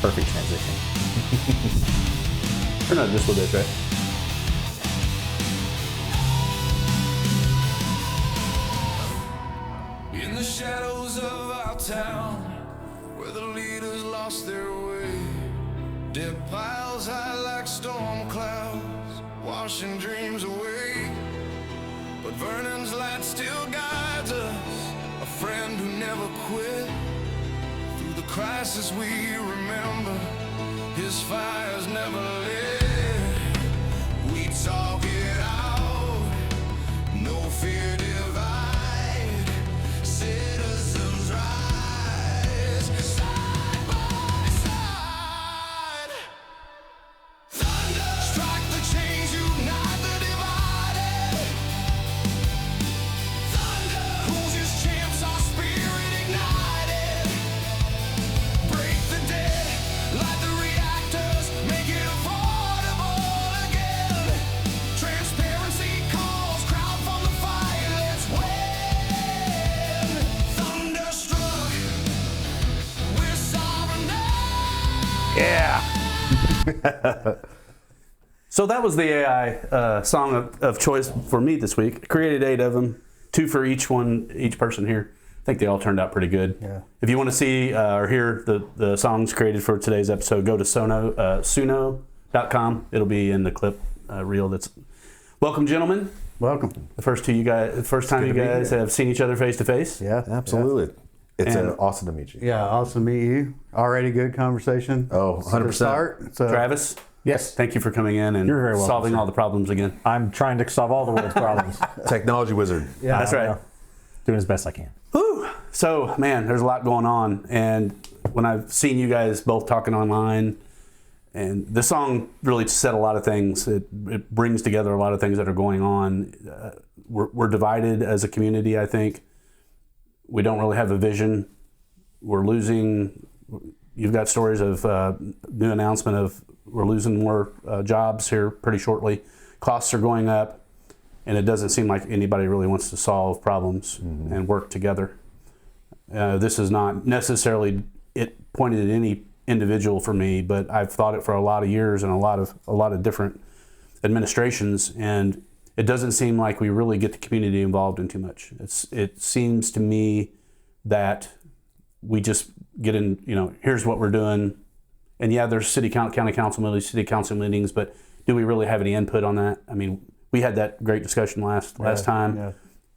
perfect transition. Or not just a little bit, right? In the shadows of our town, where the leaders lost their way, dead piles high like storm clouds, washing dreams away. But Vernon's light still guides us, a friend who never quit. Through the crisis we remember, his fire's never lit. We talk it out, no fear divide, citizens rise, side by side. Thunder, strike the chains, unite the divided. Thunder, who's his champs, our spirit ignited. Break the dead, light the reactors, make it affordable again. Transparency calls, crowd from the fire, let's win. Thunderstruck, we're sovereign now. Yeah. So that was the AI song of choice for me this week. Created 8 of them, 2 for each person here. I think they all turned out pretty good. Yeah. If you want to see or hear the songs created for today's episode, go to suno.com. It'll be in the clip reel. That's welcome, gentlemen. Welcome. The first time you guys have seen each other face to face. Yeah. Absolutely. It's awesome to meet you. Yeah, awesome to meet you. Already good conversation. Oh, 100%. To start. So, Travis, Yes, thank you for coming in and You're very welcome, solving sir. all the problems again. I'm trying to solve all the world's problems. Technology wizard. yeah, That's right. Doing as best I can. Whew. So, man, there's a lot going on. And when I've seen you guys both talking online, and this song really said a lot of things. It brings together a lot of things that are going on. We're divided as a community, I think. We don't really have a vision. We're losing. You've got stories of new announcement of we're losing more jobs here pretty shortly. Costs are going up. And it doesn't seem like anybody really wants to solve problems and work together. This is not necessarily it pointed at any individual for me, but I've thought it for a lot of years and a lot of different administrations, and it doesn't seem like we really get the community involved in too much. It seems to me that we just get in, here's what we're doing, and yeah, there's county council meetings, city council meetings, but do we really have any input on that? I mean, we had that great discussion last time.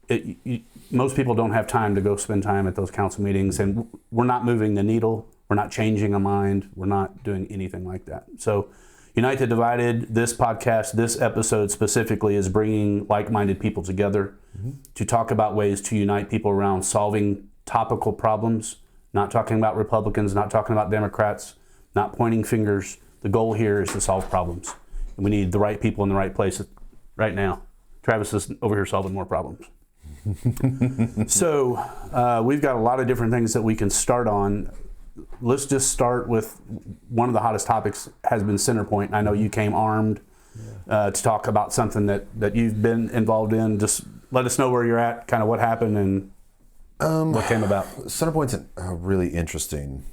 Yeah. Most people don't have time to go spend time at those council meetings, and we're not moving the needle. We're not changing a mind. We're not doing anything like that. So Unite the Divided, this podcast, this episode specifically is bringing like-minded people together to talk about ways to unite people around solving topical problems, not talking about Republicans, not talking about Democrats, not pointing fingers. The goal here is to solve problems. And we need the right people in the right place right now. Travis is over here solving more problems. So we've got a lot of different things that we can start on. Let's just start with one of the hottest topics has been CenterPoint. I know you came armed to talk about something that you've been involved in. Just let us know where you're at, kind of what happened and what came about. CenterPoint's a really interesting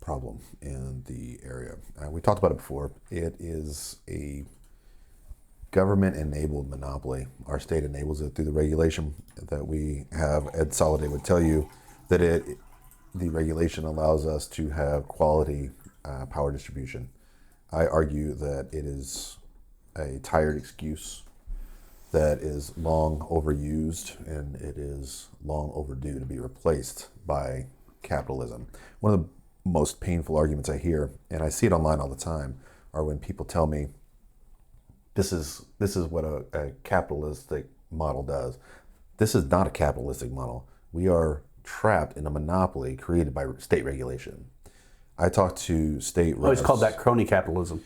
problem in the area. We talked about it before. It is a government-enabled monopoly. Our state enables it through the regulation that we have. Ed Soliday would tell you that the regulation allows us to have quality power distribution. I argue that it is a tired excuse that is long overused, and it is long overdue to be replaced by capitalism. One of the most painful arguments I hear, and I see it online all the time, are when people tell me, this is what a capitalistic model does. This is not a capitalistic model. We are trapped in a monopoly created by state regulation. I talked to state reps. Oh, it's called that crony capitalism.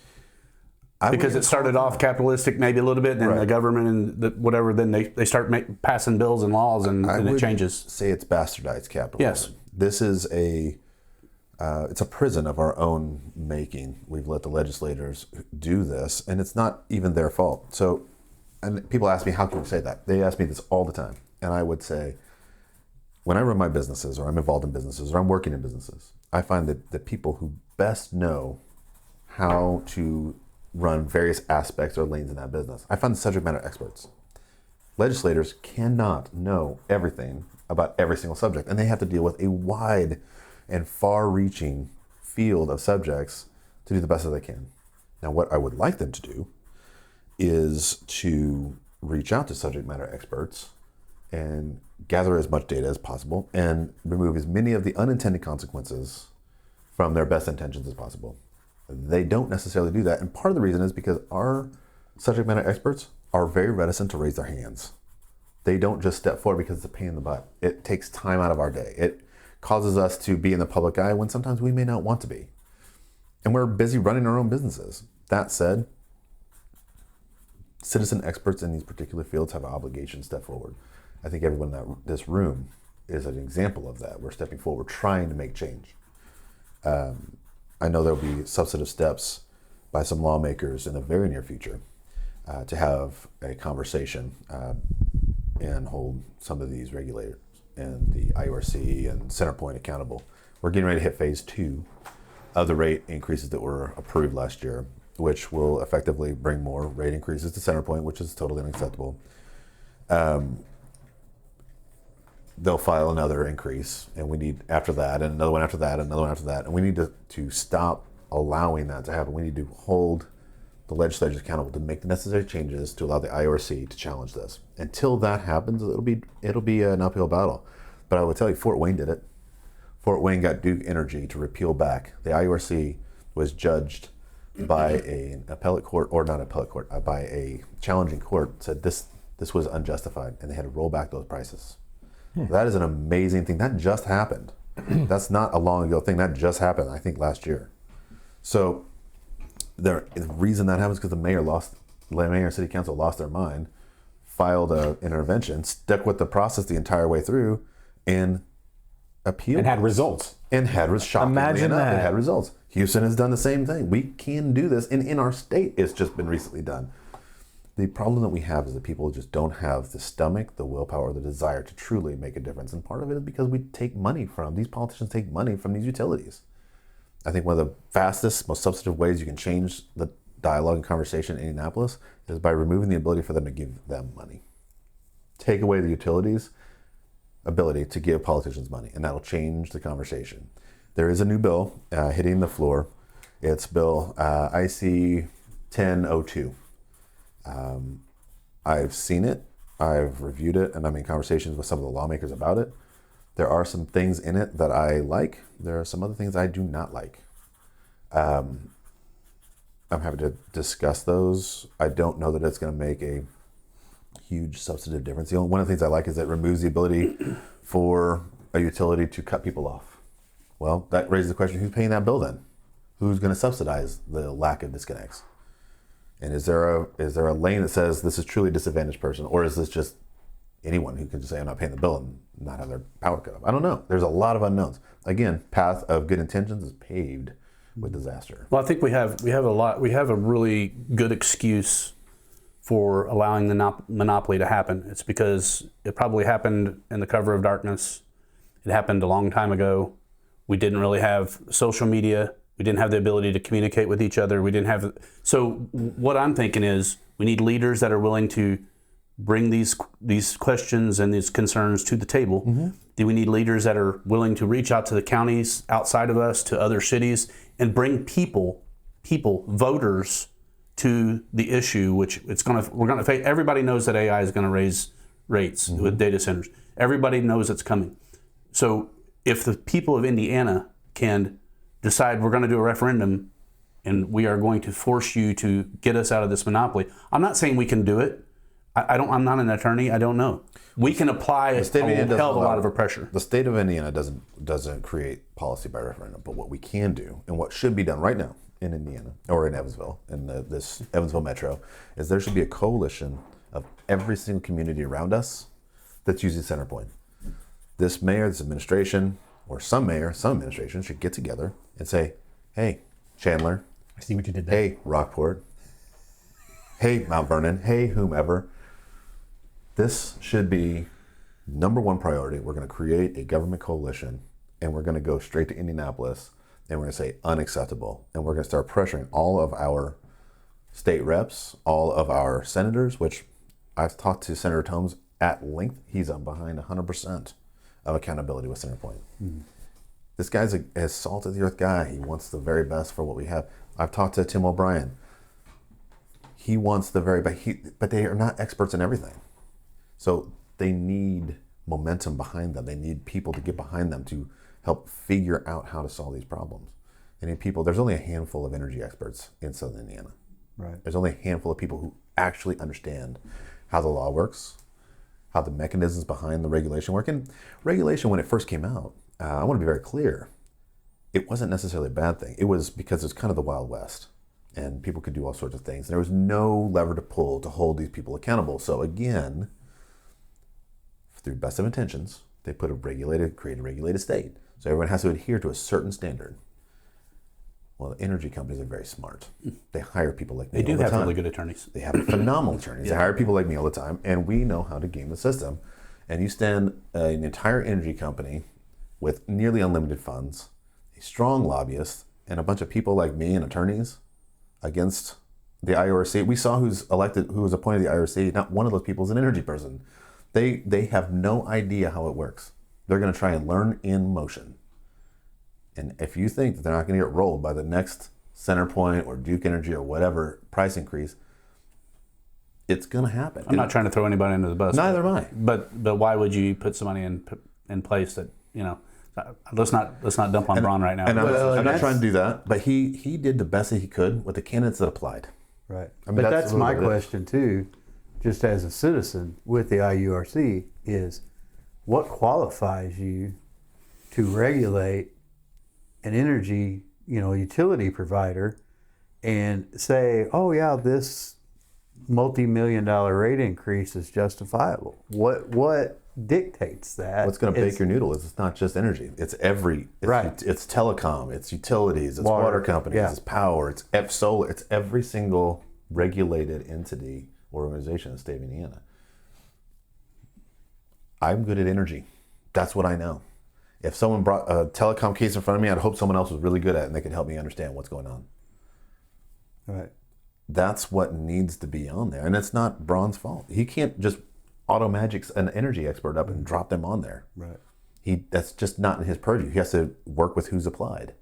Because it started off capitalistic maybe a little bit, then the government and whatever, then they start passing bills and laws and it changes. Say it's bastardized capitalism. Yes. This is it's a prison of our own making. We've let the legislators do this, and it's not even their fault. So, and people ask me, how can we say that? They ask me this all the time. And I would say, when I run my businesses, or I'm involved in businesses, or I'm working in businesses, I find that the people who best know how to run various aspects or lanes in that business, I find the subject matter experts. Legislators cannot know everything about every single subject, and they have to deal with a wide and far-reaching field of subjects to do the best that they can. Now, what I would like them to do is to reach out to subject matter experts and gather as much data as possible and remove as many of the unintended consequences from their best intentions as possible. They don't necessarily do that, and part of the reason is because our subject matter experts are very reticent to raise their hands. They don't just step forward because it's a pain in the butt. It takes time out of our day. It causes us to be in the public eye when sometimes we may not want to be. And we're busy running our own businesses. That said, citizen experts in these particular fields have an obligation to step forward. I think everyone in this room is an example of that. We're stepping forward, trying to make change. I know there'll be substantive steps by some lawmakers in the very near future to have a conversation and hold some of these regulators and the IURC and CenterPoint accountable. We're getting ready to hit phase 2 of the rate increases that were approved last year, which will effectively bring more rate increases to CenterPoint, which is totally unacceptable. They'll file another increase, and we need after that, and another one after that, and another one after that, and we need to stop allowing that to happen. We need to hold the legislators accountable to make the necessary changes to allow the IURC to challenge this. Until that happens, it'll be an uphill battle. But I will tell you, Fort Wayne did it. Fort Wayne got Duke Energy to repeal back. The IURC was judged by an appellate court, or not appellate court, by a challenging court, said this was unjustified, and they had to roll back those prices. That is an amazing thing. That just happened. That's not a long ago thing. That just happened, I think, last year. So the reason that happens is because the mayor and city council lost their mind, filed an intervention, stuck with the process the entire way through, and appealed. And had results. And shockingly Imagine enough, that. it had results. Houston has done the same thing. We can do this, and in our state, it's just been recently done. The problem that we have is that people just don't have the stomach, the willpower, the desire to truly make a difference. And part of it is because these politicians take money from these utilities. I think one of the fastest, most substantive ways you can change the dialogue and conversation in Indianapolis is by removing the ability for them to give them money. Take away the utilities' ability to give politicians money, and that'll change the conversation. There is a new bill hitting the floor. It's Bill IC 1002. I've seen it, I've reviewed it, and I'm in conversations with some of the lawmakers about it. There are some things in it that I like. There are some other things I do not like. I'm happy to discuss those. I don't know that it's going to make a huge substantive difference. One of the things I like is it removes the ability for a utility to cut people off. Well, that raises the question, who's paying that bill then? Who's going to subsidize the lack of disconnects? And is there a lane that says this is truly a disadvantaged person, or is this just anyone who can just say I'm not paying the bill and not have their power cut off? I don't know. There's a lot of unknowns. Again, path of good intentions is paved with disaster. Well, I think we have a really good excuse for allowing the monopoly to happen. It's because it probably happened in the cover of darkness. It happened a long time ago. We didn't really have social media. We didn't have the ability to communicate with each other. So what I'm thinking is we need leaders that are willing to bring these questions and these concerns to the table. Mm-hmm. Do we need leaders that are willing to reach out to the counties outside of us, to other cities, and bring people, voters, to the issue, which we're going to face. Everybody knows that AI is going to raise rates with data centers. Everybody knows it's coming. So if the people of Indiana can decide we're going to do a referendum and we are going to force you to get us out of this monopoly. I'm not saying we can do it. I'm not an attorney. I don't know. We can apply a hell of a lot of pressure. The state of Indiana doesn't create policy by referendum, but what we can do and what should be done right now in Indiana or in Evansville, in this Evansville metro, is there should be a coalition of every single community around us that's using CenterPoint. This mayor, this administration, or some administration should get together and say, hey, Chandler. I see what you did there. Hey, Rockport. Hey, Mount Vernon. Hey, whomever. This should be Number one priority, we're going to create a government coalition, and we're going to go straight to Indianapolis, and we're going to say unacceptable. And we're going to start pressuring all of our state reps, all of our senators, which I've talked to Senator Tomes at length. He's behind 100% of accountability with CenterPoint. This guy's a salt of the earth guy. He wants the very best for what we have. I've talked to Tim O'Brien. He wants the very best, but they are not experts in everything. So they need momentum behind them. They need people to get behind them to help figure out how to solve these problems. They need people. There's only a handful of energy experts in Southern Indiana. Right. There's only a handful of people who actually understand how the law works, how the mechanisms behind the regulation work. And regulation, when it first came out, I want to be very clear, it wasn't necessarily a bad thing. It was because it's kind of the Wild West, and people could do all sorts of things. There was no lever to pull to hold these people accountable. So again, through best of intentions, they create a regulated state. So everyone has to adhere to a certain standard. Well, the energy companies are very smart. They hire people like me They do all the have time. really good attorneys. They have phenomenal attorneys. They hire people like me all the time, and we know how to game the system. And you stand an entire energy company with nearly unlimited funds, a strong lobbyist, and a bunch of people like me and attorneys against the IURC. We saw who was appointed to the IURC. Not one of those people is an energy person. They have no idea how it works. They're going to try and learn in motion. And if you think that they're not going to get rolled by the next CenterPoint or Duke Energy or whatever price increase, it's going to happen. I'm not trying to throw anybody under the bus. Neither am I. But why would you put somebody in place that, let's not dump on Braun right now. And I'm not trying to do that, but he did the best that he could with the candidates that applied. Right. I mean, but that's that's a little my bit- question too, just as a citizen with the IURC, is what qualifies you to regulate an energy, utility provider and say, oh yeah, this multi-million-dollar rate increase is justifiable? What dictates that? What's going to bake your noodle is it's not just energy. It's Right. It's telecom, it's utilities, it's Water, water companies, yeah. it's power, it's solar, it's every single regulated entity or organization in the state of Indiana. I'm good at energy. That's what I know. If someone brought a telecom case in front of me, I'd hope someone else was really good at it and they could help me understand what's going on. Right. That's what needs to be on there. And it's not Braun's fault. He can't just auto magic an energy expert up and drop them on there. Right. That's just not in his purview. He has to work with who's applied.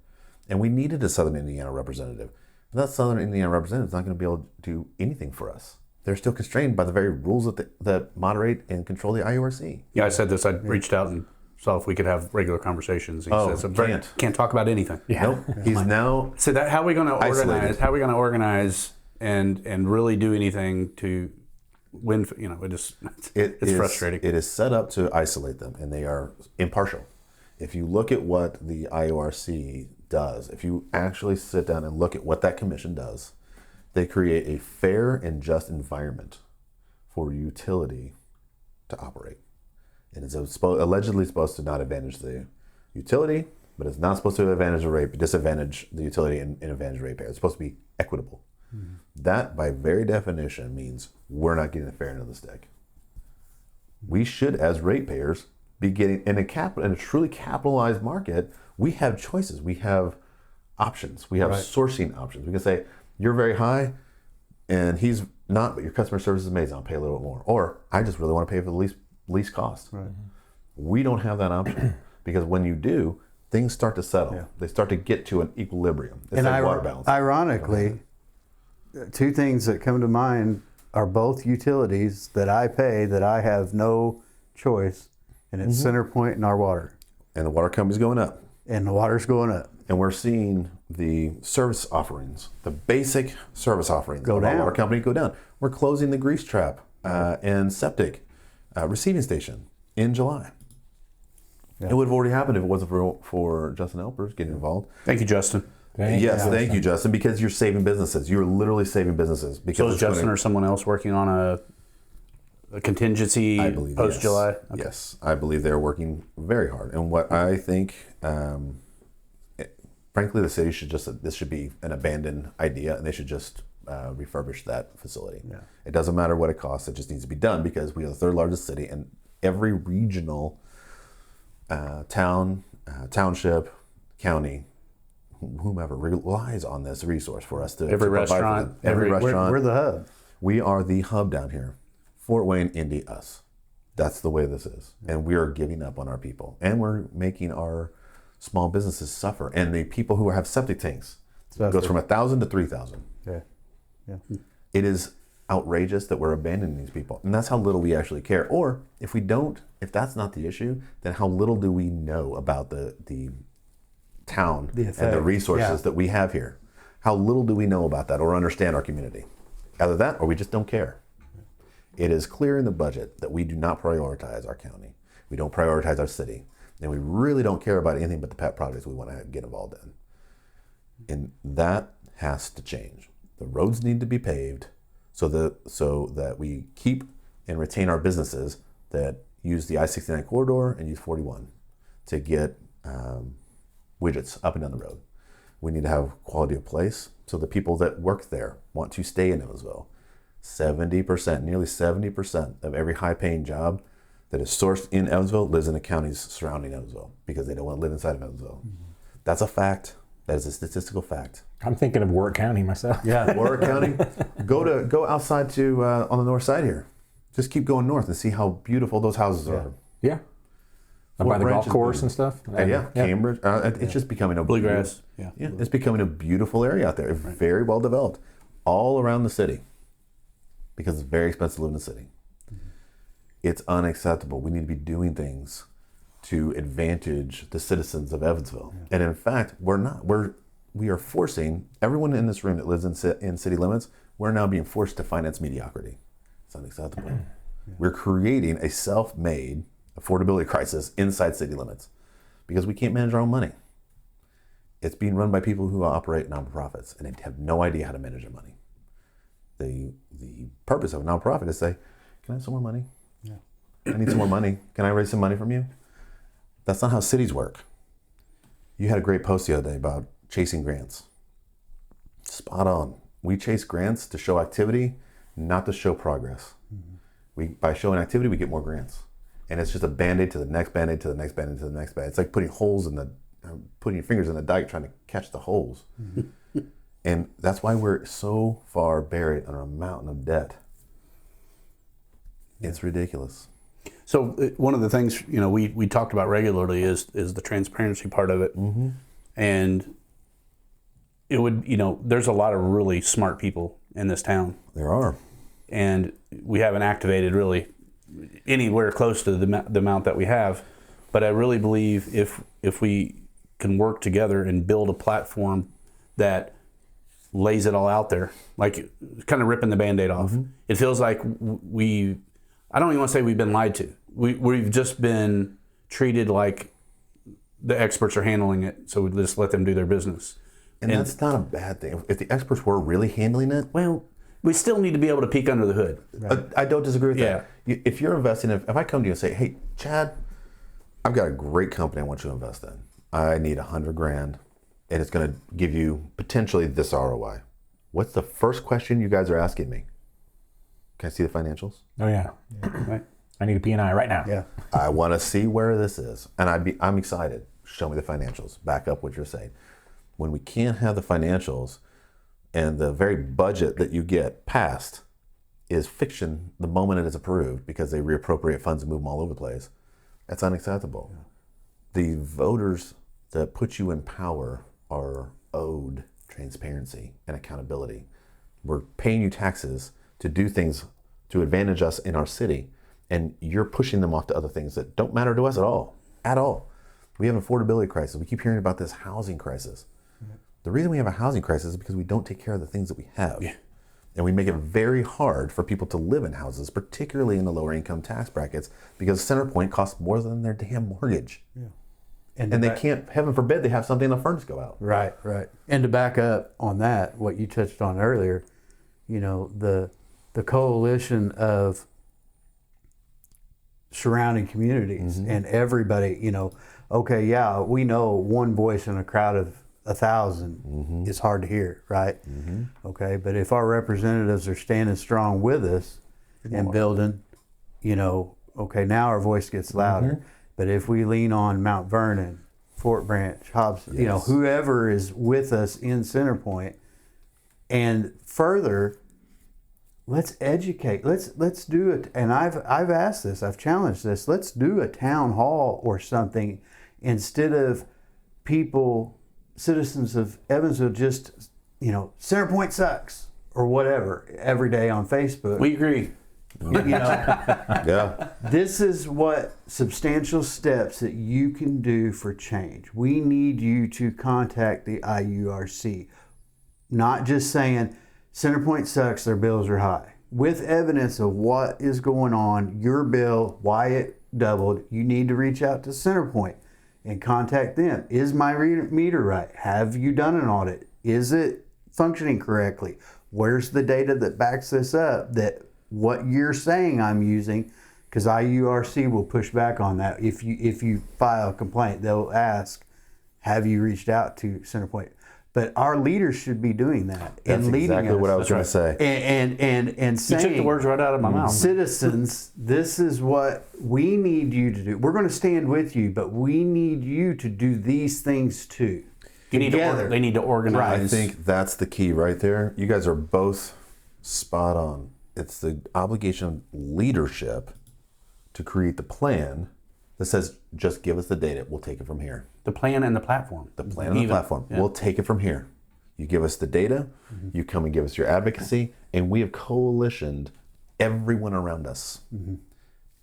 And we needed a Southern Indiana representative. But that Southern Indiana representative is not going to be able to do anything for us. They're still constrained by the very rules that moderate and control the IURC. Yeah, I said this. I reached out and saw if we could have regular conversations. He says, can't talk about anything. Nope. He's now So that how are we going to Isolated. organize? How are we going to organize and really do anything to win? It's frustrating. It is set up to isolate them, and they are impartial. If you look at what the IURC does, if you actually sit down and look at what that commission does, they create a fair and just environment for utility to operate. And it's allegedly supposed to not advantage the utility, but it's not supposed to disadvantage the utility and advantage ratepayer. It's supposed to be equitable. Mm-hmm. That, by very definition, means we're not getting a fair end of the stick. We should, as ratepayers, be getting in a truly capitalized market. We have choices. We have options. We have sourcing options. We can say, you're very high, and he's not, but your customer service is amazing. I'll pay a little bit more. Or I just really want to pay for the least cost. Right. We don't have that option because when you do, things start to settle. Yeah. They start to get to an equilibrium. It's like water balance. Ironically, two things that come to mind are both utilities that I pay that I have no choice, and it's CenterPoint and our water. And the water company's going up. And the water's going up. And we're seeing the service offerings, the basic service offerings go of down. Our water company go down. We're closing the grease trap and septic receiving station in July. Yeah. It would have already happened if it wasn't for Justin Elpers getting involved. Thank you, Justin. Thank you, Justin, because you're saving businesses. You're literally saving businesses. Because so is Justin or someone else working on a contingency post-July? Yes. Okay. Yes, I believe they're working very hard. And what I think, frankly, the city this should be an abandoned idea, and they should just refurbish that facility. Yeah. It doesn't matter what it costs. It just needs to be done because we are the third largest city, and every regional town, township, county, whomever relies on this resource for us to Every to provide for restaurant, them. Every restaurant. We're the hub. We are the hub down here. Fort Wayne, Indy, us. That's the way this is. And we are giving up on our people. And we're making our small businesses suffer. And the people who have septic tanks, it goes from 1,000 to 3,000. Yeah. Yeah. It is outrageous that we're abandoning these people. And that's how little we actually care. Or if we don't, if that's not the issue, then how little do we know about the town and the resources that we have here? How little do we know about that or understand our community? Either that or we just don't care. It is clear in the budget that we do not prioritize our county. We don't prioritize our city. And we really don't care about anything but the pet projects we want to get involved in. And that has to change. The roads need to be paved so that we keep and retain our businesses that use the I-69 corridor and use 41 to get widgets up and down the road. We need to have quality of place so the people that work there want to stay in Evansville. 70%, nearly 70% of every high-paying job that is sourced in Evansville lives in the counties surrounding Evansville because they don't want to live inside of Evansville. Mm-hmm. That's a fact. That is a statistical fact. I'm thinking of Warwick County myself. Yeah. Warwick County, go outside to on the north side here. Just keep going north and see how beautiful those houses are. Yeah. Up by the golf Branch is course beautiful. and stuff. Yeah, Cambridge. It's just becoming a Bluegrass. Yeah. Yeah, it's becoming a beautiful area out there. Very well developed, all around the city, because it's very expensive to live in the city. It's unacceptable. We need to be doing things to advantage the citizens of Evansville, and in fact, we're not. We are forcing everyone in this room that lives in city limits. We're now being forced to finance mediocrity. It's unacceptable. We're creating a self-made affordability crisis inside city limits because we can't manage our own money. It's being run by people who operate nonprofits and they have no idea how to manage their money. The purpose of a nonprofit is say, can I have some more money? Yeah. I need some more money. Can I raise some money from you? That's not how cities work. You had a great post the other day about chasing grants. Spot on. We chase grants to show activity, not to show progress. Mm-hmm. By showing activity, we get more grants. And it's just a Band-Aid to the next Band-Aid to the next Band-Aid to the next Band-Aid. It's like putting your fingers in the dike trying to catch the holes. Mm-hmm. And that's why we're so far buried under a mountain of debt. It's ridiculous. So one of the things we talked about regularly is the transparency part of it, mm-hmm. and it would there's a lot of really smart people in this town. There are, and we haven't activated really anywhere close to the amount that we have. But I really believe if we can work together and build a platform that lays it all out there, like kind of ripping the Band-Aid off. Mm-hmm. It feels like I don't even want to say we've been lied to. We've just been treated like the experts are handling it, so we just let them do their business. And that's not a bad thing. If the experts were really handling it, well, we still need to be able to peek under the hood. Right. I don't disagree with that. If you're investing, if I come to you and say, hey, Chad, I've got a great company I want you to invest in. I need $100,000, and it's going to give you potentially this ROI. What's the first question you guys are asking me? Can I see the financials? Oh yeah. Right. I need a P&I right now. Yeah. I want to see where this is, and I'm excited. Show me the financials. Back up what you're saying. When we can't have the financials, and the very budget that you get passed is fiction the moment it is approved because they reappropriate funds and move them all over the place, that's unacceptable. Yeah. The voters that put you in power are owed transparency and accountability. We're paying you taxes to do things to advantage us in our city, and you're pushing them off to other things that don't matter to us at all. At all. We have an affordability crisis. We keep hearing about this housing crisis. Mm-hmm. The reason we have a housing crisis is because we don't take care of the things that we have. Yeah. And we make it very hard for people to live in houses, particularly in the lower income tax brackets, because CenterPoint costs more than their damn mortgage. Yeah. And they can't, heaven forbid, they have something in the furnace go out. Right, right. And to back up on that, what you touched on earlier, the coalition of surrounding communities, mm-hmm. and everybody, okay, yeah, we know one voice in a crowd of 1,000 mm-hmm. is hard to hear, right? Mm-hmm. Okay, but if our representatives are standing strong with us and building, okay, now our voice gets louder. But if we lean on Mount Vernon, Fort Branch, Hobson, you know, Yes. whoever is with us in CenterPoint, and further, let's educate. Let's do it. And I've asked this. I've challenged this. Let's do a town hall or something instead of people, citizens of Evansville, just, you know, CenterPoint sucks or whatever every day on Facebook. We agree. You know, Yeah. this is what substantial steps that you can do for change. We need you to contact the IURC, not just saying CenterPoint sucks, their bills are high. With evidence of what is going on, your bill, why it doubled, you need to reach out to CenterPoint and contact them. Is my meter right? Have you done an audit? Is it functioning correctly? Where's the data that backs this up? That what you're saying I'm using, because IURC will push back on that. If you file a complaint, they'll ask, have you reached out to CenterPoint? But our leaders should be doing that That's and leading exactly us. what I was going to say. And You saying, took the words right out of my mouth. citizens, this is what we need you to do. We're going to stand with you, but we need you to do these things too. They need to organize. I think that's the key right there. You guys are both spot on. It's the obligation of leadership to create the plan that says, just give us the data. We'll take it from here. The plan and the platform. The plan and the platform. Yeah. We'll take it from here. You give us the data, you come and give us your advocacy, and we have coalitioned everyone around us.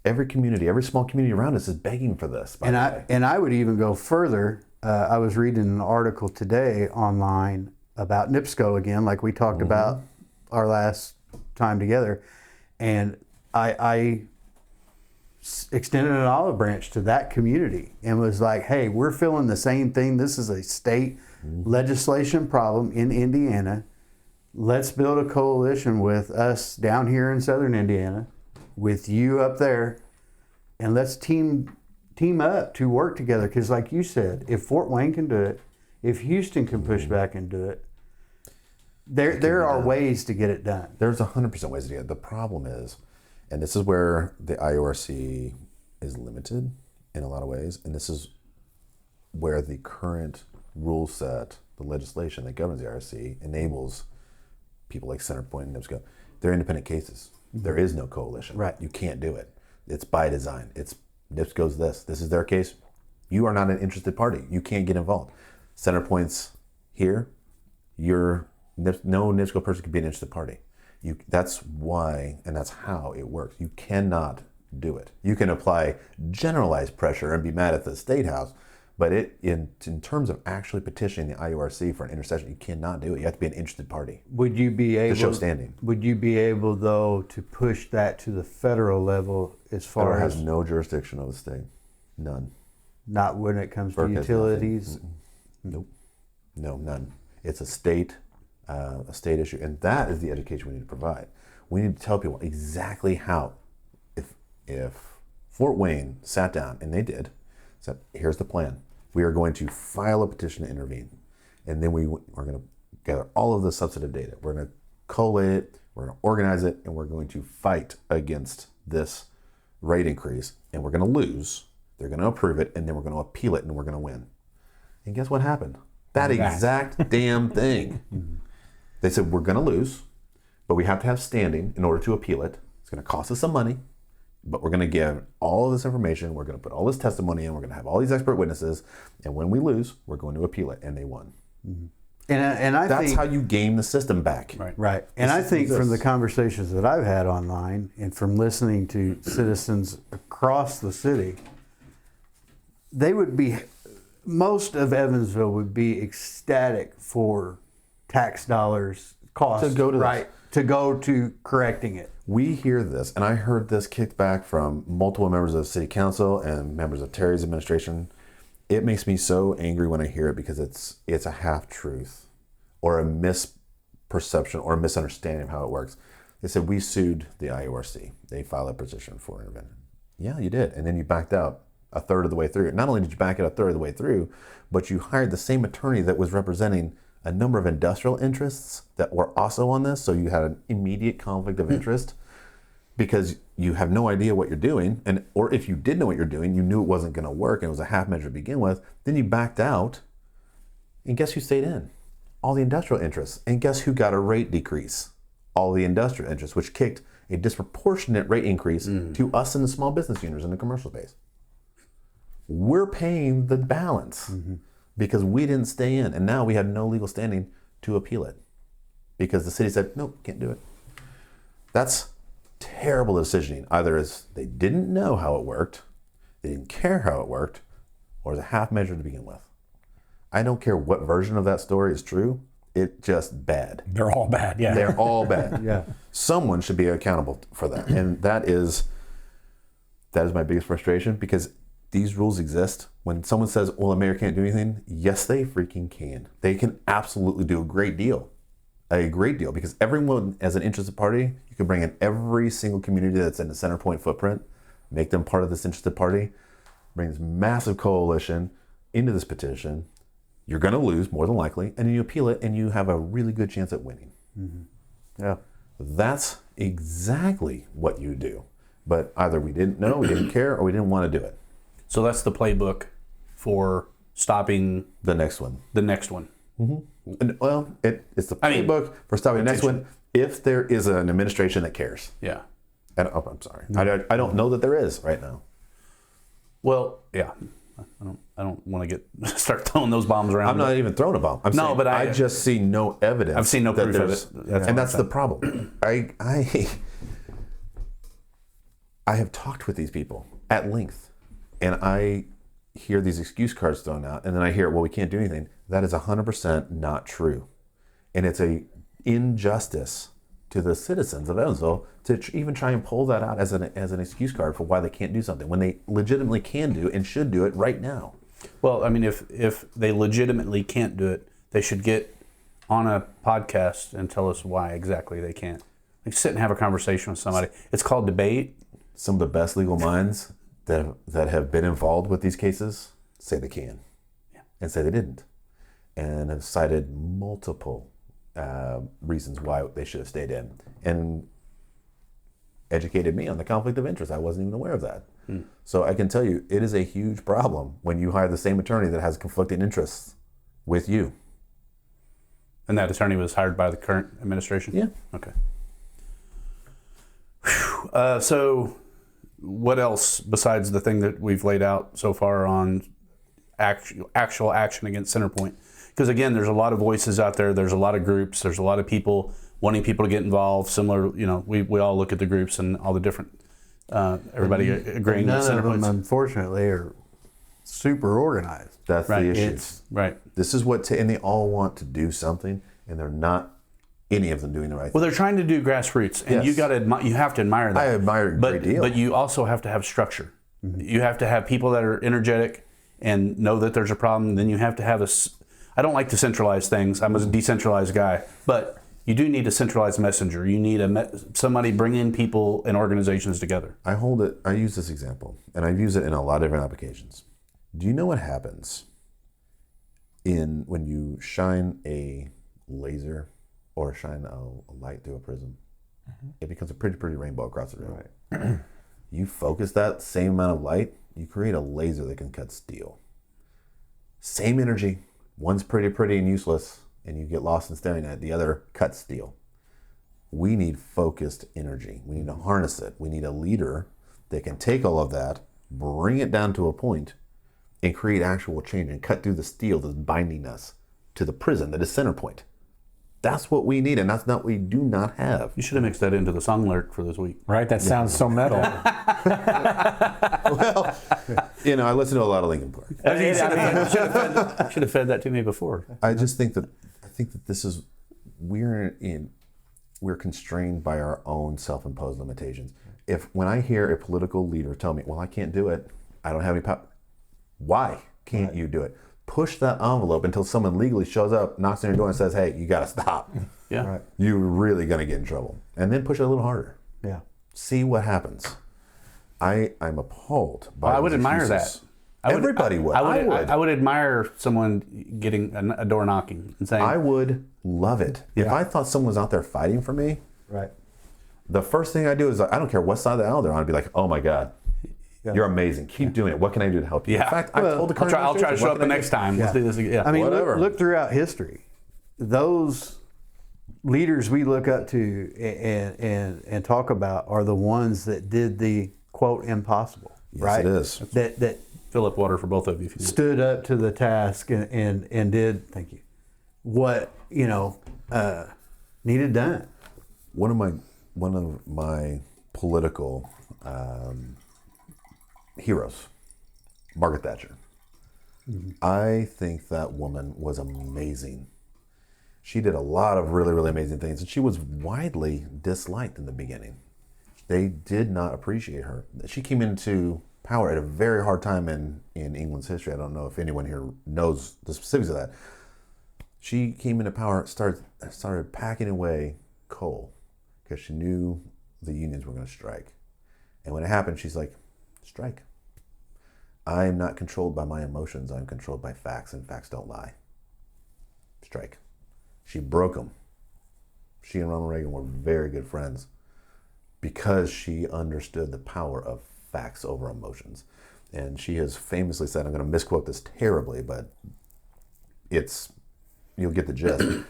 Every community, every small community around us is begging for this. by the way. And I would even go further. I was reading an article today online about NIPSCO again, like we talked about our last time together, and I extended an olive branch to that community and was like, hey, we're feeling the same thing. This is a state legislation problem in Indiana. Let's build a coalition with us down here in southern Indiana, with you up there, and let's team up to work together. Because like you said, if Fort Wayne can do it, if Houston can push back and do it, there are ways to get it done. There's 100% ways to do it. The problem is, and this is where the IURC is limited in a lot of ways, and this is where the current rule set, the legislation that governs the IURC, enables people like CenterPoint and NIPSCO. They're independent cases. There is no coalition. Right. You can't do it. It's by design. It's NIPSCO's this. This is their case. You are not an interested party. You can't get involved. CenterPoint's here. No NIPSCO person can be an interested party. That's why, and that's how it works. You cannot do it. You can apply generalized pressure and be mad at the State House, but in terms of actually petitioning the IURC for an intercession, you cannot do it. You have to be an interested party. Would you be able to show standing? Would you be able, though, to push that to the federal level as far Federal as has no jurisdiction over the state. None. not when it comes to FERC has utilities? Nope. No, none. It's a state issue, and that is the education we need to provide. We need to tell people exactly how. If Fort Wayne sat down, and they did, said, "Here's the plan. We are going to file a petition to intervene, and then we're going to gather all of the substantive data. We're going to collate it. We're going to organize it, and we're going to fight against this rate increase, and we're going to lose. They're going to approve it, and then we're going to appeal it, and we're going to win." And guess what happened? That exact damn thing. They said, we're going to lose, but we have to have standing in order to appeal it. It's going to cost us some money, but we're going to give all of this information. We're going to put all this testimony in. We're going to have all these expert witnesses. And when we lose, we're going to appeal it. And they won. And I That's think, how you game the system back. right. And I think from the conversations that I've had online and from listening to citizens across the city, most of Evansville would be ecstatic for tax dollars cost To go to this. right to go to correcting it. We hear this, and I heard this kicked back from multiple members of city council and members of Terry's administration. It makes me so angry when I hear it because it's a half-truth or a misperception or a misunderstanding of how it works. They said, we sued the IURC. They filed a petition for intervention. Yeah, you did. And then you backed out a third of the way through. Not only did you back it a third of the way through, but you hired the same attorney that was representing a number of industrial interests that were also on this, so you had an immediate conflict of interest. because you have no idea what you're doing, or if you did know what you're doing, you knew it wasn't going to work and it was a half measure to begin with, then you backed out, and guess who stayed in? All the industrial interests. And guess who got a rate decrease? All the industrial interests, which kicked a disproportionate rate increase to us in the small business owners in the commercial space. We're paying the balance because we didn't stay in, and now we had no legal standing to appeal it because the city said, nope, can't do it. That's terrible decisioning. Either as they didn't know how it worked, they didn't care how it worked, or as a half measure to begin with. I don't care what version of that story is true. It's just bad. They're all bad, yeah. They're all bad. Yeah. Someone should be accountable for that. And that is my biggest frustration, because these rules exist. When someone says, well, a mayor can't do anything, yes, they freaking can. They can absolutely do a great deal, because everyone as an interested party, you can bring in every single community that's in the CenterPoint footprint, make them part of this interested party, bring this massive coalition into this petition. You're going to lose more than likely, and then you appeal it, and you have a really good chance at winning. Yeah, that's exactly what you do. But either we didn't know, we didn't care, or we didn't want to do it. So that's the playbook for stopping The next one. And, well, it's the playbook for stopping the next one if there is an administration that cares. Yeah. And I'm sorry, I don't know that there is right now. Well, yeah. I don't want to start throwing those bombs around. I'm not even throwing a bomb. I'm saying but I just see no evidence. I've seen no that proof of there's- it. and that's the problem. I have talked with these people at length, and I hear these excuse cards thrown out, and then I hear, well, we can't do anything. That is 100% not true, and it's a injustice to the citizens of Evansville to even try and pull that out as an excuse card for why they can't do something when they legitimately can do and should do it right now. Well, I mean, if they legitimately can't do it, they should get on a podcast and tell us why exactly they can't. Like, sit and have a conversation with somebody. It's called debate. Some of the best legal minds that have been involved with these cases say they can, and say they didn't, and have cited multiple reasons why they should have stayed in, and educated me on the conflict of interest. I wasn't even aware of that. So I can tell you, it is a huge problem when you hire the same attorney that has conflicting interests with you. And that attorney was hired by the current administration? Yeah. Okay. Whew. So what else besides the thing that we've laid out so far on actual action against CenterPoint? Because again, there's a lot of voices out there. There's a lot of groups. There's a lot of people wanting people to get involved. Similar, we all look at the groups and all the different, everybody agreeing that None of them, CenterPoint's unfortunately, are super organized. That's Right. the issue. It's right. This is what, and they all want to do something, and they're not any of them doing the right Well, thing. they're trying to do grassroots, and Yes. you have to admire that. I admire it a great deal. But you also have to have structure. You have to have people that are energetic and know that there's a problem. Then you have to have I don't like to centralize things. I'm a decentralized guy, but you do need a centralized messenger. You need somebody bringing people and organizations together. I use this example, and I've used it in a lot of different applications. Do you know what happens when you shine a laser or shine a light through a prism? It becomes a pretty rainbow across the room. Right. You focus that same amount of light, you create a laser that can cut steel. Same energy. One's pretty and useless, and you get lost in staring at it. The other cuts steel. We need focused energy. We need to harness it. We need a leader that can take all of that, bring it down to a point, and create actual change and cut through the steel that's binding us to the prison that is CenterPoint. That's what we need, and that's not what we do not have. You should have mixed that into the song lyric for this week. Right? That sounds so metal. Well, I listen to a lot of Linkin Park. You should have fed that to me before. I think that this is we're constrained by our own self-imposed limitations. When I hear a political leader tell me, "Well, I can't do it. I don't have any power," why can't you do it? Push that envelope until someone legally shows up, knocks on your door, and says, "Hey, you got to stop. Yeah. Right. You're really going to get in trouble." And then push it a little harder. Yeah. See what happens. I'm appalled by. I would these admire excuses. that. Everybody would. I would admire someone getting a door knocking and saying, I would love it if I thought someone was out there fighting for me. Right. the first thing I do is I don't care what side of the aisle they're on. I'd be like, oh my God, you're amazing. Keep doing it. What can I do to help you? Yeah. In fact, I told the current I'll try to administration, show what up the can I next do? time. Let's do this again. Yeah. I mean, Whatever. look throughout history. Those leaders we look up to and talk about are the ones that did the quote impossible. Yes, right? it is. That Fill up water for both of you. If you need. stood up to the task and did, thank you, what needed done. One of my political heroes, Margaret Thatcher. I think that woman was amazing. She did a lot of really, really amazing things, and she was widely disliked in the beginning. They did not appreciate her. She came into power at a very hard time in England's history. I don't know if anyone here knows the specifics of that. She came into power, started packing away coal because she knew the unions were going to strike. And when it happened, she's like, strike. I am not controlled by my emotions. I'm controlled by facts, and facts don't lie. Strike. She broke them. She and Ronald Reagan were very good friends because she understood the power of facts over emotions. And she has famously said, I'm going to misquote this terribly, but you'll get the gist.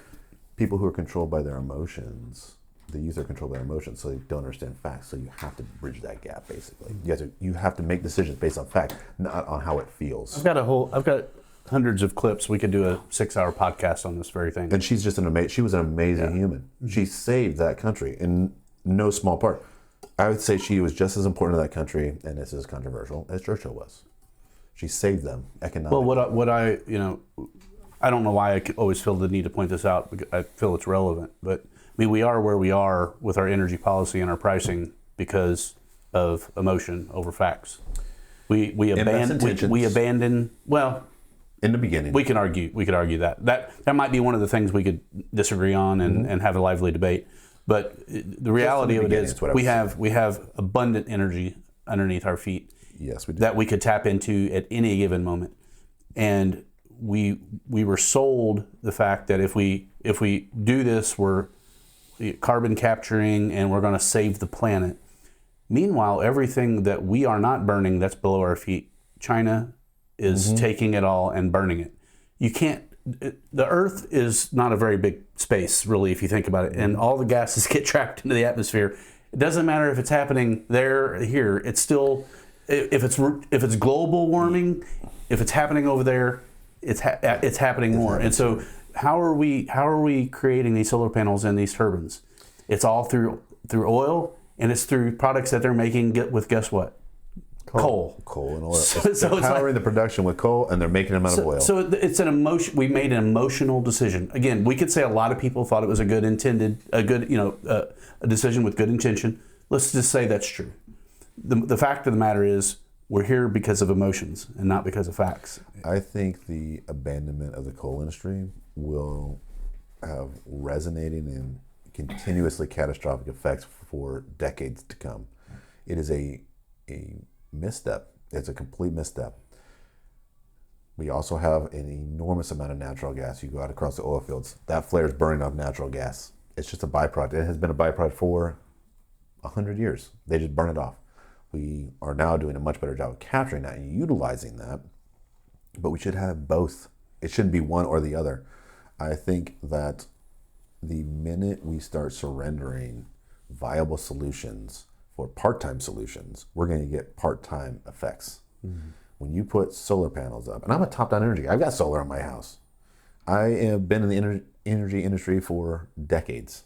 People who are controlled by their emotions, the youth are controlled by their emotions, so they don't understand facts. So you have to bridge that gap, basically. You have to make decisions based on fact, not on how it feels. I've got hundreds of clips. We could do a 6-hour podcast on this very thing. And she's just she was an amazing human. She saved that country in no small part. I would say she was just as important to that country, and this is controversial, as Churchill was. She saved them economically. Well, I don't know why I always feel the need to point this out, because I feel it's relevant, but I mean, we are where we are with our energy policy and our pricing because of emotion over facts. We abandon. Well, in the beginning, we could argue that might be one of the things we could disagree on and have a lively debate. But the reality of it is we have abundant energy underneath our feet. Yes, we do. That we could tap into at any given moment, and we were sold the fact that if we do this, we're carbon capturing and we're going to save the planet. Meanwhile, everything that we are not burning that's below our feet, China is taking it all and burning it. You can't. The Earth is not a very big space, really, if you think about it, and all the gases get trapped into the atmosphere. It doesn't matter if it's happening there or here. It's still, if it's global warming, if it's happening over there, it's happening more. And so, how are we creating these solar panels and these turbines? It's all through oil, and it's through products that they're making with guess what? Coal and oil. So they're it's powering the production with coal, and they're making them out of oil. So it's an emotion. We made an emotional decision. Again, we could say a lot of people thought it was a decision with good intention. Let's just say that's true. The fact of the matter is, we're here because of emotions and not because of facts. I think the abandonment of the coal industry will have resonating and continuously catastrophic effects for decades to come. It is a misstep. It's a complete misstep. We also have an enormous amount of natural gas. You go out across the oil fields, that flare is burning off natural gas. It's just a byproduct. It has been a byproduct for 100 years. They just burn it off. We are now doing a much better job of capturing that and utilizing that, but we should have both. It shouldn't be one or the other. I think that the minute we start surrendering viable solutions for part-time solutions, we're going to get part-time effects. When you put solar panels up, and I'm a top-down energy guy. I've got solar on my house. I have been in the energy industry for decades.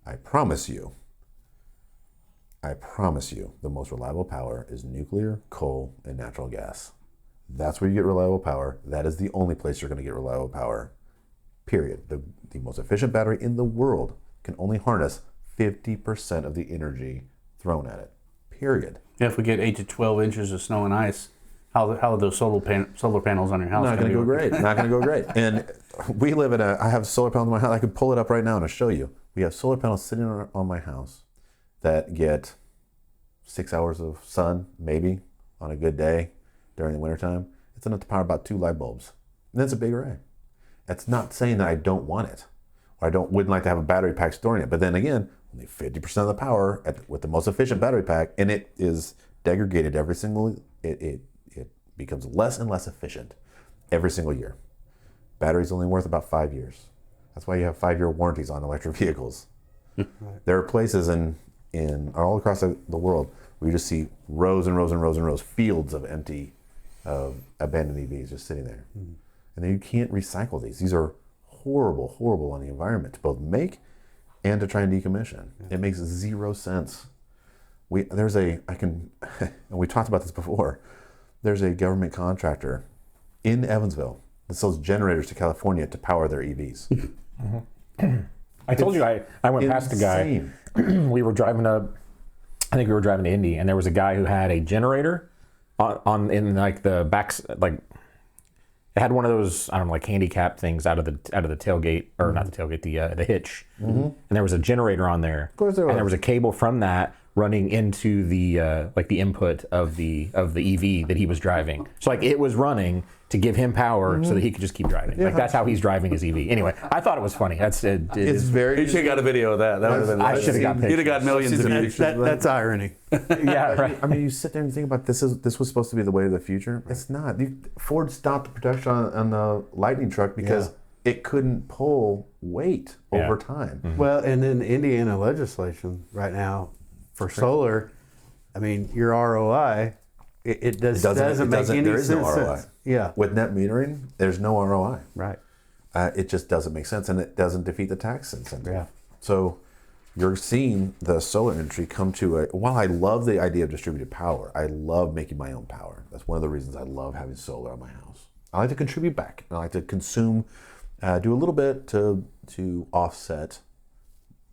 I promise you, the most reliable power is nuclear, coal, and natural gas. That's where you get reliable power. That is the only place you're going to get reliable power, period. The most efficient battery in the world can only harness 50% of the energy thrown at it, period. Yeah, if we get 8 to 12 inches of snow and ice, how are those solar panels on your house? Not going to go great. Not going to go great. And we live I have solar panels on my house. I could pull it up right now and I'll show you. We have solar panels sitting on my house that get 6 hours of sun, maybe, on a good day during the wintertime. It's enough to power about 2 light bulbs. And that's a big array. That's not saying that I don't want it, or wouldn't like to have a battery pack storing it. But then again, only 50% of the power with the most efficient battery pack, and it is degraded every single. It becomes less and less efficient every single year. Battery's only worth about 5 years. That's why you have 5-year warranties on electric vehicles. Right. There are places in all across the world where you just see rows and rows and rows and rows, fields of empty, abandoned EVs just sitting there. Mm-hmm. And then you can't recycle these. These are horrible, horrible on the environment to both make and to try and decommission. Yeah. It makes zero sense. And we talked about this before, there's a government contractor in Evansville that sells generators to California to power their EVs. Mm-hmm. I told you I went past a guy. We were driving I think we were driving to Indy, and there was a guy who had a generator in like the back, like it had one of those, I don't know, like handicap things out of the tailgate, or mm-hmm. not the tailgate, the hitch. Mm-hmm. And there was a generator on there. Of course there was. And there was a cable from that running into the like the input of the EV that he was driving. So like it was running to give him power mm-hmm. so that he could just keep driving. Yeah. Like that's how he's driving his EV. Anyway, I thought it was funny. It's very. You should have got a video of that. That would have been. I should have got pictures. You'd have got millions of views. That's irony. Yeah, right. I mean, you sit there and think about this was supposed to be the way of the future. It's not. Ford stopped the production on the Lightning truck because it couldn't pull weight over time. Mm-hmm. Well, and then Indiana legislation right now for solar, I mean, your ROI, it doesn't make any there is sense. No ROI. Yeah. With net metering, there's no ROI. Right. It just doesn't make sense, and it doesn't defeat the tax incentive. Yeah. So you're seeing the solar industry come to while I love the idea of distributed power, I love making my own power. That's one of the reasons I love having solar on my house. I like to contribute back. I like to consume, do a little bit to offset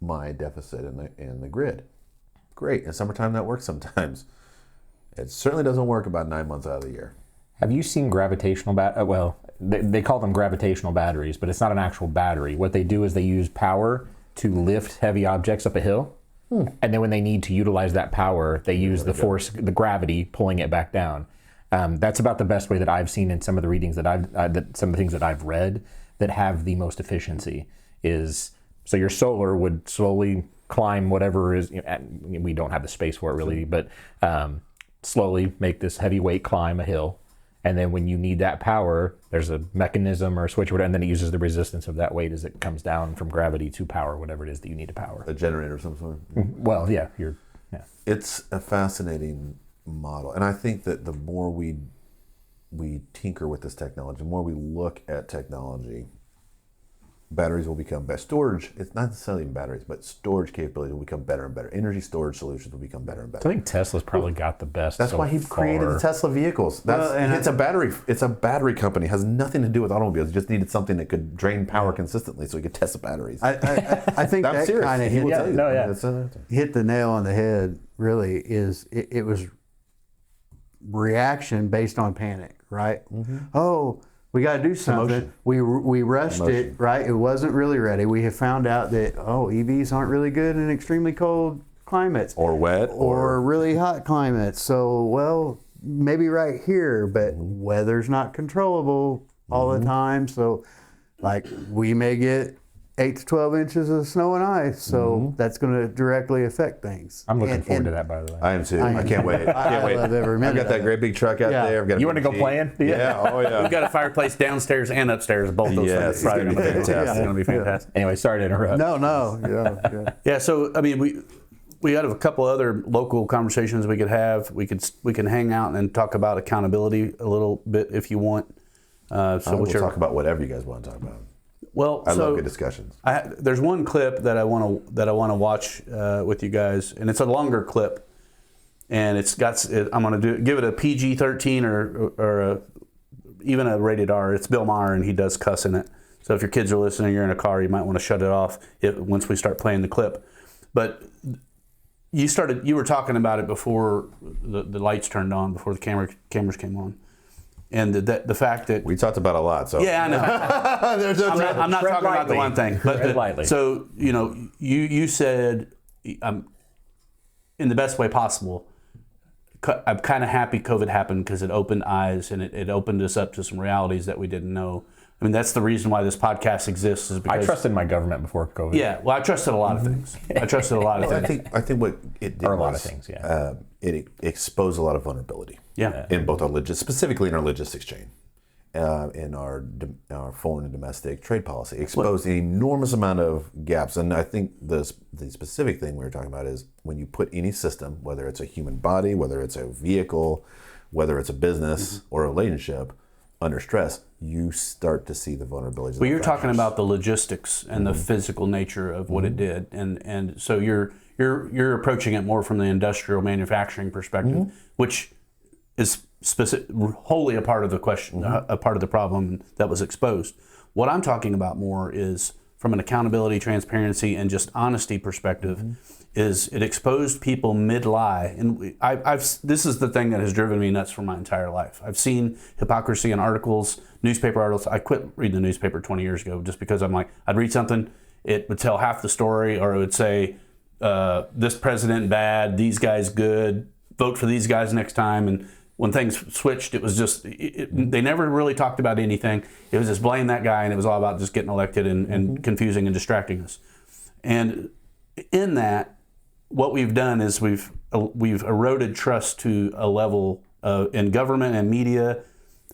my deficit in the grid. Great. In summertime, that works sometimes. It certainly doesn't work about 9 months out of the year. Have you seen gravitational well, they call them gravitational batteries, but it's not an actual battery. What they do is they use power to lift heavy objects up a hill. And then when they need to utilize that power, they use the force, the gravity, pulling it back down. That's about the best way that I've seen in some of the readings some of the things that I've read that have the most efficiency is, so your solar would slowly climb whatever is, we don't have the space for it really, but slowly make this heavy weight climb a hill. And then when you need that power, there's a mechanism or a switch or whatever, and then it uses the resistance of that weight as it comes down from gravity to power whatever it is that you need to power. A generator of some sort. Well, yeah. It's a fascinating model. And I think that the more we tinker with this technology, the more we look at technology, batteries will become better. Storage, it's not necessarily even batteries, but storage capability will become better and better. Energy storage solutions will become better and better. I think Tesla's probably got the best. That's why he created the Tesla vehicles. It's a battery company. It has nothing to do with automobiles. He just needed something that could drain power consistently so he could test the batteries. I think that kind of hit the nail on the head, really, is it was reaction based on panic, right? Mm-hmm. Oh, we got to do something. We rushed it, right? It wasn't really ready. We have found out that, EVs aren't really good in extremely cold climates. Or wet. Or really hot climates. So, maybe right here, but weather's not controllable all the time. So, we may get 8 to 12 inches of snow and ice. So that's going to directly affect things. I'm looking forward to that, by the way. I am too. I can't wait. I love every minute. I've got that great big truck out there. You want to go playing? Yeah. Oh, yeah. We've got a fireplace downstairs and upstairs, both those things. It's going to be fantastic. It's going to be fantastic. Anyway, sorry to interrupt. No. Yeah, so, I mean, we had a couple other local conversations we could have. We can hang out and talk about accountability a little bit if you want. We'll talk about whatever you guys want to talk about. Well, I love good discussions. There's one clip that I want to watch with you guys, and it's a longer clip, and I'm going to give it a PG-13 or even a rated R. It's Bill Maher, and he does cuss in it. So if your kids are listening, you're in a car, you might want to shut it off once we start playing the clip. But you were talking about it before the lights turned on, before the cameras came on. And the fact that we talked about a lot, so yeah, I know. I'm not talking about the one thing, but so you said, in the best way possible. I'm kind of happy COVID happened because it opened eyes and it opened us up to some realities that we didn't know I mean, that's the reason why this podcast exists. Is because I trusted my government before COVID. Yeah, well, I trusted a lot of things. I trusted a lot of things. I think what it did Or a lot was, of things, yeah. It exposed a lot of vulnerability. Yeah. In both our specifically in our logistics chain, in our foreign and domestic trade policy, exposed an enormous amount of gaps. And I think the specific thing we were talking about is when you put any system, whether it's a human body, whether it's a vehicle, whether it's a business or a relationship, under stress, you start to see the vulnerabilities. Well, you're talking about the logistics and the physical nature of what it did, and so you're approaching it more from the industrial manufacturing perspective, which is wholly a part of the question, a part of the problem that was exposed. What I'm talking about more is from an accountability, transparency, and just honesty perspective. Is it exposed people mid-lie, and this is the thing that has driven me nuts for my entire life. I've seen hypocrisy in articles, newspaper articles. I quit reading the newspaper 20 years ago just because I'm like, I'd read something, it would tell half the story, or it would say, this president bad, these guys good, vote for these guys next time. And when things switched, it was just, they never really talked about anything. It was just blame that guy, and it was all about just getting elected and confusing and distracting us. And in that, what we've done is we've eroded trust to a level in government and media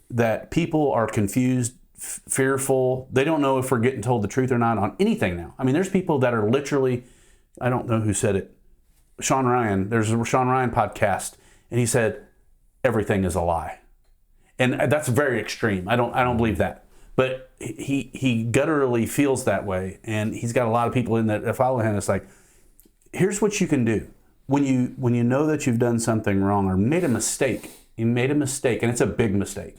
that people are confused, fearful. They don't know if we're getting told the truth or not on anything now. I mean, there's people that are literally, I don't know who said it, Sean Ryan. There's a Sean Ryan podcast, and he said everything is a lie, and that's very extreme. I don't believe that, but he gutturally feels that way, and he's got a lot of people in that follow him. It's like, here's what you can do when you know that you've done something wrong or made a mistake. You made a mistake, and it's a big mistake.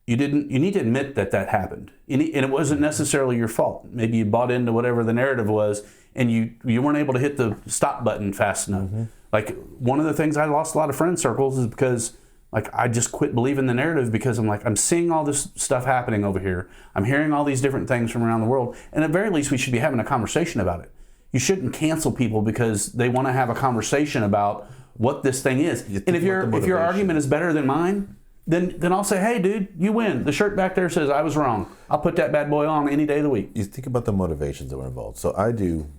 You need to admit that happened, and it wasn't necessarily your fault. Maybe you bought into whatever the narrative was, and you weren't able to hit the stop button fast enough. Like, one of the things I lost a lot of friend circles is because, like, I just quit believing the narrative because I'm like, I'm seeing all this stuff happening over here. I'm hearing all these different things from around the world, and at the very least, we should be having a conversation about it. You shouldn't cancel people because they want to have a conversation about what this thing is. And if your argument is better than mine, then I'll say, hey, dude, you win. The shirt back there says I was wrong. I'll put that bad boy on any day of the week. You think about the motivations that were involved. So I do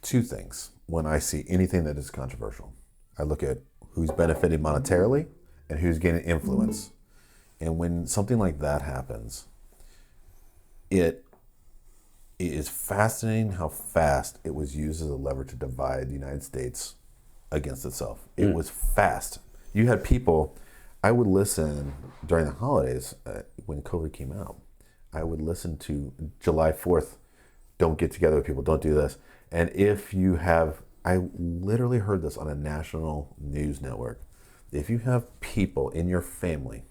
two things when I see anything that is controversial. I look at who's benefiting monetarily and who's gaining influence. And when something like that happens, it is fascinating how fast it was used as a lever to divide the United States against itself. It was fast. You had people, I would listen during the holidays when COVID came out, I would listen to July 4th, don't get together with people, don't do this. And if you have, I literally heard this on a national news network, if you have people in your family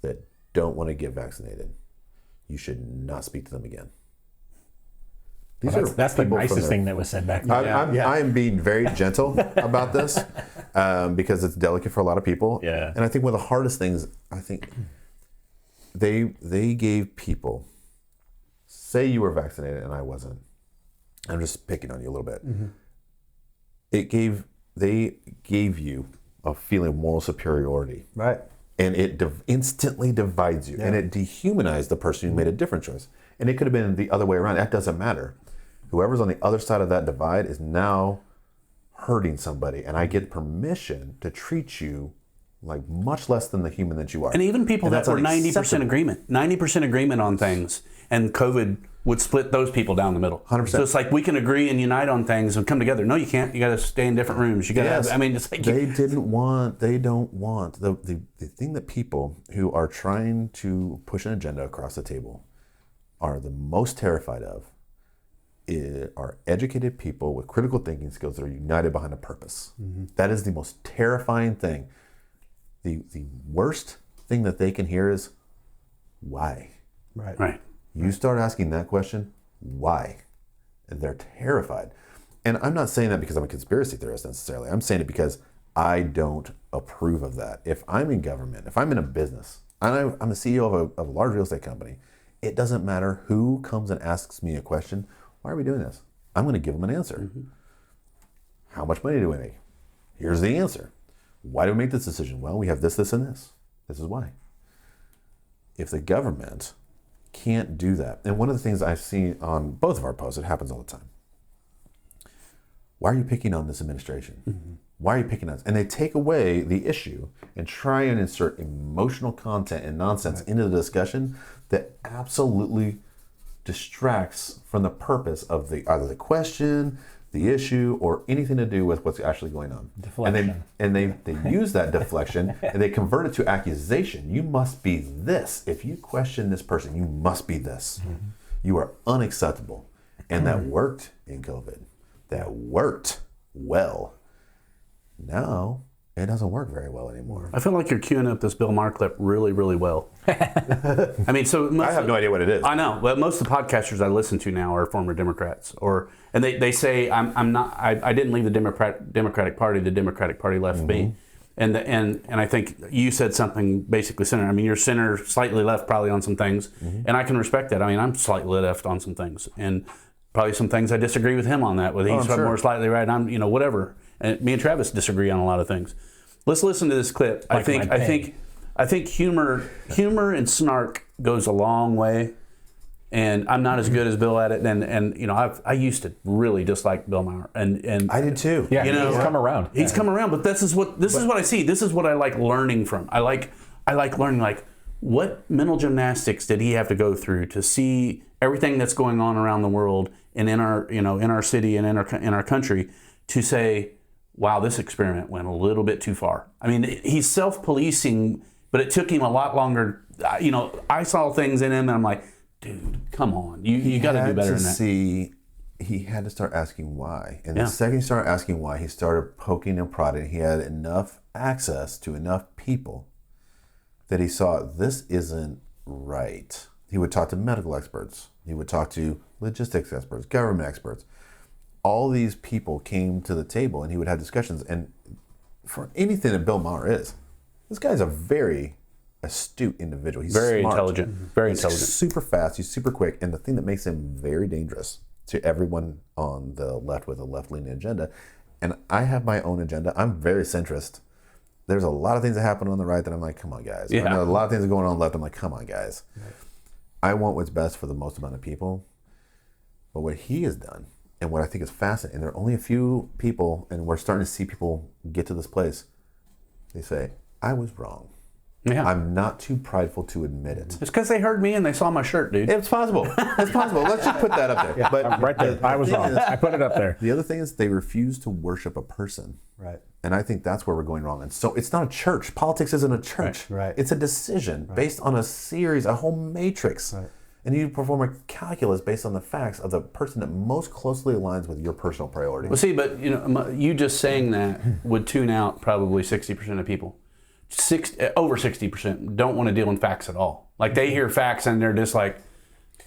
that don't want to get vaccinated, you should not speak to them again. That's the nicest thing that was said back then. I am being very gentle about this because it's delicate for a lot of people. Yeah. And I think one of the hardest things, I think they gave people, say you were vaccinated and I wasn't. I'm just picking on you a little bit. They gave you a feeling of moral superiority. Right. And it instantly divides you. Yeah. And it dehumanized the person who made a different choice. And it could have been the other way around. That doesn't matter. Whoever's on the other side of that divide is now hurting somebody. And I get permission to treat you like much less than the human that you are. And even people that were 90% agreement, 90% agreement on things, and COVID would split those people down the middle. 100%. So it's like we can agree and unite on things and come together. No, you can't. You got to stay in different rooms. You got to have, I mean, it's like they don't want the thing that people who are trying to push an agenda across the table are the most terrified of are educated people with critical thinking skills that are united behind a purpose. That is the most terrifying thing. The worst thing that they can hear is why. right. You start asking that question, why? And they're terrified. And I'm not saying that because I'm a conspiracy theorist necessarily. I'm saying it because I don't approve of that. If I'm in government, if I'm in a business, and I'm the CEO of a large real estate company, it doesn't matter who comes and asks me a question, why are we doing this? I'm going to give them an answer. How much money do we make? Here's the answer. Why do we make this decision? Well, we have this, this, and this. This is why. If the government can't do that. And one of the things I see on both of our posts, it happens all the time. Why are you picking on this administration? Why are you picking on this? And they take away the issue and try and insert emotional content and nonsense into the discussion that absolutely distracts from the purpose of either the question, the issue, or anything to do with what's actually going on. Deflection. And they use that deflection and they convert it to accusation. You must be this. If you question this person, you must be this. You are unacceptable. And that worked in COVID. That worked well. Now, it doesn't work very well anymore. I feel like you're queuing up this Bill Maher clip really, really well. I mean, so I have no idea what it is. I know, but most of the podcasters I listen to now are former Democrats, and they say I'm not. I didn't leave the Democratic Party. The Democratic Party left me, and I think you said something basically center. I mean, you're center, slightly left, probably on some things, and I can respect that. I mean, I'm slightly left on some things, and probably some things I disagree with him on that. Whether he's more slightly right, I'm whatever. And me and Travis disagree on a lot of things. Let's listen to this clip. I think humor and snark goes a long way, and I'm not as good as Bill at it. And I used to really dislike Bill Maher, and I did too. Yeah, he's come around. He's come around, but this is what I see. This is what I like learning from. I like learning what mental gymnastics did he have to go through to see everything that's going on around the world and in our city and in our country to say, wow, this experiment went a little bit too far. I mean, he's self-policing, but it took him a lot longer. I saw things in him, and I'm like, dude, come on. You got to do better than that. He had to start asking why. And the second he started asking why, he started poking and prodding. He had enough access to enough people that he saw this isn't right. He would talk to medical experts. He would talk to logistics experts, government experts. All these people came to the table and he would have discussions. And for anything that Bill Maher is, this guy's a very astute individual. He's very smart. intelligent. Very intelligent. He's super fast. He's super quick. And the thing that makes him very dangerous to everyone on the left with a left-leaning agenda, and I have my own agenda. I'm very centrist. There's a lot of things that happen on the right that I'm like, come on, guys. Yeah. I know a lot of things that are going on the left. I'm like, come on, guys. Right. I want what's best for the most amount of people. But what he has done, and what I think is fascinating, and there are only a few people, and we're starting to see people get to this place. They say, I was wrong. Yeah. I'm not too prideful to admit it. It's because they heard me and they saw my shirt, dude. It's possible. It's possible. Let's just put that up there. Yeah, but right there. I was wrong. I put it up there. The other thing is they refuse to worship a person. Right. And I think that's where we're going wrong. And so it's not a church. Politics isn't a church. Right. It's a decision based on a series, a whole matrix. Right. And you perform a calculus based on the facts of the person that most closely aligns with your personal priorities. Well, see, but you just saying that would tune out probably 60% of people. Over 60% don't want to deal in facts at all. Like they hear facts and they're just like,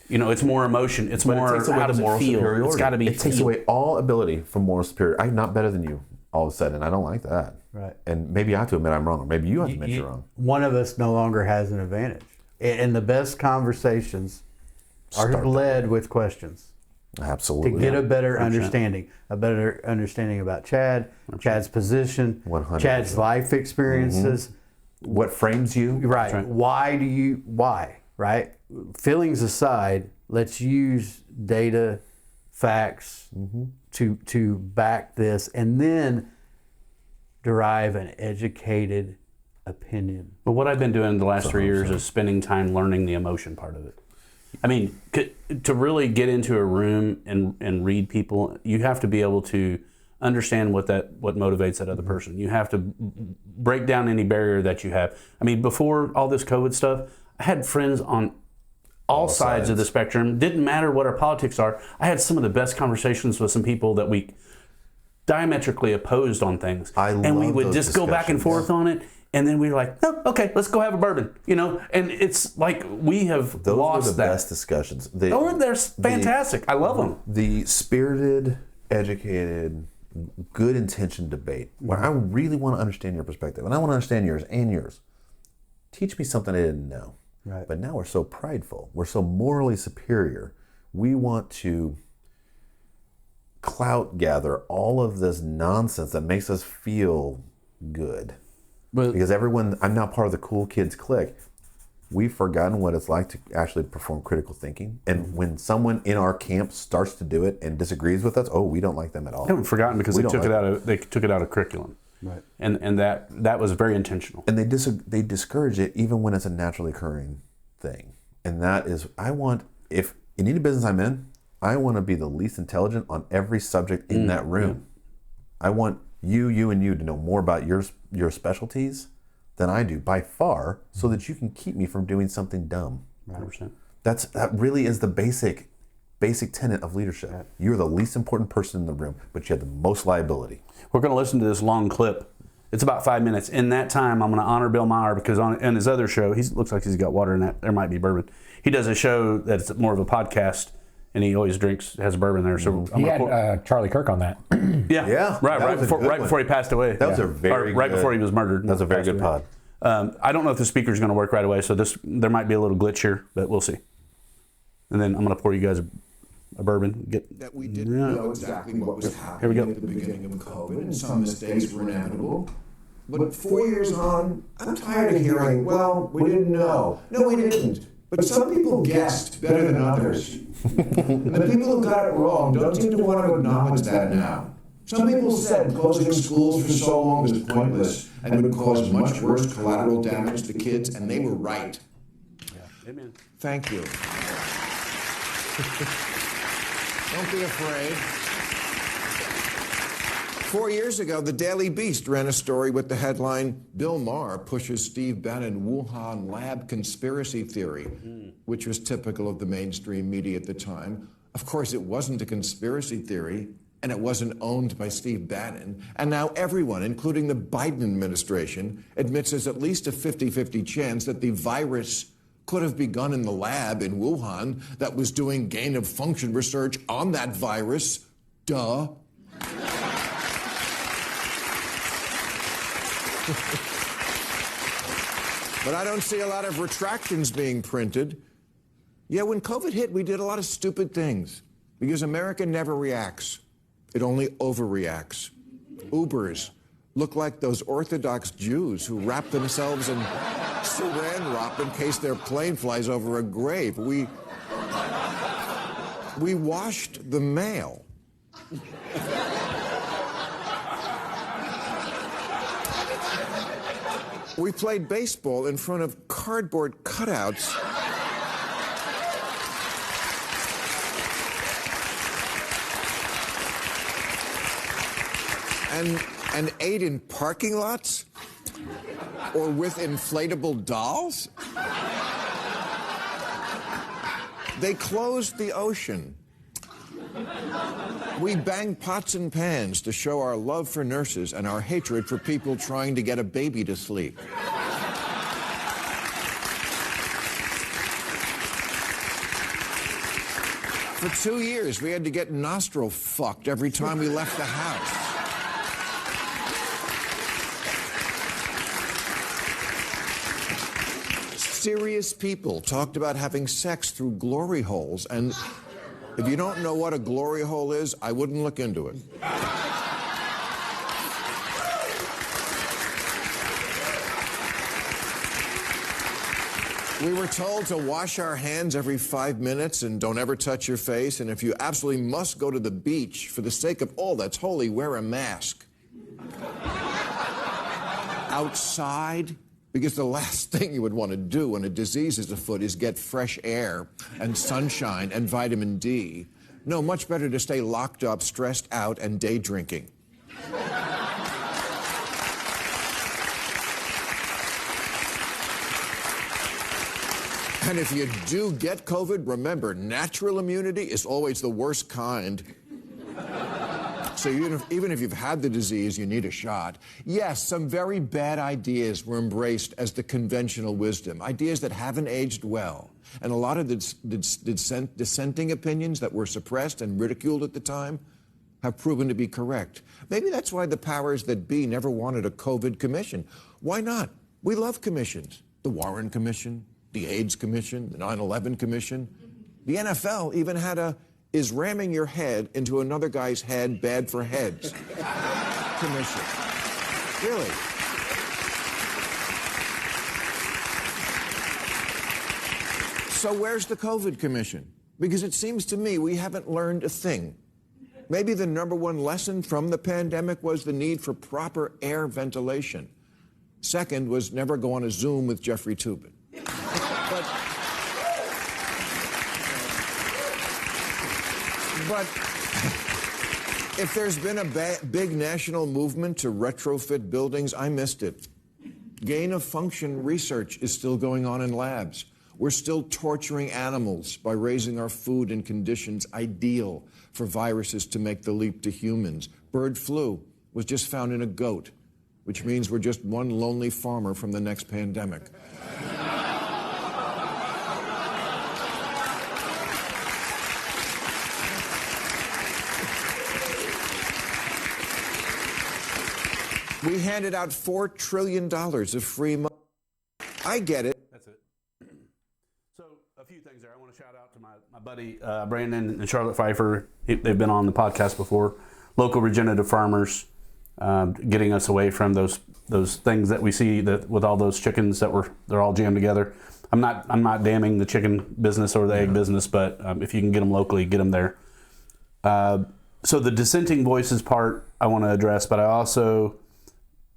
it's more emotion. It's more how does it feel. It's got to be. It takes away all ability from moral superiority. I'm not better than you all of a sudden, and I don't like that. Right. And maybe I have to admit I'm wrong, or maybe you have to admit you're wrong. One of us no longer has an advantage. And the best conversations are led with questions. Absolutely. To get a better understanding about Chad, Chad's position, 100%. Chad's life experiences. What frames you. Right. Why, right? Feelings aside, let's use data, facts to back this, and then derive an educated opinion. But what I've been doing the last 3 years is spending time learning the emotion part of it. I mean, to really get into a room and read people, you have to be able to understand what motivates that other person. You have to break down any barrier that you have. I mean, before all this COVID stuff, I had friends on all sides of the spectrum. Didn't matter what our politics are. I had some of the best conversations with some people that we diametrically opposed on things. And we would just go back and forth on it. And then we were like, no, okay, let's go have a bourbon, And it's like we have Those lost are the best discussions. They're fantastic. I love them. The spirited, educated, good-intentioned debate, where I really want to understand your perspective, and I want to understand yours and yours. Teach me something I didn't know. Right. But now we're so prideful. We're so morally superior. We want to clout gather all of this nonsense that makes us feel good. But Because I'm now part of the cool kids clique. we've forgotten what it's like to actually perform critical thinking. And when someone in our camp starts to do it and disagrees with us, we don't like them at all. I haven't forgotten because they took it out of curriculum. Right. And that was very intentional. And they discourage it even when it's a naturally occurring thing. And that is, if in any business I'm in, I want to be the least intelligent on every subject in that room. Yeah. I want you and you to know more about your specialties than I do by far, so that you can keep me from doing something dumb. 100%. That really is the basic tenet of leadership. Yeah. You're the least important person in the room, but you have the most liability. We're going to listen to this long clip. It's about 5 minutes. In that time, I'm going to honor Bill Maher because on his other show, he looks like he's got water in that. There might be bourbon. He does a show that's more of a podcast, and he always has bourbon there. So he had Charlie Kirk on that. Yeah. Right before he passed away. That was a very right before he was murdered. That was a very good pod. I don't know if the speaker's going to work right away, so there might be a little glitch here, but we'll see. And then I'm going to pour you guys a bourbon. That we didn't know exactly what was happening at the beginning of COVID, and some mistakes were inevitable. But 4 years on, I'm tired of hearing, well, we didn't know. No, we didn't. But some people guessed better than others. And the people who got it wrong don't seem to want to acknowledge that now. Some people said closing schools for so long was pointless and would cause much worse collateral damage to kids, and they were right. Yeah. Amen. Thank you. Don't be afraid. 4 years ago, the Daily Beast ran a story with the headline, Bill Maher pushes Steve Bannon Wuhan lab conspiracy theory, which was typical of the mainstream media at the time. Of course, it wasn't a conspiracy theory, and it wasn't owned by Steve Bannon. And now everyone, including the Biden administration, admits there's at least a 50-50 chance that the virus could have begun in the lab in Wuhan that was doing gain-of-function research on that virus. Duh. But I don't see a lot of retractions being printed. Yeah, when COVID hit, we did a lot of stupid things because America never reacts. It only overreacts. Ubers look like those Orthodox Jews who wrap themselves in saran wrap in case their plane flies over a grave. We washed the mail. We played baseball in front of cardboard cutouts. And ate in parking lots? Or with inflatable dolls? They closed the ocean. We banged pots and pans to show our love for nurses and our hatred for people trying to get a baby to sleep. For 2 years, we had to get nostril fucked every time we left the house. Serious people talked about having sex through glory holes, and if you don't know what a glory hole is, I wouldn't look into it. We were told to wash our hands every 5 minutes and don't ever touch your face, and if you absolutely must go to the beach, for the sake of all that's holy, wear a mask. Outside, because the last thing you would want to do when a disease is afoot is get fresh air and sunshine and vitamin D. No, much better to stay locked up, stressed out, and day drinking. And if you do get COVID, remember, natural immunity is always the worst kind. So even if you've had the disease, you need a shot. Yes, some very bad ideas were embraced as the conventional wisdom, ideas that haven't aged well. And a lot of the dissenting opinions that were suppressed and ridiculed at the time have proven to be correct. Maybe that's why the powers that be never wanted a COVID commission. Why not? We love commissions. The Warren Commission, the AIDS Commission, the 9/11 Commission. The NFL even had a is ramming your head into another guy's head bad for heads commission. Really. So where's the COVID Commission? Because it seems to me we haven't learned a thing. Maybe the number one lesson from the pandemic was the need for proper air ventilation. Second was never go on a Zoom with Jeffrey Toobin. But if there's been a big national movement to retrofit buildings, I missed it. Gain of function research is still going on in labs. We're still torturing animals by raising our food in conditions ideal for viruses to make the leap to humans. Bird flu was just found in a goat, which means we're just one lonely farmer from the next pandemic. We handed out $4 trillion of free money. I get it. That's it. So a few things there. I want to shout out to my buddy Brandon and Charlotte Pfeiffer. They've been on the podcast before. Local regenerative farmers, getting us away from those things that we see that with all those chickens they're all jammed together. I'm not damning the chicken business or the egg business, but if you can get them locally, get them there. So the dissenting voices part I want to address, but I also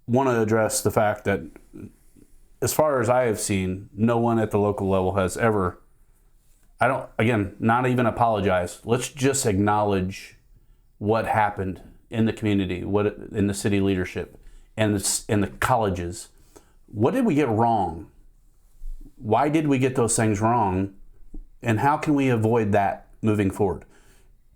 want to address the fact that, as far as I have seen, no one at the local level has ever, not even apologize. Let's just acknowledge what happened in the community, in the city leadership, and the colleges. What did we get wrong? Why did we get those things wrong? And how can we avoid that moving forward?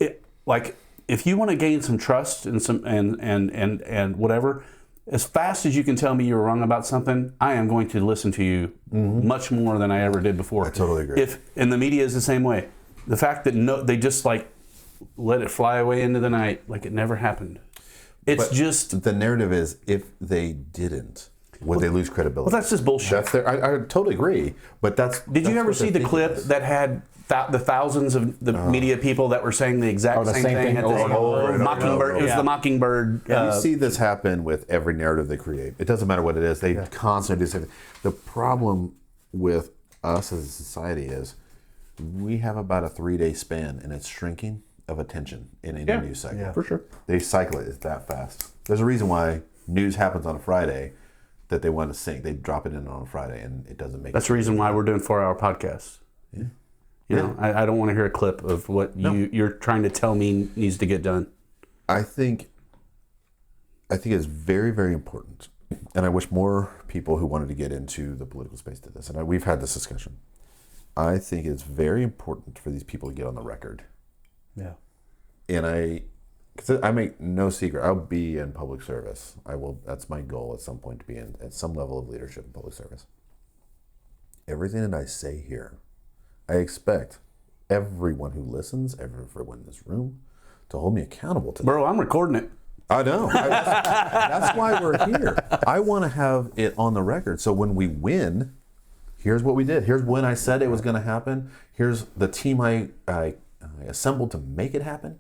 If you want to gain some trust and whatever, as fast as you can tell me you were wrong about something, I am going to listen to you much more than I ever did before. I totally agree. And the media is the same way. The fact that they just let it fly away into the night like it never happened. But the narrative is, if they didn't, would they lose credibility? Well, that's just bullshit. I totally agree. But Did you ever see the clip that had the thousands of the media people that were saying the exact same thing? Mockingbird. It was the Mockingbird. You see this happen with every narrative they create. It doesn't matter what it is. They constantly do something. The problem with us as a society is we have about a 3-day span, and it's shrinking of attention in any news cycle. Yeah. For sure. They cycle it that fast. There's a reason why news happens on a Friday that they want to sync. They drop it in on a Friday, and it doesn't make That's the reason why we're doing 4-hour podcasts. Yeah. You know, I don't want to hear a clip of what you're trying to tell me needs to get done. I think it's very, very important, and I wish more people who wanted to get into the political space did this. And we've had this discussion. I think it's very important for these people to get on the record. Yeah. And because I make no secret, I'll be in public service. I will. That's my goal at some point, to be at some level of leadership in public service. Everything that I say here, I expect everyone who listens, everyone in this room, to hold me accountable to that. Bro, I'm recording it. I know. That's why we're here. I want to have it on the record. So when we win, here's what we did. Here's when I said it was going to happen. Here's the team I assembled to make it happen.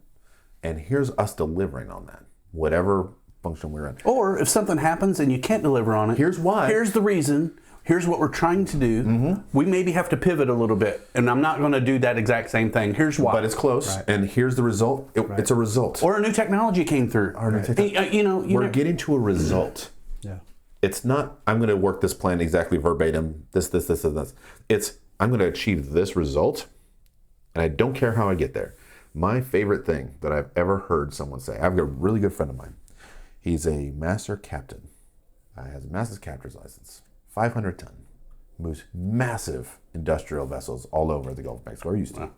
And here's us delivering on that, whatever function we're in. Or if something happens and you can't deliver on it, here's why. Here's the reason. Here's what we're trying to do. Mm-hmm. We maybe have to pivot a little bit, and I'm not going to do that exact same thing. Here's why. But it's close, right. And here's the result. It's a result. Or a new technology came through. We're getting to a result. Yeah. It's not, I'm going to work this plan exactly verbatim, this, and this. It's, I'm going to achieve this result, and I don't care how I get there. My favorite thing that I've ever heard someone say, I've got a really good friend of mine. He's a master captain. Has a master's captain's license. 500 ton, moves massive industrial vessels all over the Gulf of Mexico, or used to.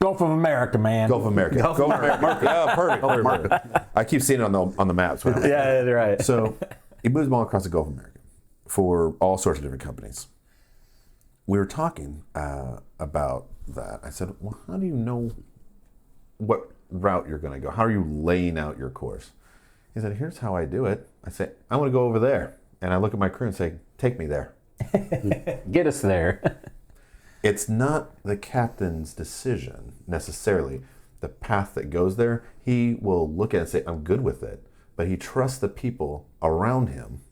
Gulf of America, man. Gulf of America. Gulf of America. Yeah, perfect. I keep seeing it on the maps. Yeah, right. So he moves them all across the Gulf of America for all sorts of different companies. We were talking about that. I said, well, how do you know what route you're going to go? How are you laying out your course? He said, here's how I do it. I say, I want to go over there. And I look at my crew and say, take me there. Get us there. It's not the captain's decision necessarily, the path that goes there. He will look at it and say, I'm good with it. But he trusts the people around him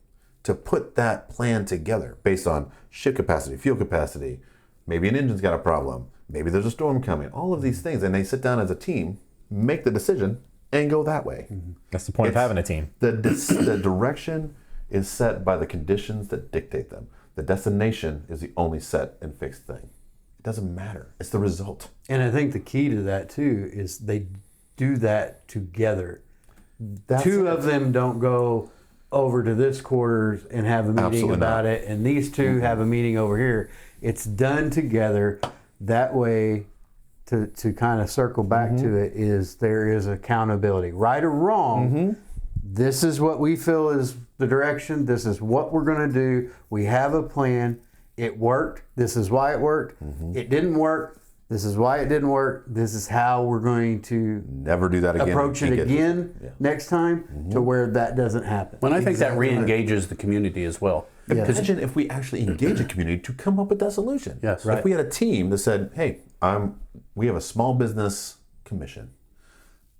to put that plan together based on ship capacity, fuel capacity, Maybe an engine's got a problem. Maybe there's a storm coming. All of these things. And they sit down as a team, make the decision, and go that way. That's the point of having a team. The direction is set by the conditions that dictate them. The destination is the only set and fixed thing. It doesn't matter. It's the result. And I think the key to that too is they do that together. Two of them don't go over to this quarters and have a meeting Absolutely about not. it, and these two have a meeting over here. It's done together. That way, to kind of circle back to it, is there is accountability. Right or wrong, this is what we feel is the direction. This is what we're going to do. We have a plan. It worked. This is why it worked. It didn't work. This is why it didn't work. This is how we're going to Never do that again. approach it again next time to where that doesn't happen. When I think that re-engages the community as well. Imagine if we actually engage a community to come up with that solution. Yes. If we had a team that said, hey, we have a small business commission.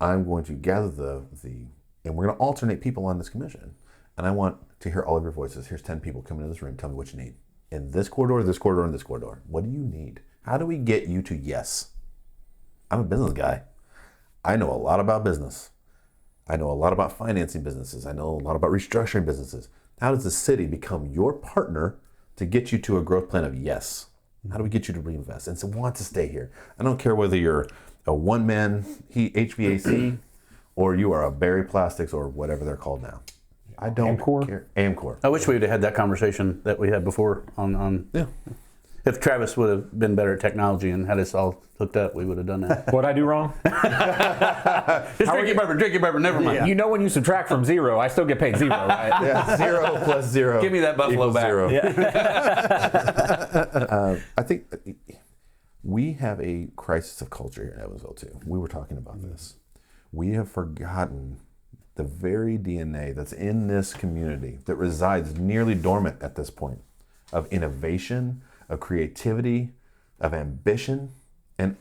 I'm going to gather and we're going to alternate people on this commission. And I want to hear all of your voices. Here's 10 people coming in this room. Tell me what you need. In this corridor, this corridor, and this corridor. What do you need? How do we get you to yes? I'm a business guy. I know a lot about business. I know a lot about financing businesses. I know a lot about restructuring businesses. How does the city become your partner to get you to a growth plan of yes? How do we get you to reinvest and to want to stay here? I don't care whether you're a one-man HVAC or you are a Berry Plastics or whatever they're called now. I don't care. Amcor. I wish we would have had that conversation that we had before on Yeah. If Travis would have been better at technology and had us all hooked up, we would have done that. What'd I do wrong? Just drink your bourbon, never mind. You know when you subtract from 0, I still get paid 0, right? Yeah, 0 plus 0. Give me that Buffalo equals back. 0. Yeah. I think we have a crisis of culture here in Evansville too. We were talking about this. We have forgotten the very DNA that's in this community that resides nearly dormant at this point of innovation, of creativity, of ambition, and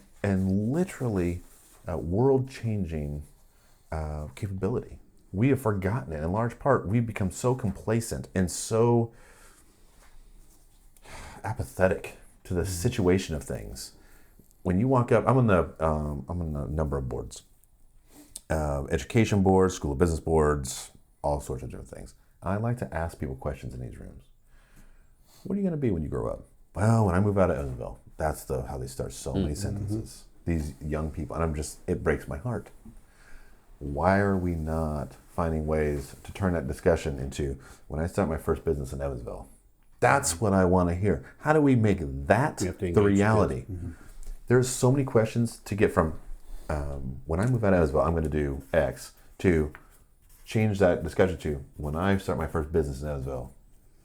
literally world-changing capability. We have forgotten it. In large part, we've become so complacent and so apathetic to the situation of things. When you walk up, I'm on a number of boards, education boards, school of business boards, all sorts of different things. And I like to ask people questions in these rooms. What are you going to be when you grow up? Well, when I move out of Evansville. That's how they start so many sentences. These young people, and it breaks my heart. Why are we not finding ways to turn that discussion into, when I start my first business in Evansville? That's what I want to hear. How do we make that the reality? There's so many questions to get from, when I move out of Evansville, I'm going to do X, to change that discussion to, when I start my first business in Evansville.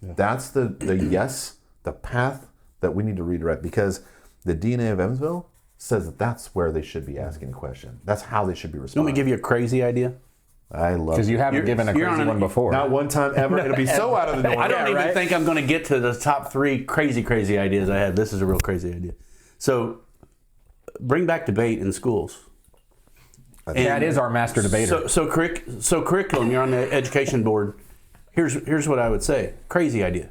Yeah. That's the yes, the path that we need to redirect, because the DNA of Evansville says that that's where they should be asking a question. That's how they should be responding. You want me to give you a crazy idea? I love it. Because you haven't given a crazy one before. Not one time ever. It'll be so out of the norm. I don't even think I'm going to get to the top 3 crazy ideas I had. This is a real crazy idea. So, bring back debate in schools. That is our master debater. So curriculum, you're on the education board. Here's what I would say. Crazy idea.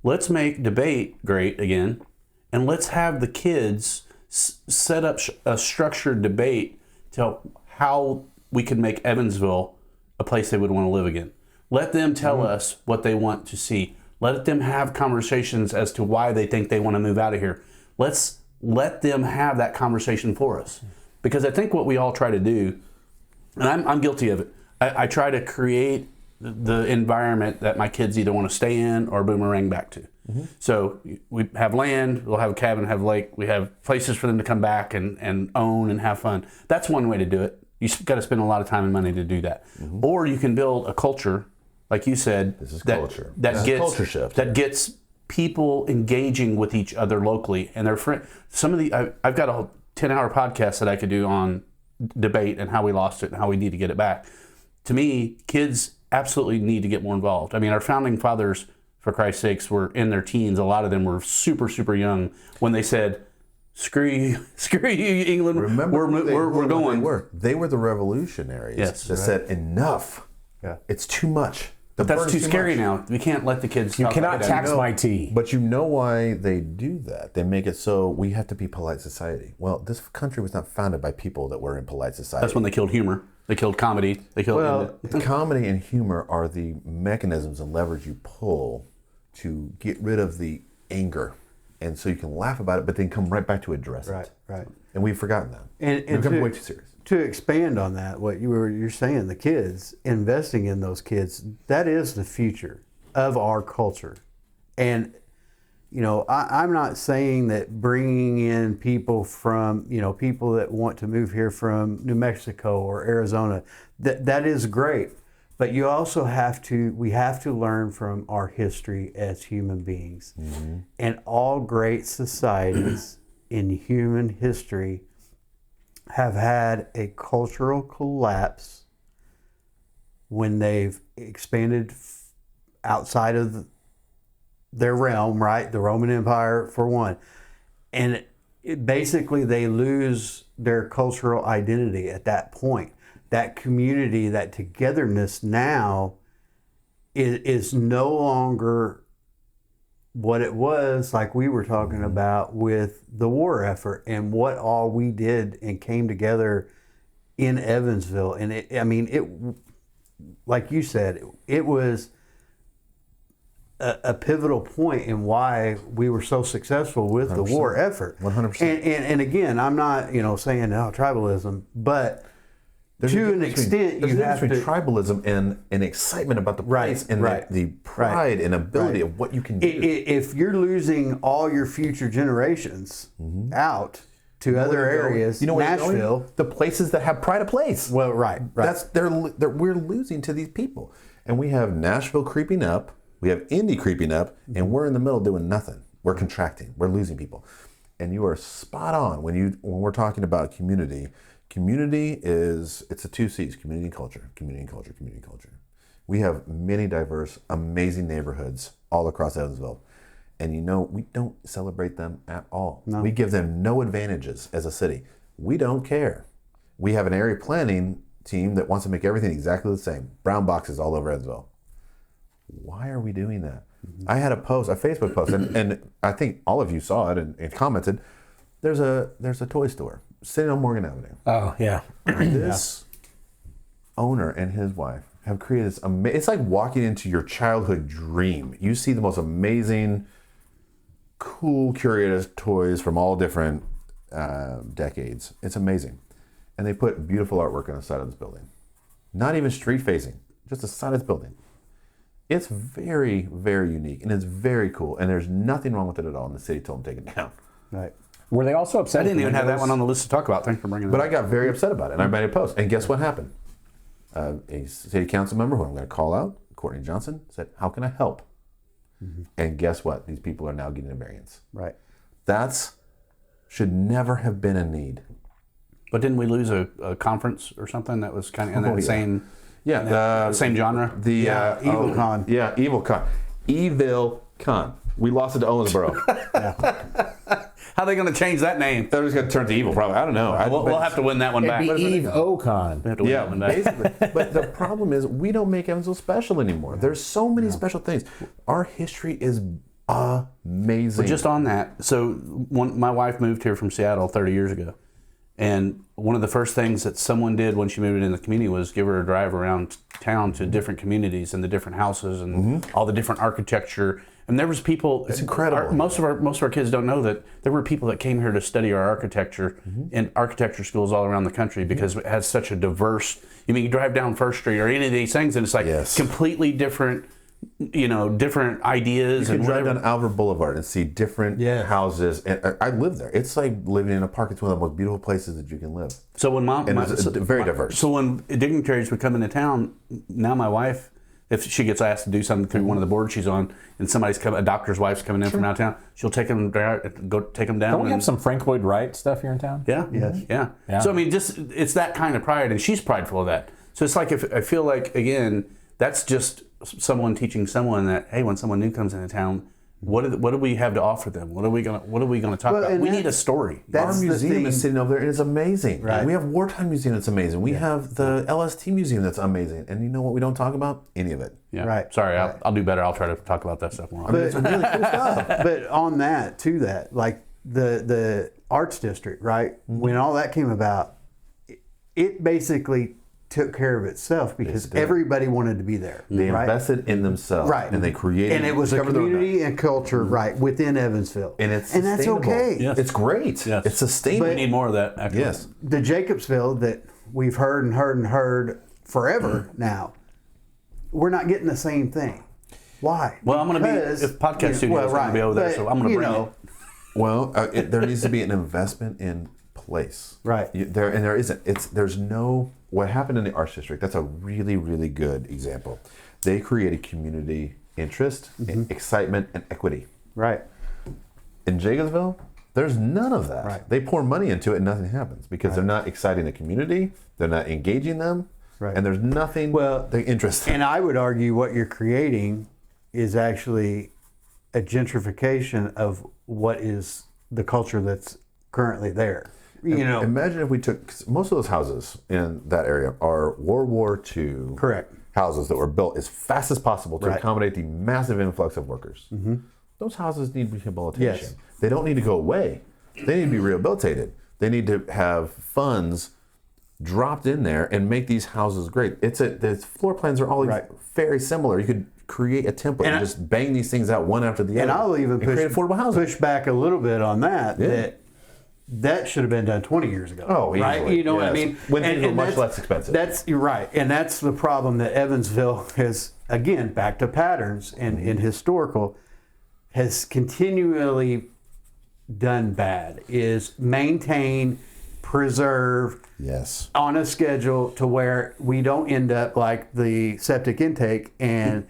Let's make debate great again, and let's have the kids set up a structured debate to how we can make Evansville a place they would want to live again. Let them tell us what they want to see. Let them have conversations as to why they think they want to move out of here. Let's let them have that conversation for us. Because I think what we all try to do, and I'm guilty of it, I try to create the environment that my kids either want to stay in or boomerang back to. So we have land, we'll have a cabin, have a lake, we have places for them to come back and own and have fun. That's one way to do it. You got to spend a lot of time and money to do that. Or you can build a culture, like you said, culture. Culture shift. That gets people engaging with each other locally and their friends. I've got a 10-hour podcast that I could do on debate and how we lost it and how we need to get it back. To me, kids absolutely need to get more involved. I mean, our founding fathers, for Christ's sakes, were in their teens. A lot of them were super, super young when they said, screw you, England, Remember we're going. They were the revolutionaries that said, enough. Yeah. It's too much. But that's burden's too scary much. now. We can't let the kids. You talk cannot like that. tax my tea. But you know why they do that? They make it so we have to be polite society. Well, this country was not founded by people that were in polite society. That's when they killed humor. They killed comedy. They killed. Well, Comedy and humor are the mechanisms and levers you pull to get rid of the anger. And so you can laugh about it, but then come right back to address Right, it. right. And we've forgotten that. And We've become way too serious. To expand on that, what you're saying, the kids, investing in those kids, that is the future of our culture. And, you know, I'm not saying that bringing in people from, you know, people that want to move here from New Mexico or Arizona, that is great. But you also we have to learn from our history as human beings. Mm-hmm. And all great societies in human history have had a cultural collapse when they've expanded outside of their realm, right? The Roman Empire, for one. And basically they lose their cultural identity at that point. That community, that togetherness now is no longer what it was, like we were talking about with the war effort and what all we did and came together in Evansville. And it like you said, it was a pivotal point in why we were so successful with 100%. The war effort. 100%. And again, I'm not, saying tribalism, but to an extent, there's you a have difference to. between tribalism and excitement about the place and the pride and ability of what you can do. If you're losing all your future generations out to other areas, Nashville, the places that have pride of place. Well, right. We're losing to these people, and we have Nashville creeping up, we have Indy creeping up, and we're in the middle doing nothing. We're contracting. We're losing people, and you are spot on when we're talking about community. Community it's a two C's: community and culture. Community and culture. Community and culture. We have many diverse, amazing neighborhoods all across Evansville. And we don't celebrate them at all. No. We give them no advantages as a city. We don't care. We have an area planning team that wants to make everything exactly the same. Brown boxes all over Evansville. Why are we doing that? Mm-hmm. I had a Facebook post, and I think all of you saw it and commented. There's a toy store sitting on Morgan Avenue. Oh, yeah. This owner and his wife have created this it's like walking into your childhood dream. You see the most amazing, cool, curated toys from all different decades. It's amazing. And they put beautiful artwork on the side of this building. Not even street facing, just the side of this building. It's very, very unique, and it's very cool, and there's nothing wrong with it at all, and the city told them to take it down. Right. Were they also upset? I didn't even have that one on the list to talk about. Thanks for bringing it But up. I got very upset about it, and I made a post. And guess what happened? A city council member, who I'm going to call out, Courtney Johnson, said, "How can I help?" Mm-hmm. And guess what? These people are now getting a variance. Right. Should never have been a need. But didn't we lose a conference or something that was kind of in that same... Yeah, the same genre. EvilCon. Yeah, EvilCon. EvilCon. We lost it to Owensboro. How are they going to change that name? They're just going to turn to evil, probably. I don't know. We'll have to win that one back. It'd be Eve Ocon. We have to win that one back. Basically. But the problem is we don't make Evansville special anymore. There's so many special things. Our history is amazing. But just on that, so my wife moved here from Seattle 30 years ago. And one of the first things that someone did when she moved into the community was give her a drive around town to different communities and the different houses and all the different architecture. And there was people. It's incredible. Most of our kids don't know that there were people that came here to study our architecture in architecture schools all around the country because it has such a diverse. You drive down First Street or any of these things, and it's like completely different. Different ideas. You can drive down Albert Boulevard and see different houses. And I live there. It's like living in a park. It's one of the most beautiful places that you can live. So when it's very diverse. So when dignitaries would come into town, now my wife, if she gets asked to do something through one of the boards she's on, and a doctor's wife's coming in from out of town, she'll take them down. Don't we have some Frank Lloyd Wright stuff here in town? Yeah. Yes. Yeah. So it's that kind of pride, and she's prideful of that. So it's like I feel like again, that's just someone teaching someone that, hey, when someone new comes into town, What do we have to offer them? What are we gonna talk about? and We need a story. That's Our the museum thing. is sitting over there, and it's amazing. Right. We have wartime museum that's amazing. We have the LST museum that's amazing. And you know what we don't talk about? Any of it. Yeah. Right. Sorry, I'll do better. I'll try to talk about that stuff more. But, It's really cool stuff. but on that, to that, like the arts district, right? When all that came about, it basically took care of itself because did. everybody wanted to be there. They right? invested in themselves. Right. And they created. And it was a discovered their own community and culture, right, within Evansville. And it's that's sustainable. okay. Yes. It's great. Yes. It's sustainable. we need more of that. Actually. Yes. The Jacobsville that we've heard and heard and heard forever now, we're not getting the same thing. Why? Well, I'm going to be Because, if podcast studio is going to be over there, so I'm going to bring it. Well, there needs to be an investment in place. Right. There isn't. There's no. What happened in the arts district? That's a really, really good example. They created community interest, and excitement, and equity. Right. In Jacobsville, there's none of that. Right. They pour money into it, and nothing happens because they're not exciting the community. They're not engaging them. Right. And there's nothing. They interest. And I would argue what you're creating is actually a gentrification of what is the culture that's currently there. You know, Imagine if we took most of those houses in that area are World War II correct. houses that were built as fast as possible to Right. accommodate the massive influx of workers. Those houses need rehabilitation. Yes. They don't need to go away. They need to be rehabilitated. They need to have funds dropped in there and make these houses great. The floor plans are all Right. very similar. You could create a template and just bang these things out one after the And other. I'll even create affordable housing. push back a little bit on that. Yeah. That should have been done 20 years ago. Oh, right? easily, You know what I yes. mean? When things were much that's- less expensive. You're right, and that's the problem that Evansville has. Again, back to patterns and in historical, has continually done bad. Is maintain, preserve, Yes. on a schedule to where we don't end up like the septic intake and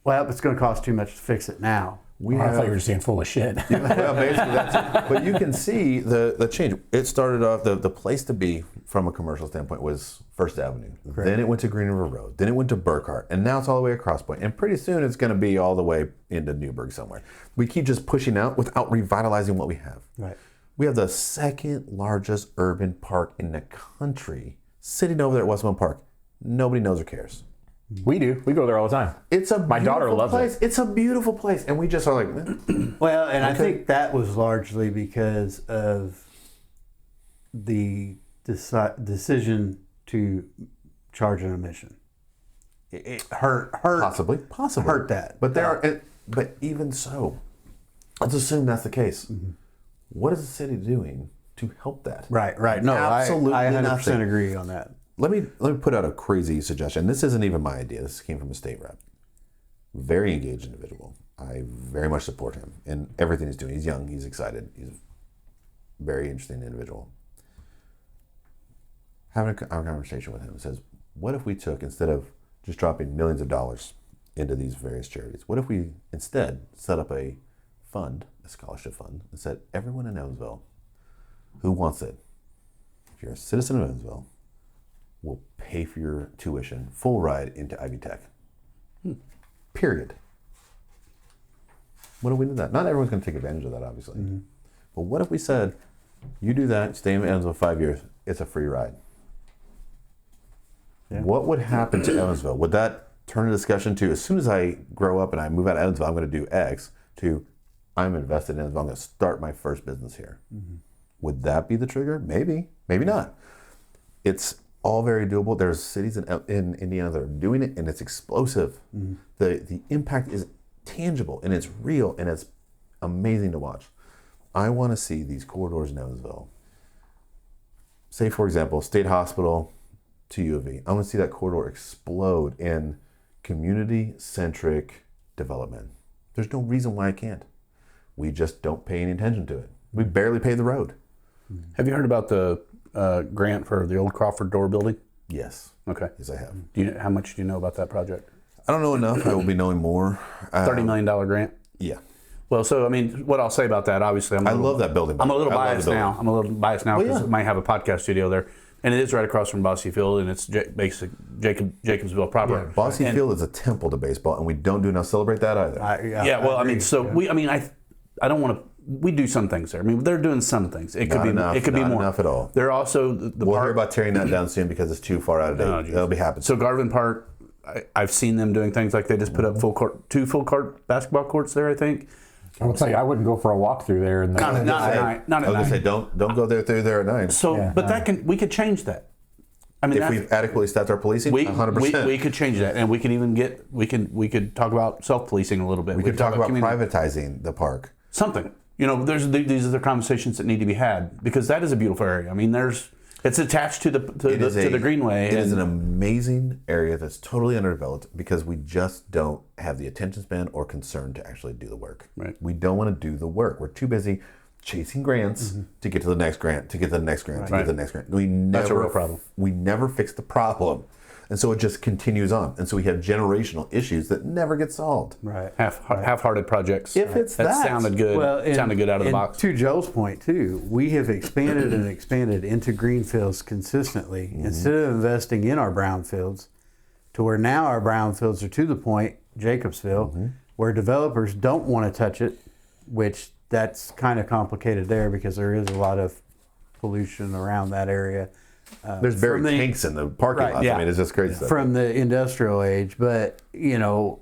well, it's going to cost too much to fix it now. I thought you were just saying full of shit. Well, basically that's it. But you can see the change. It started off, the place to be from a commercial standpoint was First Avenue. Then it went to Green River Road. Then it went to Burkhart. And now it's all the way across Point. And pretty soon it's going to be all the way into Newburgh somewhere. We keep just pushing out without revitalizing what we have. Right. We have the second largest urban park in the country sitting over there at Westmont Park. Nobody knows or cares. We do. We go there all the time. It's a My daughter beautiful loves place. it. It's a beautiful place. And we just are like, Well, and I think that was largely because of the decision to charge an admission. It hurt possibly. hurt that. But but even so, let's assume that's the case. What is the city doing to help that? Right. No, Absolutely I 100% nothing. agree on that. Let me put out a crazy suggestion. This isn't even my idea. This came from a state rep. Very engaged individual. I very much support him in everything he's doing. He's young. He's excited. He's a very interesting individual. Having a conversation with him says, what if we took, instead of just dropping millions of dollars into these various charities, what if we instead set up a fund, a scholarship fund, and said everyone in Evansville who wants it, if you're a citizen of Evansville, will pay for your tuition, full ride into Ivy Tech. Period. What if we did that? Not everyone's going to take advantage of that, obviously. But what if we said, you do that, stay in Evansville 5 years, it's a free ride? Yeah. What would happen to Evansville? Would that turn a discussion to, as soon as I grow up and I move out of Evansville, I'm going to do X, to I'm invested in Evansville, I'm going to start my first business here? Would that be the trigger? Maybe. Maybe not. It's all very doable. There's cities in Indiana that are doing it, and it's explosive. The impact is tangible, and it's real, and it's amazing to watch. I want to see these corridors in Evansville. Say, for example, State Hospital to U of E. I want to see that corridor explode in community-centric development. There's no reason why I can't. We just don't pay any attention to it. We barely pay the road. Have you heard about the grant for the old Crawford Door building? Yes. Okay. Yes, I have. How much do you know about that project? I don't know enough. I will be knowing more. $30 million grant? Yeah. Well, so, I mean, what I'll say about that, obviously, I love that building. I'm a little I love the biased building. now. I'm a little biased now Well, because yeah. it might have a podcast studio there. And it is right across from Bossy Field, and it's Jacobsville proper. Bossy Field is a temple to baseball, and we don't do enough celebrate that either. I don't want to. We do some things there. I mean, they're doing some things. It could Not be. enough, It could be not more. enough at all. They're also the We'll park. hear about tearing that down soon because it's too far out of date. Oh, geez. That'll be happening. So Garvin Park, I've seen them doing things like they just put up two full court basketball courts there. I think. I'll tell you, I wouldn't go for a walk through there. And Not at night. Not I at was gonna say night. don't go through there at night. So, but we could change that. I mean, If we've adequately staffed our policing, 100%. we could change that, and we could even we could talk about self-policing a little bit. We could talk about community- privatizing the park. something. You know, these are the conversations that need to be had because that is a beautiful area. I mean, it's attached to the greenway. It is an amazing area that's totally underdeveloped because we just don't have the attention span or concern to actually do the work. Right. We don't want to do the work. We're too busy chasing grants to get to the next grant, to get to the next grant, to get to the next grant. That's a real problem. We never fix the problem. And so it just continues on. And so we have generational issues that never get solved. Right. Half-hearted projects. If it's that that. sounded good. Sounded good out of the box. To Joe's point too, we have expanded and expanded into greenfields consistently instead of investing in our brownfields, to where now our brownfields are to the point, Jacobsville, where developers don't want to touch it, which that's kind of complicated there because there is a lot of pollution around that area. There's buried from the- tanks in the parking Right, lot. yeah. I mean, it's just crazy stuff. From the industrial age, but you know,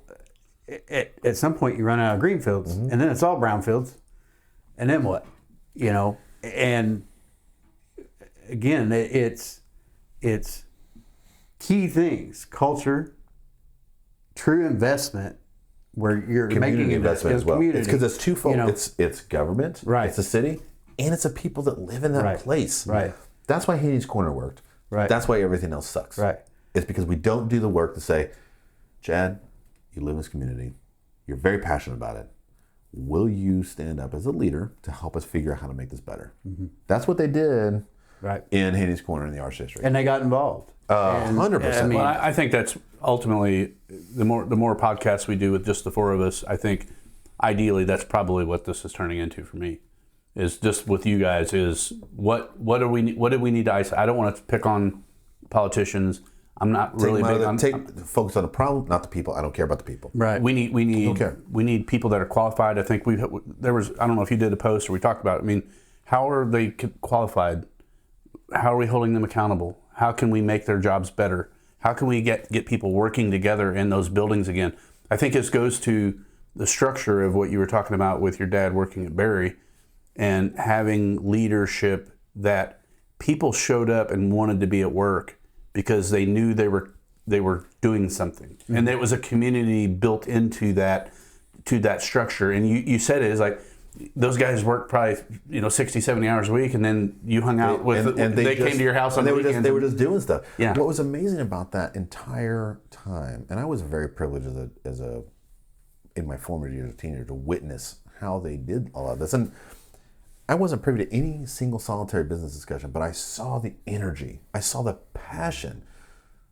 at some point you run out of greenfields, and then it's all brownfields, and then what? You know, and again, it's key things: culture, true investment, where you're Community making investment as well. Community, It's because it's twofold. you know. It's government, Right. it's the city, and it's the people that live in that Right. place. Right. That's why Haney's Corner worked. Right. That's why everything else sucks. Right. It's because we don't do the work to say, Chad, you live in this community. You're very passionate about it. Will you stand up as a leader to help us figure out how to make this better? That's what they did Right. in Haney's Corner in the Arts District. And they got involved. 100%. I mean, Well, I think that's ultimately the more podcasts we do with just the four of us. I think ideally that's probably what this is turning into for me. Is just with you guys is what do we need to isolate? I don't want to pick on politicians. I'm not really big. Focus on the problem, not the people. I don't care about the people. Right. We need care. we need people that are qualified. I think there was, I don't know if you did a post or we talked about it. I mean, how are they qualified? How are we holding them accountable? How can we make their jobs better? How can we get people working together in those buildings again? I think this goes to the structure of what you were talking about with your dad working at Barry and having leadership that people showed up and wanted to be at work because they knew they were doing something. And there was a community built into that structure. And you said it is like those guys worked probably 60, 70 hours a week, and then you hung out with And they came to your house on the weekends. They were just doing stuff. Yeah. What was amazing about that entire time, and I was very privileged as a in my former years as a teenager to witness how they did all of this. And I wasn't privy to any single solitary business discussion, but I saw the energy. I saw the passion.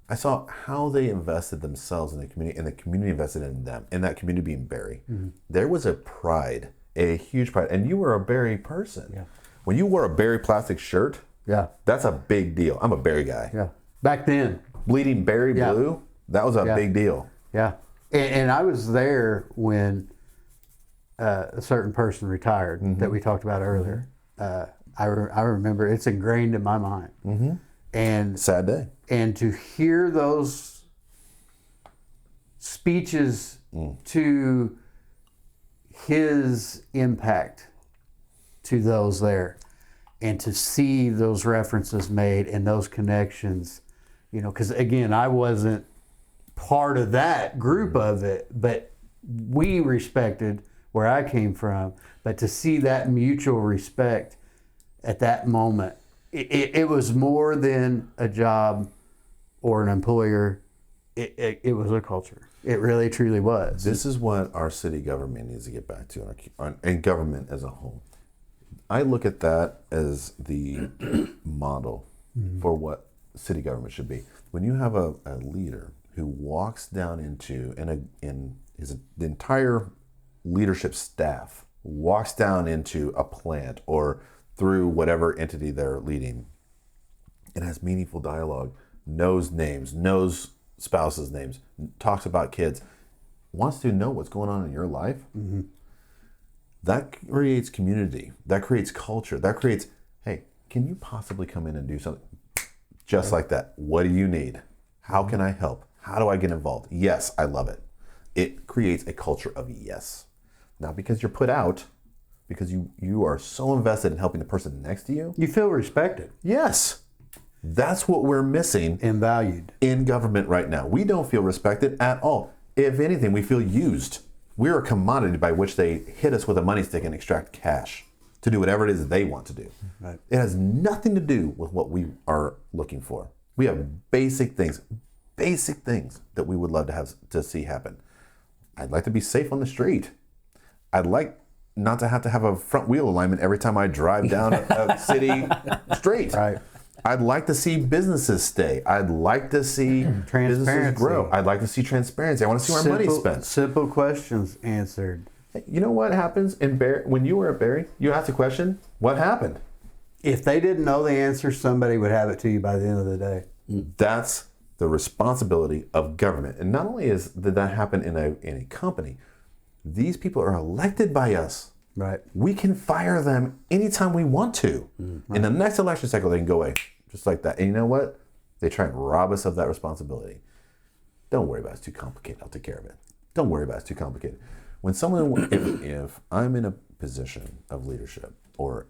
I saw how they invested themselves in the community, and the community invested in them, and that community being Barry. There was a pride, a huge pride. And you were a Barry person. Yeah. When you wore a Barry plastic shirt, Yeah. that's a big deal. I'm a Barry guy. Yeah. Back then. Bleeding Barry Yeah. blue, that was a Yeah. big deal. Yeah. And I was there when a certain person retired that we talked about earlier. I remember it's ingrained in my mind. And Sad day. and to hear those speeches to his impact to those there, and to see those references made and those connections, because again, I wasn't part of that group of it, but we respected where I came from. But to see that mutual respect at that moment, it was more than a job or an employer. It was a culture. It really, truly was. This is what our city government needs to get back to, and government as a whole. I look at that as the model for what city government should be. When you have a leader who walks down into, the entire leadership staff walks down into a plant or through whatever entity they're leading, and has meaningful dialogue, knows names, knows spouses' names, talks about kids, wants to know what's going on in your life, that creates community. That creates culture. That creates, hey, can you possibly come in and do something? Just like that. What do you need? How can I help? How do I get involved? Yes, I love it. It creates a culture of yes. Not because you're put out, because you are so invested in helping the person next to you. You feel respected Yes. That's what we're missing and valued. in government right now. We don't feel respected at all. If anything, we feel used. We're a commodity by which they hit us with a money stick and extract cash to do whatever it is they want to do. Right. It has nothing to do with what we are looking for. We have basic things that we would love to see happen. I'd like to be safe on the street. I'd like not to have a front wheel alignment every time I drive down a city street. Right. I'd like to see businesses stay. I'd like to see businesses Transparency. grow. I'd like to see transparency. I want to see where our money's spent. Simple questions answered. You know what happens in Barry? When you were at Barry, you asked a question. What happened? If they didn't know the answer, somebody would have it to you by the end of the day. That's the responsibility of government. And not only did that happen in a company, these people are elected by us. Right. We can fire them anytime we want to. In the next election cycle, they can go away just like that. And you know what? They try and rob us of that responsibility. Don't worry about it. It's too complicated. I'll take care of it. Don't worry about it. It's too complicated. When someone, if I'm in a position of leadership, or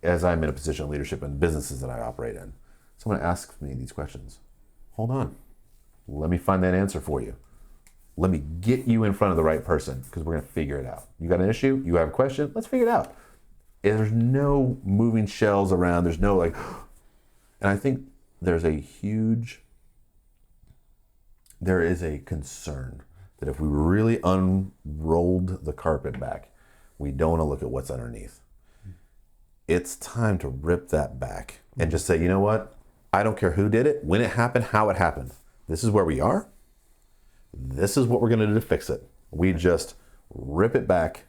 as I'm in a position of leadership in businesses that I operate in, someone asks me these questions. Hold on. Let me find that answer for you. Let me get you in front of the right person, because we're going to figure it out. You got an issue? You have a question? Let's figure it out. And there's no moving shells around. There's no and I think there is a concern that if we really unrolled the carpet back, we don't want to look at what's underneath. It's time to rip that back and just say, you know what? I don't care who did it, when it happened, how it happened. This is where we are. This is what we're going to do to fix it. We just rip it back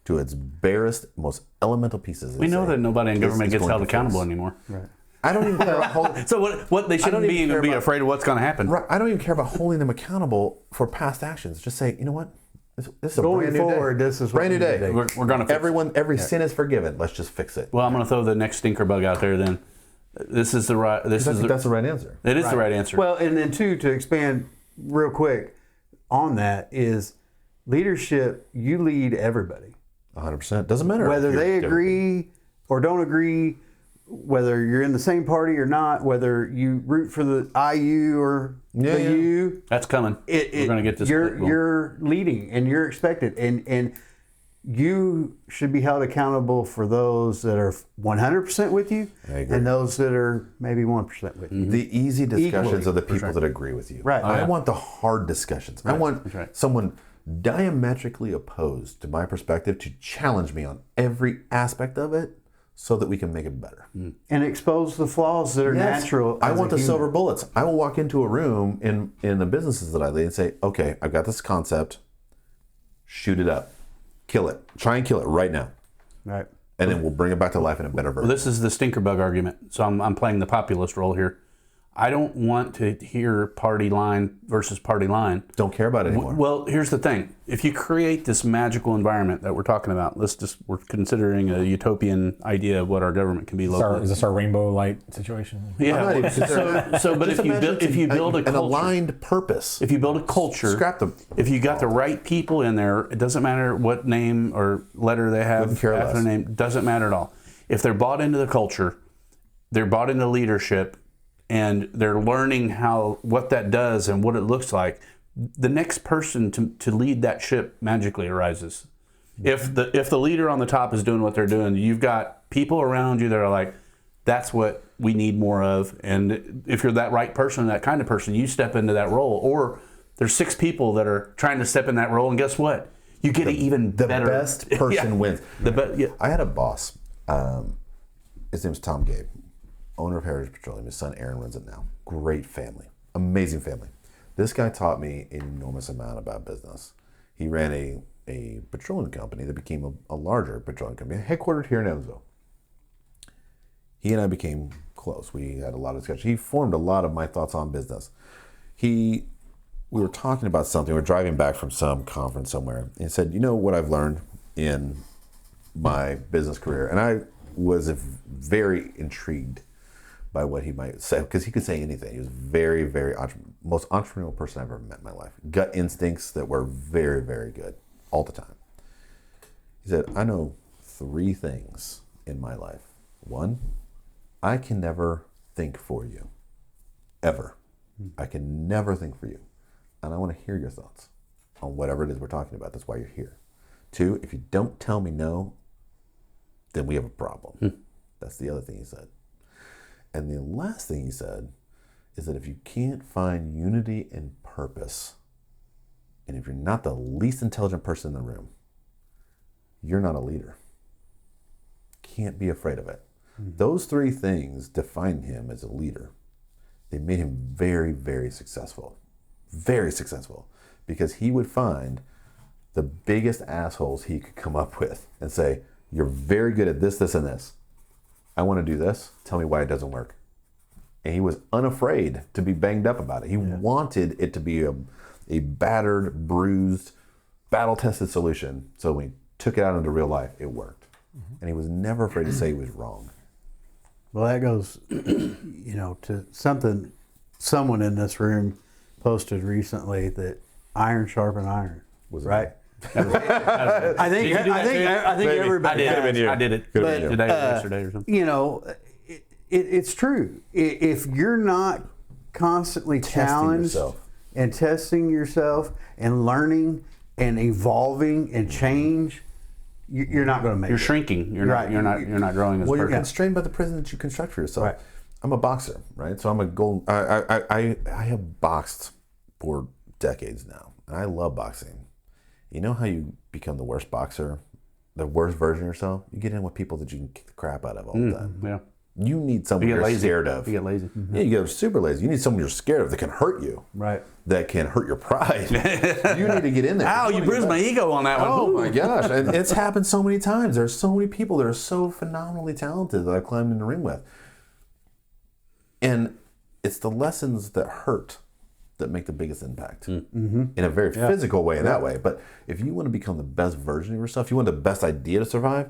to its barest, most elemental pieces. We know that nobody in government gets held accountable anymore. Right. I don't even care about holding. So what they shouldn't be afraid of what's going to happen. Right, I don't even care about holding them accountable for past actions. Just say, you know what? This is a Going brand new forward, day. this is what brand new we need day. to do. We're going to Everyone, every sin is forgiven. Let's just fix it. Well, I'm going to throw the next stinker bug out there. Then this is the right. I think that's the right answer. It is the right answer. Well, and then too, to expand real quick on that, is leadership. You lead everybody, 100%. Doesn't matter whether if you're they different. agree or don't agree, whether you're in the same party or not, whether you root for the IU or the U. That's coming. We're going to get this. You're leading, and you're expected, and you should be held accountable for those that are 100% with you, I agree. and those that are maybe 1% with you. The easy discussions Equally. are the people that agree with you. Right. I want the hard discussions. I want right. someone diametrically opposed to my perspective to challenge me on every aspect of it so that we can make it better. And expose the flaws that are Yes. natural. I as a want the human. silver bullets. I will walk into a room in the businesses that I lead and say, okay, I've got this concept. Shoot it up. Kill it. Try and kill it right now. Right. And then we'll bring it back to life in a better version. Well, this is the stinker bug argument. So I'm playing the populist role here. I don't want to hear party line versus party line. Don't care about it anymore. Well, here's the thing. If you create this magical environment that we're talking about, we're considering a utopian idea of what our government can be locally. Is this our rainbow light situation? I'm not even considering- So, but Just if you build a an culture, aligned purpose. if you build a culture, Scrap them. If you got the right people in there, it doesn't matter what name or letter they have Couldn't care after less. their name. Doesn't matter at all. If they're bought into the culture, they're bought into leadership, and they're learning what that does and what it looks like, the next person to lead that ship magically arises. If the leader on the top is doing what they're doing, you've got people around you that are like, that's what we need more of. And if you're that right person, that kind of person, you step into that role. Or there's 6 people that are trying to step in that role, and guess what? You get it even The better. best person wins. Yeah. I had a boss. His name's Tom Gabe, owner of Heritage Petroleum. His son Aaron runs it now. Great family. Amazing family. This guy taught me an enormous amount about business. He ran a petroleum company that became a larger petroleum company, headquartered here in Evansville. He and I became close. We had a lot of discussion. He formed a lot of my thoughts on business. We were talking about something. We were driving back from some conference somewhere. And he said, you know what I've learned in my business career? And I was very intrigued by what he might say, because he could say anything. He was very, very most entrepreneurial person I've ever met in my life. Gut instincts that were very, very good all the time. He said, I know 3 things in my life. 1, I can never think for you, ever. I can never think for you. And I want to hear your thoughts on whatever it is we're talking about. That's why you're here. 2, if you don't tell me no, then we have a problem. That's the other thing he said. And the last thing he said is that if you can't find unity and purpose, and if you're not the least intelligent person in the room, you're not a leader. Can't be afraid of it. Those 3 things defined him as a leader. They made him very, very successful. Very successful. Because he would find the biggest assholes he could come up with and say, you're very good at this, this, and this. I want to do this. Tell me why it doesn't work. And he was unafraid to be banged up about it. He wanted it to be a battered, bruised, battle-tested solution. So when he took it out into real life, it worked. And he was never afraid to say he was wrong. Well, that goes, to something someone in this room posted recently, that iron sharpen iron. Was it right? I think everybody has. I did it today or yesterday or something. It's true. If you're not constantly challenged and testing yourself and learning and evolving and change, you're not going to make it. You're shrinking. You're not growing as a Well, you're person. constrained by the prison that you construct for yourself. Right. I'm a boxer, right? So I'm a gold. I have boxed for decades now, and I love boxing. You know how you become the worst boxer, the worst version of yourself? You get in with people that you can kick the crap out of all the time. Yeah. You need someone you're scared of. You get lazy. Yeah, you get super lazy. You need someone you're scared of that can hurt you. Right. That can hurt your pride. You need to get in there. Ow, you bruised my ego on that one. Oh my gosh. And it's happened so many times. There's so many people that are so phenomenally talented that I've climbed in the ring with. And it's the lessons that hurt that make the biggest impact in a very physical way, in that way. But if you want to become the best version of yourself, you want the best idea to survive,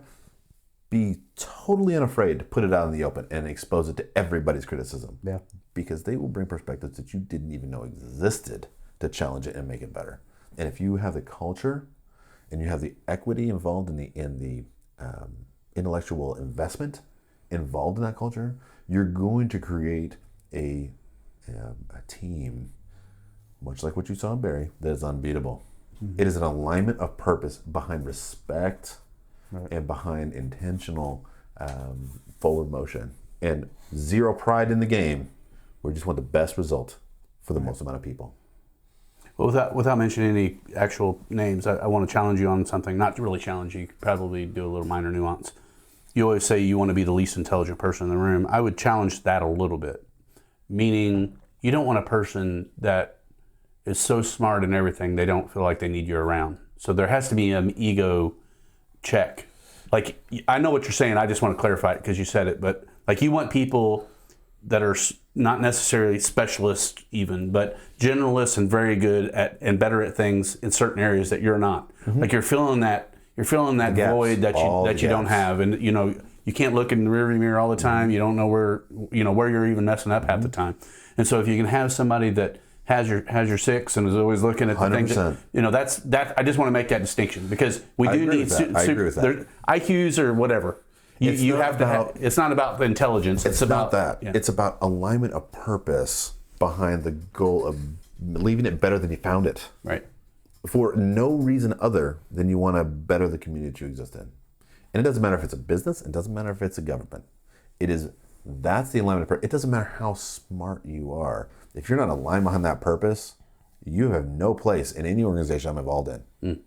be totally unafraid to put it out in the open and expose it to everybody's criticism. Yeah. Because they will bring perspectives that you didn't even know existed to challenge it and make it better. And if you have the culture and you have the equity involved in the intellectual investment involved in that culture, you're going to create a team, much like what you saw in Barry, that is unbeatable. It is an alignment of purpose behind respect and behind intentional forward motion, and zero pride in the game. We just want the best result for the most amount of people. Well, without mentioning any actual names, I want to challenge you on something. Not really challenge you. You could probably do a little minor nuance. You always say you want to be the least intelligent person in the room. I would challenge that a little bit. Meaning, you don't want a person that is so smart in everything they don't feel like they need you around. So there has to be an ego check. Like, I know what you're saying. I just want to clarify it because you said it. But like, you want people that are not necessarily specialists even, but generalists and very good at and better at things in certain areas that you're not. Like, you're filling that void that you don't have, and you can't look in the rearview mirror all the time. You don't know where you're even messing up half the time. And so if you can have somebody that has your six and is always looking at the 100%. things that I just want to make that distinction, because we do need I agree with that. IQs or whatever. You have to have. It's not about the intelligence. It's about that. Yeah. It's about alignment of purpose behind the goal of leaving it better than you found it. Right. For no reason other than you want to better the community you exist in. And it doesn't matter if it's a business. It doesn't matter if it's a government. That's the alignment of purpose. It doesn't matter how smart you are. If you're not aligned behind that purpose, you have no place in any organization I'm involved in.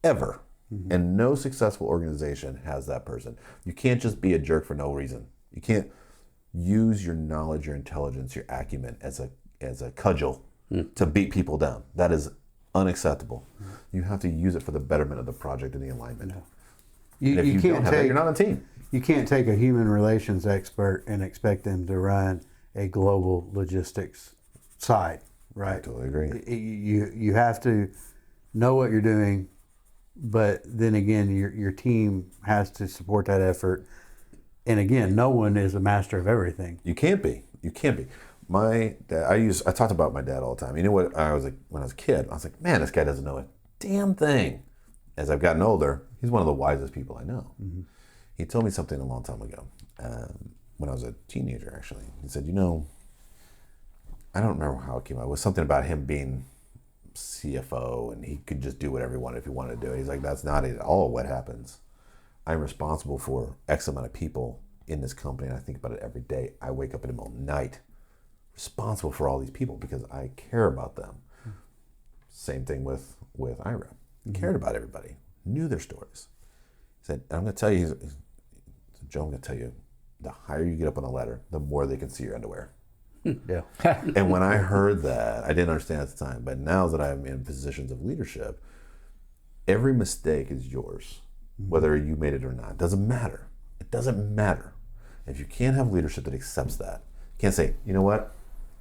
Ever. And no successful organization has that person. You can't just be a jerk for no reason. You can't use your knowledge, your intelligence, your acumen as a cudgel to beat people down. That is unacceptable. You have to use it for the betterment of the project and the alignment. You, And if you you can't don't have that, take you're not on a team. you can't take a human relations expert and expect them to run a global logistics side, right? I totally agree. You have to know what you're doing, but then again, your team has to support that effort. And again, no one is a master of everything. You can't be. You can't be. My dad, I talked about my dad all the time. You know what? I was like, when I was a kid, I was like, man, this guy doesn't know a damn thing. As I've gotten older, he's one of the wisest people I know. Mm-hmm. He told me something a long time ago, when I was a teenager, actually. He said, I don't remember how it came out. It was something about him being CFO and he could just do whatever he wanted if he wanted to do it. He's like, that's not at all what happens. I'm responsible for X amount of people in this company, and I think about it every day. I wake up in the middle of the night, responsible for all these people because I care about them. Same thing with IRA. Cared about everybody, knew their stories. He said, I'm going to tell you, Joe, I'm going to tell you, the higher you get up on the ladder, the more they can see your underwear. Yeah. And when I heard that, I didn't understand at the time, but now that I'm in positions of leadership, every mistake is yours, whether you made it or not. It doesn't matter. It doesn't matter. If you can't have leadership that accepts that, you can't say, you know what,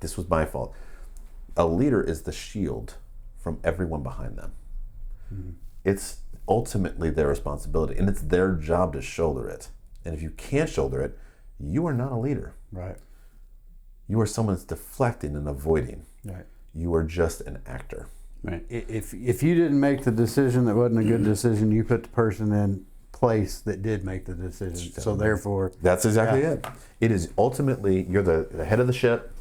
this was my fault. A leader is the shield from everyone behind them. It's ultimately their responsibility, and it's their job to shoulder it. And if you can't shoulder it, you are not a leader. Right. You are someone that's deflecting and avoiding. Right. You are just an actor. Right. If you didn't make the decision that wasn't a good decision, you put the person in place that did make the decision. So therefore, That's exactly it. It is ultimately, you're the head of the ship,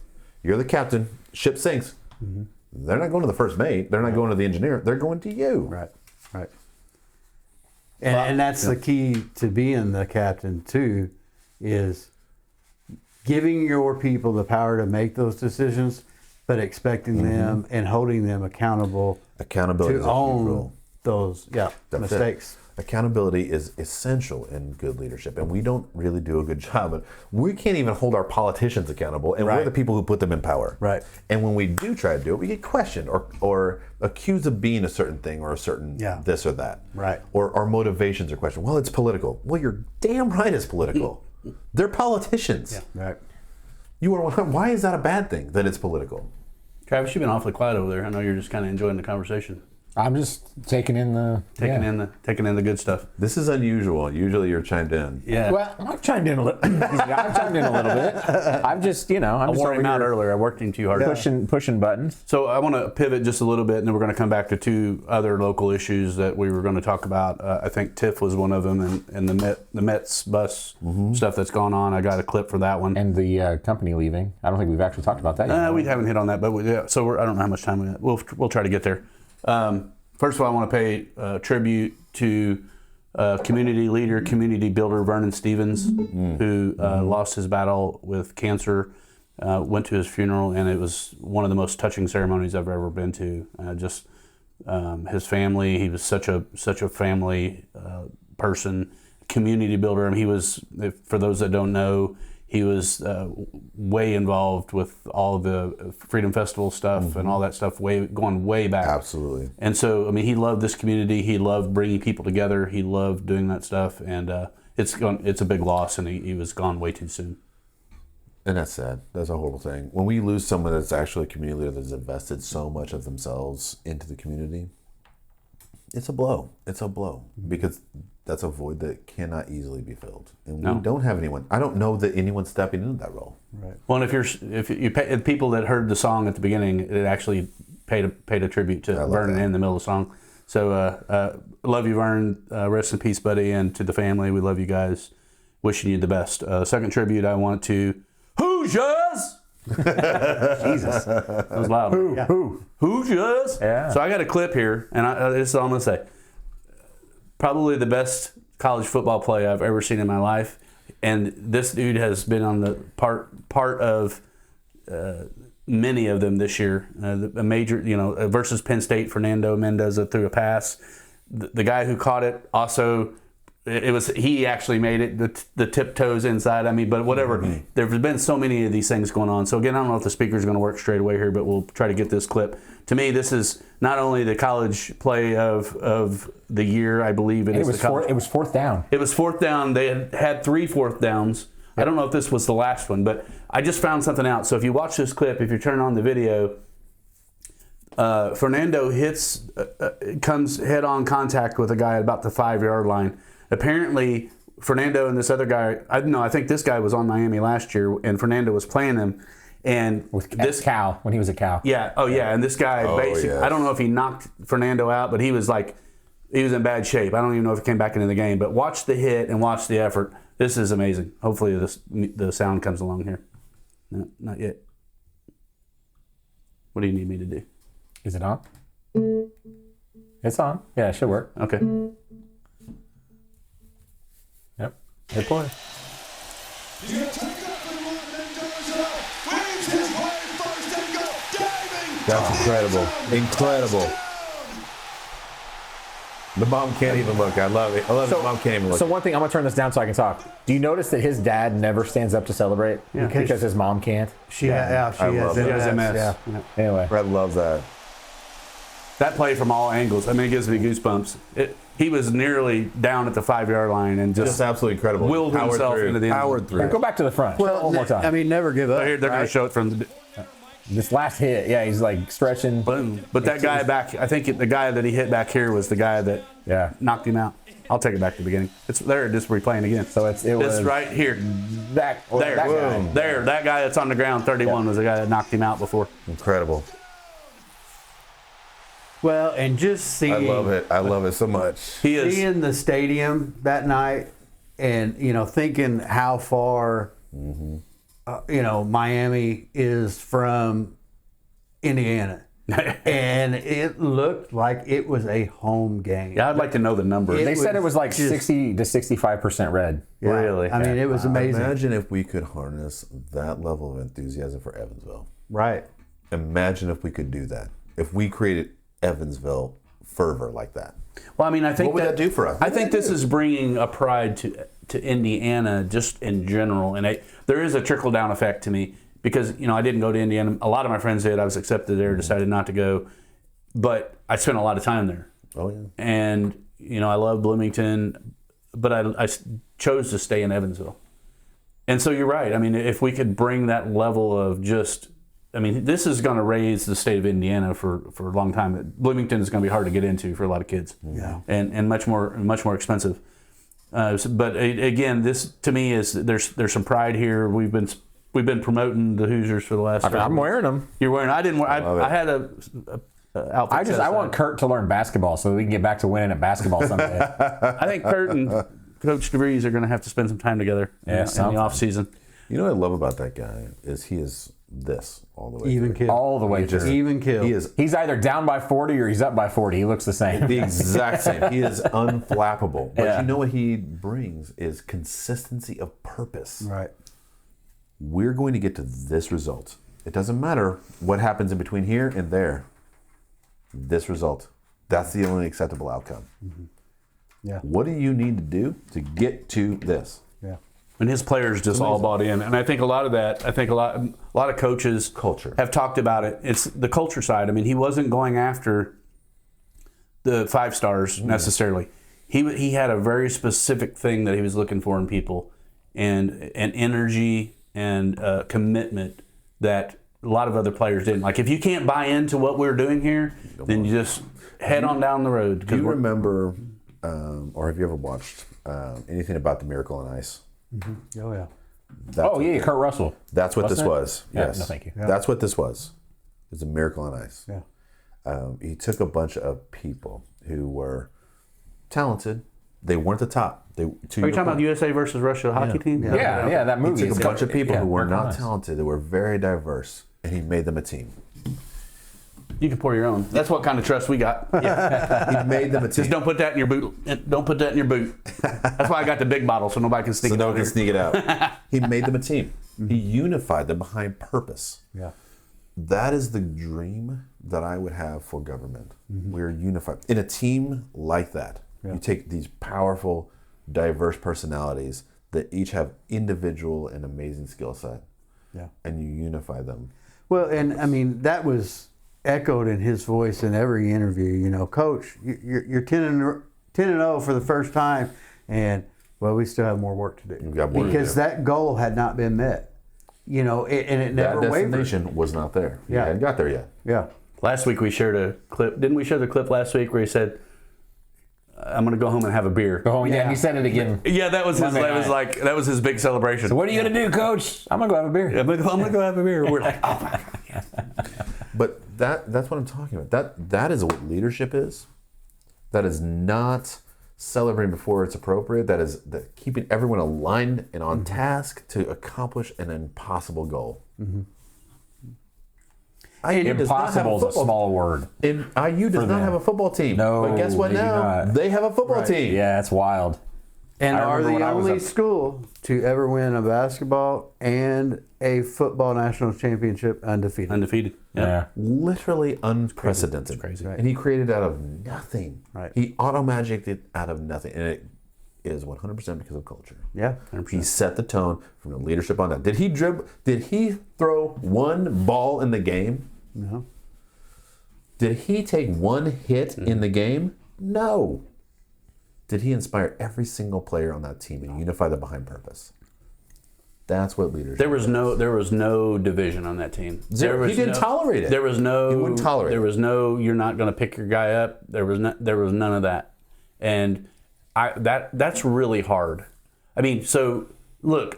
you're the captain, ship sinks. Mm-hmm. They're not going to the first mate, they're not going to the engineer, they're going to you. right. And that's the key to being the captain too, is giving your people the power to make those decisions, but expecting them and holding them accountable Accountability to is a huge own role. those That's mistakes. it. Accountability is essential in good leadership, and we don't really do a good job. But we can't even hold our politicians accountable, and we're Right. the people who put them in power. Right. And when we do try to do it, we get questioned or accused of being a certain thing or a certain this or that. Right. Or our motivations are questioned. Well, it's political. Well, you're damn right it's political. They're politicians. Right. You are. Why is that a bad thing that it's political? Travis, you've been awfully quiet over there. I know you're just kind of enjoying the conversation, I'm just taking in the taking in the good stuff. This is unusual. Usually you're chimed in. Yeah. Well, I've chimed in a little. I've chimed in a little bit. I'm just, I'm I just wore over him out here earlier. I worked him too hard. pushing buttons. So I want to pivot just a little bit, and then we're going to come back to two other local issues that we were going to talk about. I think TIF was one of them, and the Mets bus stuff that's gone on. I got a clip for that one. And the company leaving. I don't think we've actually talked about that yet. We haven't hit on that, but I don't know how much time we got. We'll try to get there. First of all, I want to pay tribute to community leader, community builder Vernon Stevens, who lost his battle with cancer. Went to his funeral, and it was one of the most touching ceremonies I've ever been to. His family, he was such a family person, community builder. And he was, for those that don't know, he was way involved with all of the Freedom Festival stuff and all that stuff, going way back. Absolutely. And so, I mean, he loved this community. He loved bringing people together. He loved doing that stuff. And it's a big loss, and he was gone way too soon. And that's sad. That's a horrible thing. When we lose someone that's actually a community leader that's invested so much of themselves into the community, it's a blow. It's a blow because that's a void that cannot easily be filled, and we don't have anyone. I don't know that anyone's stepping into that role. Right. Well, and if you pay, people that heard the song at the beginning, it actually paid a tribute to Vernon in the middle of the song. So love you, Vernon. Rest in peace, buddy, and to the family, we love you guys. Wishing you the best. Second tribute, I want to Hoosiers. Jesus, that was loud. Who? Hoosiers. Yeah. So I got a clip here, and this is all I'm gonna say. Probably the best college football play I've ever seen in my life, and this dude has been on the part of many of them this year. A major, versus Penn State, Fernando Mendoza threw a pass. The guy who caught it also it was he actually made it the tiptoes inside. I mean, but whatever. There's been so many of these things going on. So again, I don't know if the speaker's going to work straight away here, but we'll try to get this clip. To me, this is not only the college play of the year. I believe it was fourth down. It was fourth down. They had 3 fourth downs. I don't know if this was the last one, but I just found something out. So if you watch this clip, if you turn on the video, Fernando comes head-on contact with a guy at about the 5-yard line. Apparently, Fernando and this other guy, I think this guy was on Miami last year, and Fernando was playing him. And this Cal, when he was at Cal. Yeah, and this guy basically, I don't know if he knocked Fernando out, but he was in bad shape. I don't even know if he came back into the game. But watch the hit and watch the effort. This is amazing. Hopefully the sound comes along here. No, not yet. What do you need me to do? Is it on? It's on. Yeah, it should work. Okay. Yep. Hit play. That's incredible. Incredible. The mom can't even look. I love it. I love it. The mom can't even look. So one thing, I'm going to turn this down so I can talk. Do you notice that his dad never stands up to celebrate? Yeah. Because his mom can't? She has MS. Yeah. Anyway. I love that. That play from all angles. I mean, it gives me goosebumps. He was nearly down at the 5-yard line and just absolutely incredible. willed himself into the end zone. Powered through. Go back to the front. Well, one more time. I mean, never give up. Here, they're going to show it from the This last hit, yeah, he's like stretching. boom. But that guy back, I think the guy that he hit back here was the guy that knocked him out. I'll take it back to the beginning. It's there, just replaying again. So it was right here. that guy. That guy that's on the ground, 31, was the guy that knocked him out before. Incredible. Well, and just seeing. I love it. I love it so much. He is. Seeing the stadium that night and, thinking how far, Miami is from Indiana. And it looked like it was a home game. Yeah, I'd like to know the number. They said it was like 60 to 65% red. Yeah. Really? I mean, it was amazing. Imagine if we could harness that level of enthusiasm for Evansville. Right. Imagine if we could do that. If we created Evansville fervor like that. Well, I mean, I think What would that do for us? I think this is bringing a pride to Indiana just in general, and there is a trickle down effect to me because I didn't go to Indiana. A lot of my friends did. I was accepted there, decided not to go, but I spent a lot of time there. Oh yeah. And I love Bloomington, but I chose to stay in Evansville. And so you're right. I mean, if we could bring that level of this is going to raise the state of Indiana for a long time. Bloomington is going to be hard to get into for a lot of kids, and much more expensive. But again, this to me is there's some pride here. We've been promoting the Hoosiers for the last. I'm wearing them. You're wearing. I didn't wear. I had a outfit. I want Kurt to learn basketball so we can get back to winning at basketball someday. I think Kurt and Coach DeVries are going to have to spend some time together in the off season. You know what I love about that guy is he is this all the way Even through. kill. All the way through. Even kill. He's either down by 40 or he's up by 40. He looks the same. The exact same. He is unflappable. But Yeah. you know what he brings is consistency of purpose. Right. We're going to get to this result. It doesn't matter what happens in between here and there. This result. That's the only acceptable outcome. Mm-hmm. Yeah. What do you need to do to get to this? Yeah. And his players just all bought in, and I think a lot of that. I think a lot of coaches Culture. have talked about it. It's the culture side. I mean, he wasn't going after the 5 stars necessarily. He had a very specific thing that he was looking for in people, and an energy and commitment that a lot of other players didn't. Like if you can't buy into what we're doing here, then you just head on down the road. Do you remember, or have you ever watched anything about the Miracle on Ice? Mm-hmm. Oh, yeah. That's Kurt Russell. That's what this Wasn't it? was. Yeah, Yes. no, thank you. Yeah. That's what this was. It was a Miracle on Ice. Yeah. He took a bunch of people who were talented. They weren't the top. Are you talking about USA versus Russia hockey team? Yeah, that movie. He took a bunch of people who were Miracle on not Ice. talented. They were very diverse, and he made them a team. You can pour your own. That's what kind of trust we got. He made them a team. Just don't put that in your boot. Don't put that in your boot. That's why I got the big bottle, so nobody can sneak so it no out one can here. sneak it out. He made them a team. He unified them behind purpose. Yeah. That is the dream that I would have for government. We're unified. In a team like that, you take these powerful, diverse personalities that each have individual and amazing skill set. Yeah. And you unify them. Well, and I mean, that was echoed in his voice in every interview. You know, Coach, you're 10-0 for the first time, and well, we still have more work to do. We've got more to because do. that goal had not been met. You know, and it That never wavered. destination was not there. You Yeah. hadn't got there yet. Yeah. Last week we shared a clip. Didn't we share the clip last week where he said, "I'm going to go home and have a beer"? Oh, yeah, and he said it again. Yeah, that was his. Monday That was night. like that was his big celebration. So what are you gonna do, Coach? I'm gonna go have a beer. I'm gonna go have a beer. We're like, oh my god, yes. But that's what I'm talking about. That is what leadership is. That is not celebrating before it's appropriate. That is keeping everyone aligned and on task to accomplish an impossible goal. IU does not have Impossible a is a football- small word. IU does not them. have a football team. No, but guess what they do now? not. They have a football team. Yeah, it's wild. And I are remember the when I was only up- school to ever win a basketball and a football national championship undefeated. Undefeated. Yeah. Literally unprecedented. It's crazy. And he created it out of nothing. Right. He auto-magicked it out of nothing. And it is 100% because of culture. Yeah. He set the tone from the leadership on that. Did he dribble? Did he throw one ball in the game? No. Did he take one hit in the game? No. Did he inspire every single player on that team and unify them behind purpose? That's what leadership There was no division on that team. Zero. There was He didn't tolerate it. There was no. He wouldn't tolerate There it. was no. You're not going to pick your guy up. There was none of that, and that's really hard. I mean, so look,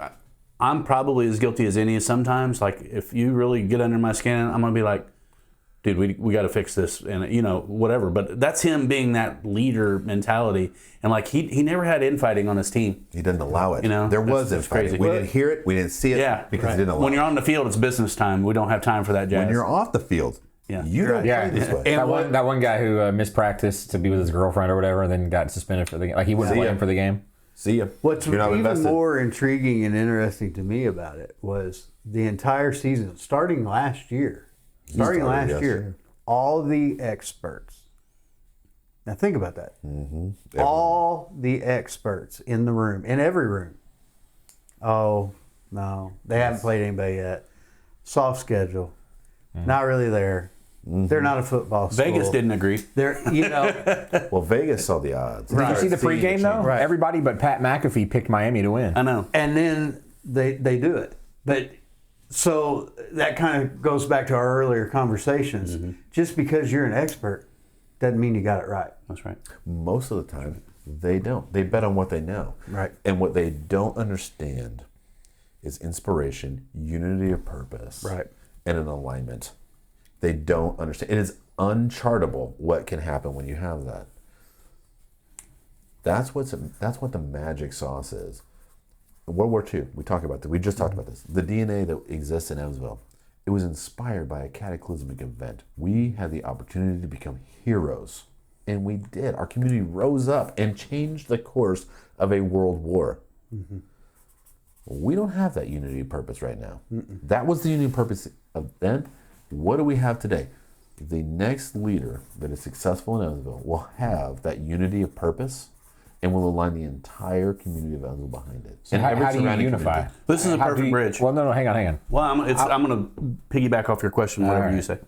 I'm probably as guilty as any sometimes. Like if you really get under my skin, I'm going to be like, dude, we got to fix this, and whatever. But that's him being that leader mentality, and like he never had infighting on his team. He didn't allow it. There was that's infighting. crazy. We didn't hear it. We didn't see it. Yeah, because right. he didn't allow When it. you're on the field, it's business time. We don't have time for that jazz. When you're off the field, Yeah. you don't Yeah, play this way. And that one guy who mispracticed to be with his girlfriend or whatever, and then got suspended for the game. Like he wouldn't See play ya. him for the game. See ya. What's You're not even invested. more intriguing and interesting to me about it was the entire season, starting last year. Started last year. All the experts. Now think about that. All the experts in the room, in every room. Oh, no, they haven't played anybody yet. Soft schedule. Not really there. They're not a football school. Vegas didn't agree. They're, Well, Vegas saw the odds. Did you see the pregame though? Right. Everybody but Pat McAfee picked Miami to win. I know. and then they do it. But so that kind of goes back to our earlier conversations. Just because you're an expert doesn't mean you got it right. That's right. Most of the time, they don't. They bet on what they know. Right. And what they don't understand is inspiration, unity of purpose, Right. and an alignment. They don't understand. It is unchartable what can happen when you have that. That's what the magic sauce is. World War II, we talk about this. We just talked about this. The DNA that exists in Evansville, it was inspired by a cataclysmic event. We had the opportunity to become heroes, and we did. Our community rose up and changed the course of a world war. We don't have that unity of purpose right now. That was the unity of purpose event. What do we have today? The next leader that is successful in Evansville will have that unity of purpose and will align the entire community of Evansville behind it. So And how every do you surrounding unify? community. This is a How do perfect you- bridge. Well, no, hang on. Well, I'm going to piggyback off your question, whatever right. you say.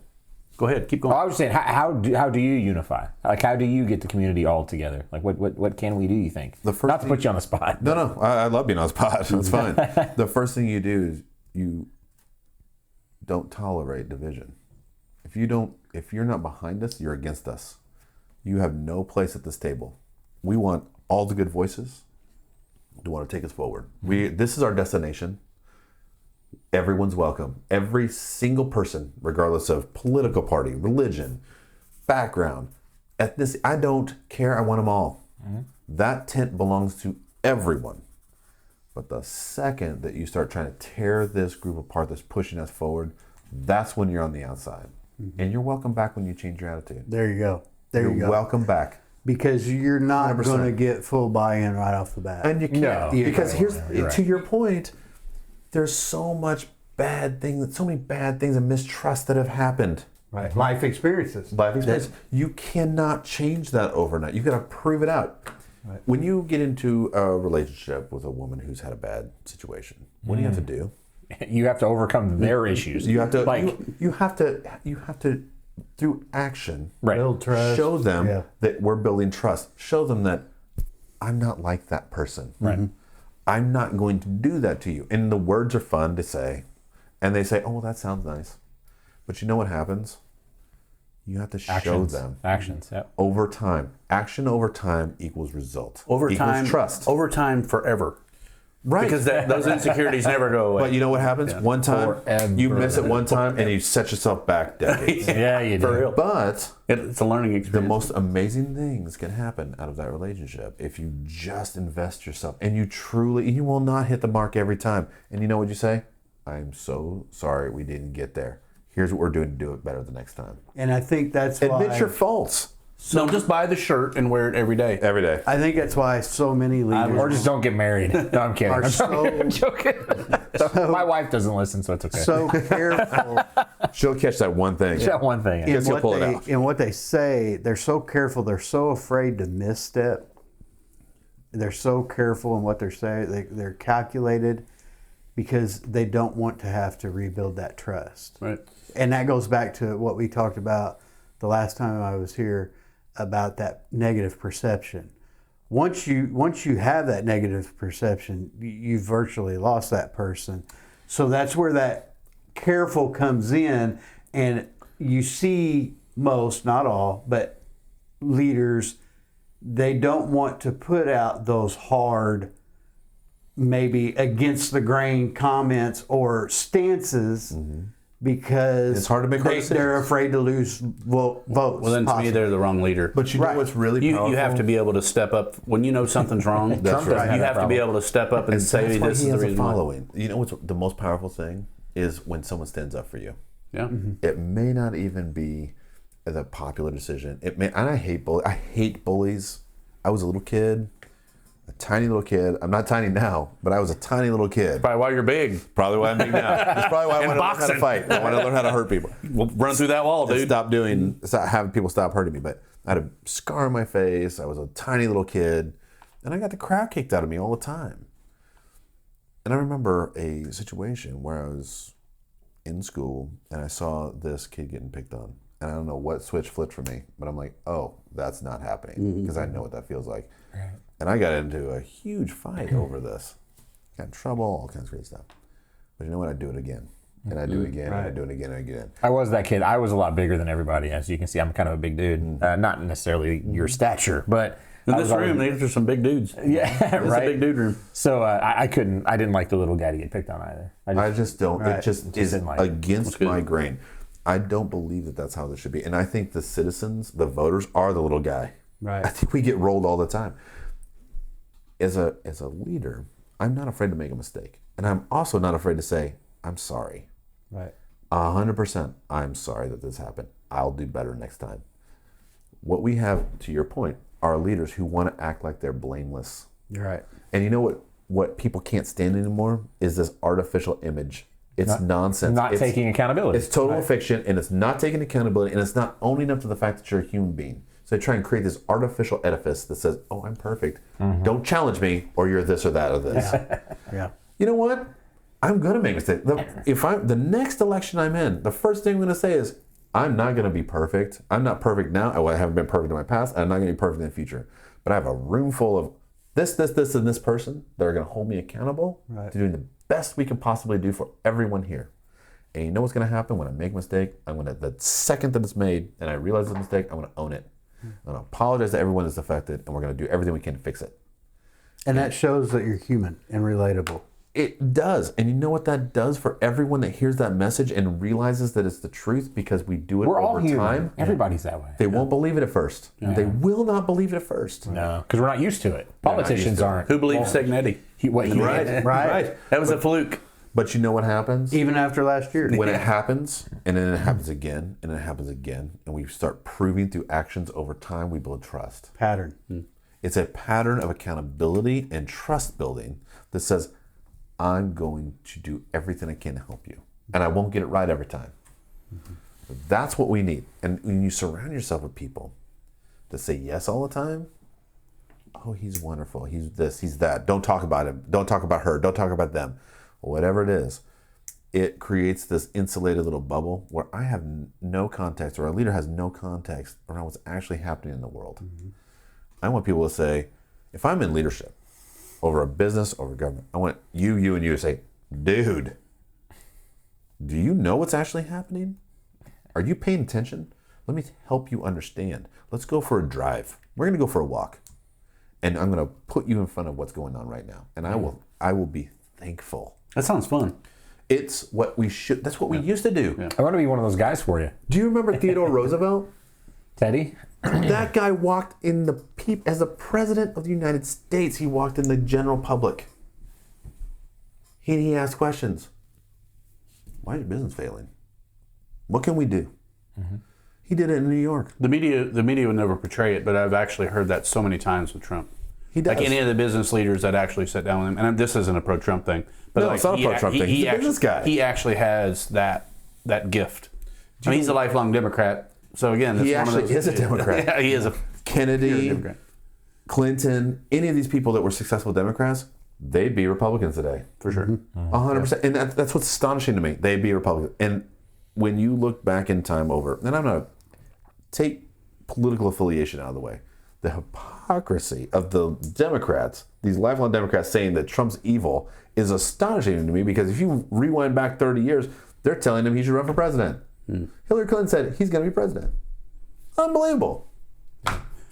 Go ahead, keep Oh, going. I was just saying, how do you unify? Like, how do you get the community all together? Like, what can we do? You think? The first Not to thing- put you on the spot. No, I love being on the spot. That's fine. The first thing you do is you don't tolerate division. If you're not behind us, you're against us. You have no place at this table. We want all the good voices to want to take us forward. This is our destination. Everyone's welcome. Every single person, regardless of political party, religion, background, ethnicity, I don't care. I want them all. That tent belongs to everyone. But the second that you start trying to tear this group apart that's pushing us forward, that's when you're on the outside. And you're welcome back when you change your attitude. There you go. There you You're go. welcome back. Because you're not 100%. going to get full buy-in right off the bat. And you can't. No. Because Yeah, here's you're right. to your point, there's so much bad things, so many bad things and mistrust that have happened. Right. Life experiences. Life experience. You cannot change that overnight. You've got to prove it out. When you get into a relationship with a woman who's had a bad situation, what do you have to do? You have to overcome their issues. You have to like you have to through action right. Build trust. show them Yeah. that we're building trust. Show them that I'm not like that person. Right. I'm not going to do that to you. And the words are fun to say. And they say, oh, well, that sounds nice. But you know what happens? You have to show them. Actions, yeah. Over time. Action over time equals result. Over equals time, trust. Over time, forever. Right. Because those insecurities never go away. But you know what happens? One time, you miss it one time, and you set yourself back decades. Yeah, you do. For real. But It's a learning the experience. most amazing things can happen out of that relationship if you just invest yourself. And you will not hit the mark every time. And you know what you say? I'm so sorry we didn't get there. Here's what we're doing to do it better the next time. And I think that's Admit why your faults. So just buy the shirt and wear it every day. Every day. I think that's why so many leaders Or just don't get married. No, I'm kidding. are I'm joking. My wife doesn't listen, so it's okay. so careful She'll catch that one thing. that one thing. in Guess you'll what pull it they out. in what they say. They're so careful. They're so afraid to misstep. They're so careful in what they're saying. They're calculated because they don't want to have to rebuild that trust. Right. And that goes back to what we talked about the last time I was here about that negative perception. Once you have that negative perception, you virtually lost that person. So that's where that careful comes in, and you see most, not all, but leaders, they don't want to put out those hard, maybe against the grain comments or stances because It's hard to make hard they're decisions. afraid to lose votes. Well, then to me, possibly. they're the wrong leader. But you know Right. what's really powerful? You have to be able to step up when you know something's wrong. That's Trump doesn't right. have You that have to be problem. able to step up and say That's why this he is the has a reason why. following. You know what's the most powerful thing is when someone stands up for you. Yeah. It may not even be the popular decision. It may, and I hate bullies. I was a little kid, a tiny little kid. I'm not tiny now, but I was a tiny little kid. Probably why you're big. Probably why I'm big now. That's probably why I And want to learn how to boxing. fight. I want to learn how to hurt people. We'll run through that wall, And dude. stop having people stop hurting me. But I had a scar on my face. I was a tiny little kid, and I got the crap kicked out of me all the time. And I remember a situation where I was in school and I saw this kid getting picked on. And I don't know what switch flipped for me, but I'm like, oh, that's not happening because I know what that feels like. And I got into a huge fight over this. Got in trouble, all kinds of great stuff. But you know what? I do it again. And I do it again, and I do it again, and again. I was that kid. I was a lot bigger than everybody. As you can see, I'm kind of a big dude. Not necessarily your stature, but In I this was always- room, these are some big dudes. Yeah, It's a right. big dude room. So I didn't like the little guy to get picked on either. I just don't. Right. It just is didn't like it. against my grain. I don't believe that that's how this should be. And I think the citizens, the voters, are the little guy. Right. I think we get rolled all the time. As a leader, I'm not afraid to make a mistake, and I'm also not afraid to say I'm sorry. Right. 100%. I'm sorry that this happened. I'll do better next time. What we have, to your point, are leaders who want to act like they're blameless. You're right. And you know what people can't stand anymore is this artificial image. It's nonsense. Not It's- taking accountability. It's total fiction, and it's not taking accountability, and it's not owning up to the fact that you're a human being. So they try and create this artificial edifice that says, "Oh, I'm perfect. Don't challenge me, or you're this or that or this." Yeah. You know what? I'm gonna make mistakes. The next election I'm in, the first thing I'm gonna say is, "I'm not gonna be perfect. I'm not perfect now. I haven't been perfect in my past. And I'm not gonna be perfect in the future. But I have a room full of this, and this person that are gonna hold me accountable to doing the best we can possibly do for everyone here." And you know what's gonna happen when I make a mistake? The second that it's made and I realize it's a mistake, I'm gonna own it. I'm gonna apologize to everyone that's affected, and we're gonna do everything we can to fix it. And that shows that you're human and relatable. It does. And you know what that does for everyone that hears that message and realizes that it's the truth, because we do it We're all over human. time. Everybody's that way. They won't believe it at first. They will not believe it at first. No, because we're not used to it. Politicians aren't. Who believes Segnetti? Right. That was a fluke. But you know what happens? Even after last year. When it happens, and then it happens again, and it happens again, and we start proving through actions over time, we build trust. Pattern. It's a pattern of accountability and trust building that says, I'm going to do everything I can to help you. And I won't get it right every time. That's what we need. And when you surround yourself with people that say yes all the time, oh, he's wonderful. He's this, he's that. Don't talk about him. Don't talk about her. Don't talk about them. Whatever it is, it creates this insulated little bubble where I have no context, or our leader has no context around what's actually happening in the world. I want people to say, if I'm in leadership over a business, over government, I want you, and you to say, dude, do you know what's actually happening? Are you paying attention? Let me help you understand. Let's go for a drive. We're going to go for a walk. And I'm going to put you in front of what's going on right now. And I will be thankful. That sounds fun. It's what we should, that's what we used to do. I want to be one of those guys for you. Do you remember Theodore Roosevelt? Teddy? That guy walked in the as the president of the United States, he walked in the general public. He asked questions. Why is your business failing? What can we do? He did it in New York. The media would never portray it, but I've actually heard that so many times with Trump. He does. Like any of the business leaders that actually sit down with him, and this isn't a pro-Trump thing. But No, like it's not a pro-Trump thing. He's a business guy. He actually has that gift. I mean, he's a lifelong Democrat. So again, He it's one of actually those, is a Democrat. Yeah, he is a Kennedy, Democrat. Clinton, any of these people that were successful Democrats, they'd be Republicans today. For sure. 100%. And that's what's astonishing to me. They'd be Republicans. And when you look back in time over, and I'm going to take political affiliation out of the way, the hypocrisy of the Democrats, these lifelong Democrats saying that Trump's evil, is astonishing to me, because if you rewind back 30 years, they're telling him he should run for president. Hillary Clinton said he's going to be president. Unbelievable.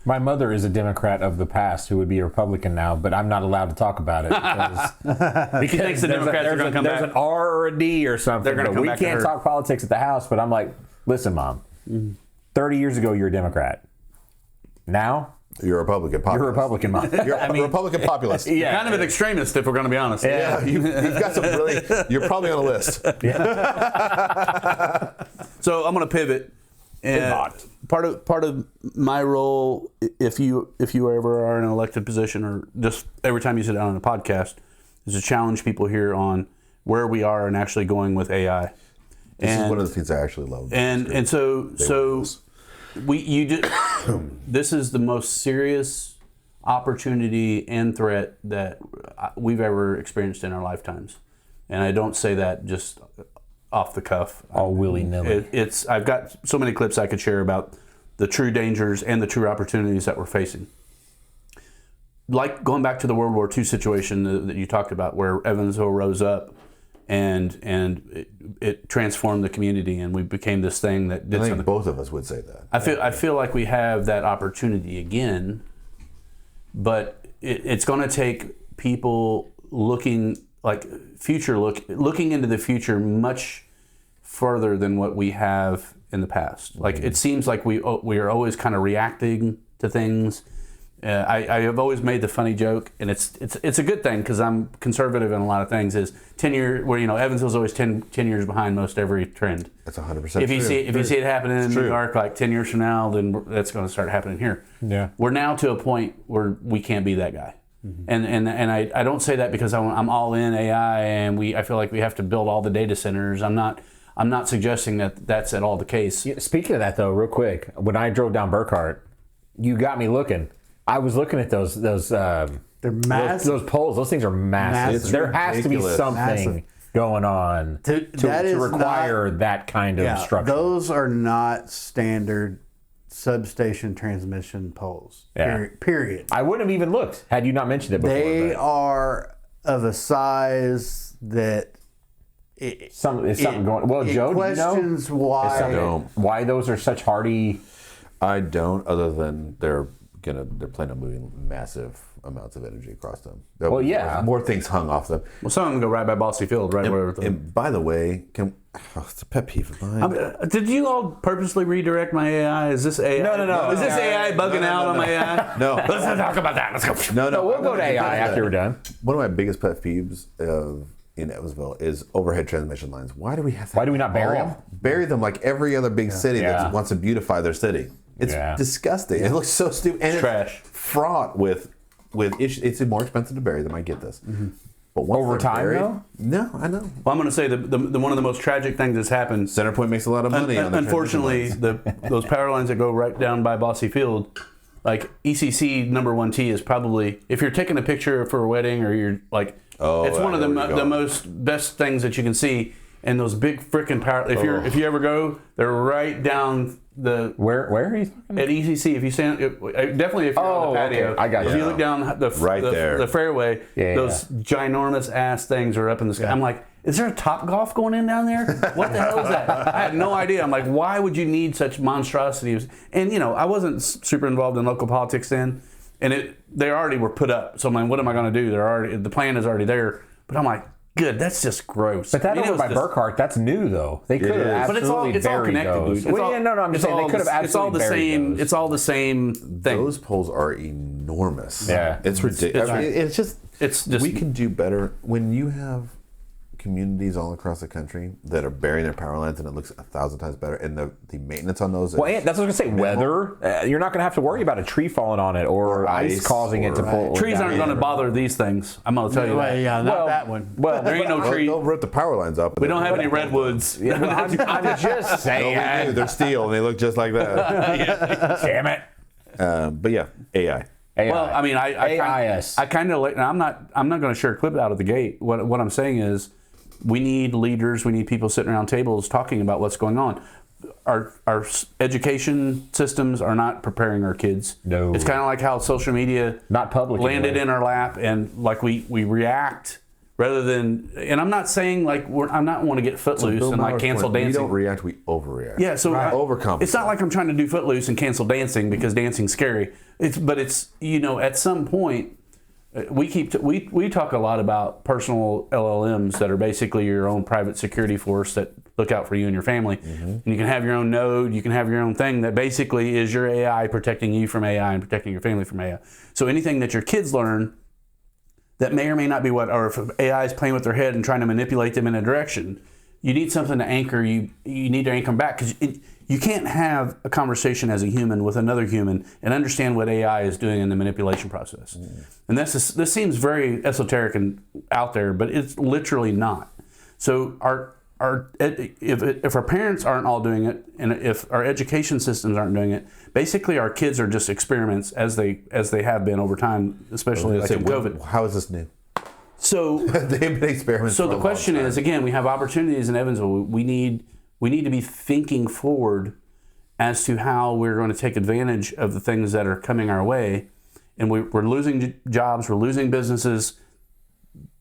My mother is a Democrat of the past who would be a Republican now, but I'm not allowed to talk about it. Because He thinks the Democrats are going to come back. There's an R or a D or something. They're gonna but come we back to can't her. talk politics at the house, but I'm like, listen, Mom, 30 years ago you're a Democrat. Now You're a Republican populist. you're a Republican, Mom. You're a Republican populist. Yeah. Kind of an extremist, if we're going to be honest. Yeah, you've got some really, you're probably on a list. So I'm going to pivot. And part of my role, if you ever are in an elected position, or just every time you sit down on a podcast, is to challenge people here on where we are and actually going with AI. This is one of the things I actually love. And so this is the most serious opportunity and threat that we've ever experienced in our lifetimes, and I don't say that just off the cuff, All willy-nilly. I've got so many clips I could share about the true dangers and the true opportunities that we're facing. Like going back to the World War II situation that you talked about, where Evansville rose up and it transformed the community, and we became this thing that did I think something. both of us would say that. I feel like we have that opportunity again, but it's going to take people looking into the future much further than what we have in the past. Like it seems like we are always kind of reacting to things. I have always made the funny joke, and it's a good thing because I'm conservative in a lot of things. Is 10 years where Evansville's always 10 years behind most every trend. That's 100%. If you see it happening in New true. York like 10 years from now, then that's going to start happening here. Yeah. We're now to a point where we can't be that guy. And I don't say that because I'm all in AI and I feel like we have to build all the data centers. I'm not suggesting that that's at all the case. Yeah, speaking of that, though, real quick, when I drove down Burkhart, you got me looking. I was looking at those They're massive. those poles. Those things are massive. Massive. There has to be Ridiculous. something Massive. going on That to is require that kind of structure. Those are not standard substation transmission poles. Yeah. Period. I wouldn't have even looked had you not mentioned it before. They but are of a size that is something going. Well, it Joe, do you know? questions why. No. Why those are such hardy? I don't, other than they're planning on moving massive amounts of energy across them. Well, yeah. More things hung off them. Well, some of them go right by Bossy Field, right where. And by the way, it's a pet peeve of mine. Did you all purposely redirect my AI? Is this AI? No. Is this AI bugging out on my AI? No. Let's not talk about that. Let's go. No, No, we'll go to AI after we're done. One of my biggest pet peeves in Evansville is overhead transmission lines. Why do we have to? Why do we not bury them? Bury them like every other big city Yeah. that wants to beautify their city. It's disgusting. It looks so stupid. And Trash. It's fraught with issues. It's more expensive to bury them. I get this. But once Over they're time, buried, though? No, I know. Well, I'm going to say the one of the most tragic things that's happened. CenterPoint makes a lot of money on the Unfortunately, transmission lines. those power lines that go right down by Bossy Field, like ECC number 1T is probably, if you're taking a picture for a wedding or you're like, it's one of the most best things that you can see. And those big freaking power. If you ever go, they're right down the Where are you talking? at ECC. If you stand, definitely if you're on the patio. Okay. I got If you. you look down the fairway, those ginormous ass things are up in the sky. I'm like, is there a Top Golf going in down there? What the hell is that? I had no idea. I'm like, why would you need such monstrosities? And I wasn't super involved in local politics then, and they already were put up. So I'm like, what am I going to do? The plan is already there. But I'm like, good, that's just gross. But that over by Burkhart, that's new though. They could have absolutely it's all buried connected, those. dude. I'm just saying they could have absolutely buried those. It's all the same thing. Those poles are enormous. Yeah. It's ridiculous. It's just we can do better when you have communities all across the country that are burying their power lines, and it looks 1,000 times better. And the maintenance on those. Well, that's what I was gonna say. Weather, you're not gonna have to worry about a tree falling on it or ice causing it to pull. Trees aren't going to bother these things. I'm going to tell you that. Yeah, not that one. Well, There ain't no tree. They'll rip the power lines up. We don't have any redwoods. I'm just saying. They're steel and they look just like that. Damn it. But yeah, AI. Well, I mean, AIS. I kind of. I'm not going to share a clip out of the gate. What I'm saying is, we need leaders. We need people sitting around tables talking about what's going on. Our education systems are not preparing our kids. No. It's kind of like how social media Not public landed anyway. in our lap, and like we react rather than. And I'm not saying like I'm not want to get footloose and like cancel dancing. We don't react, we overreact. Yeah, so Overcompensate. it's not like I'm trying to do Footloose and cancel dancing because dancing's scary. But it's at some point we talk a lot about personal LLMs that are basically your own private security force that look out for you and your family. Mm-hmm. And you can have your own node, you can have your own thing that basically is your AI protecting you from AI and protecting your family from AI. So anything that your kids learn that may or may not be or if AI is playing with their head and trying to manipulate them in a direction, you need something to anchor you. You need to anchor them back because you can't have a conversation as a human with another human and understand what AI is doing in the manipulation process. And this seems very esoteric and out there, but it's literally not. So if our parents aren't all doing it, and if our education systems aren't doing it, basically our kids are just experiments as they have been over time, especially like in COVID. How is this new? So They've been experiments. So the question is, again, we have opportunities in Evansville. We need to be thinking forward as to how we're going to take advantage of the things that are coming our way. And we're losing jobs, we're losing businesses.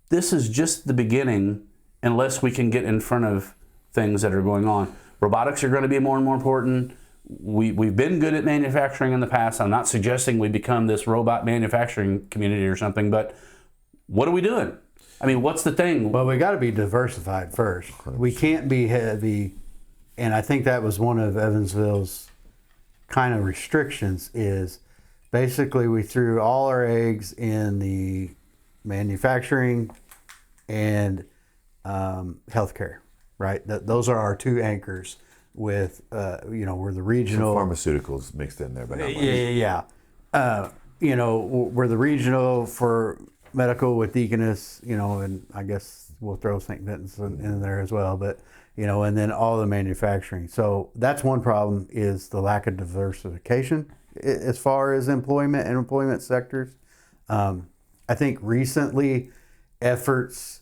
This is just the beginning unless we can get in front of things that are going on. Robotics are going to be more and more important. We've been good at manufacturing in the past. I'm not suggesting we become this robot manufacturing community or something, but what are we doing? I mean, what's the thing? Well, we got to be diversified first. We can't be heavy, and I think that was one of Evansville's kind of restrictions is basically we threw all our eggs in the manufacturing and healthcare, right? Those are our two anchors with, we're the regional. Some pharmaceuticals mixed in there, but not much. Yeah. We're the regional for medical with Deaconess, and I guess we'll throw St. Vincent's in there as well, but, and then all the manufacturing. So that's one problem is the lack of diversification as far as employment and employment sectors. I think recently efforts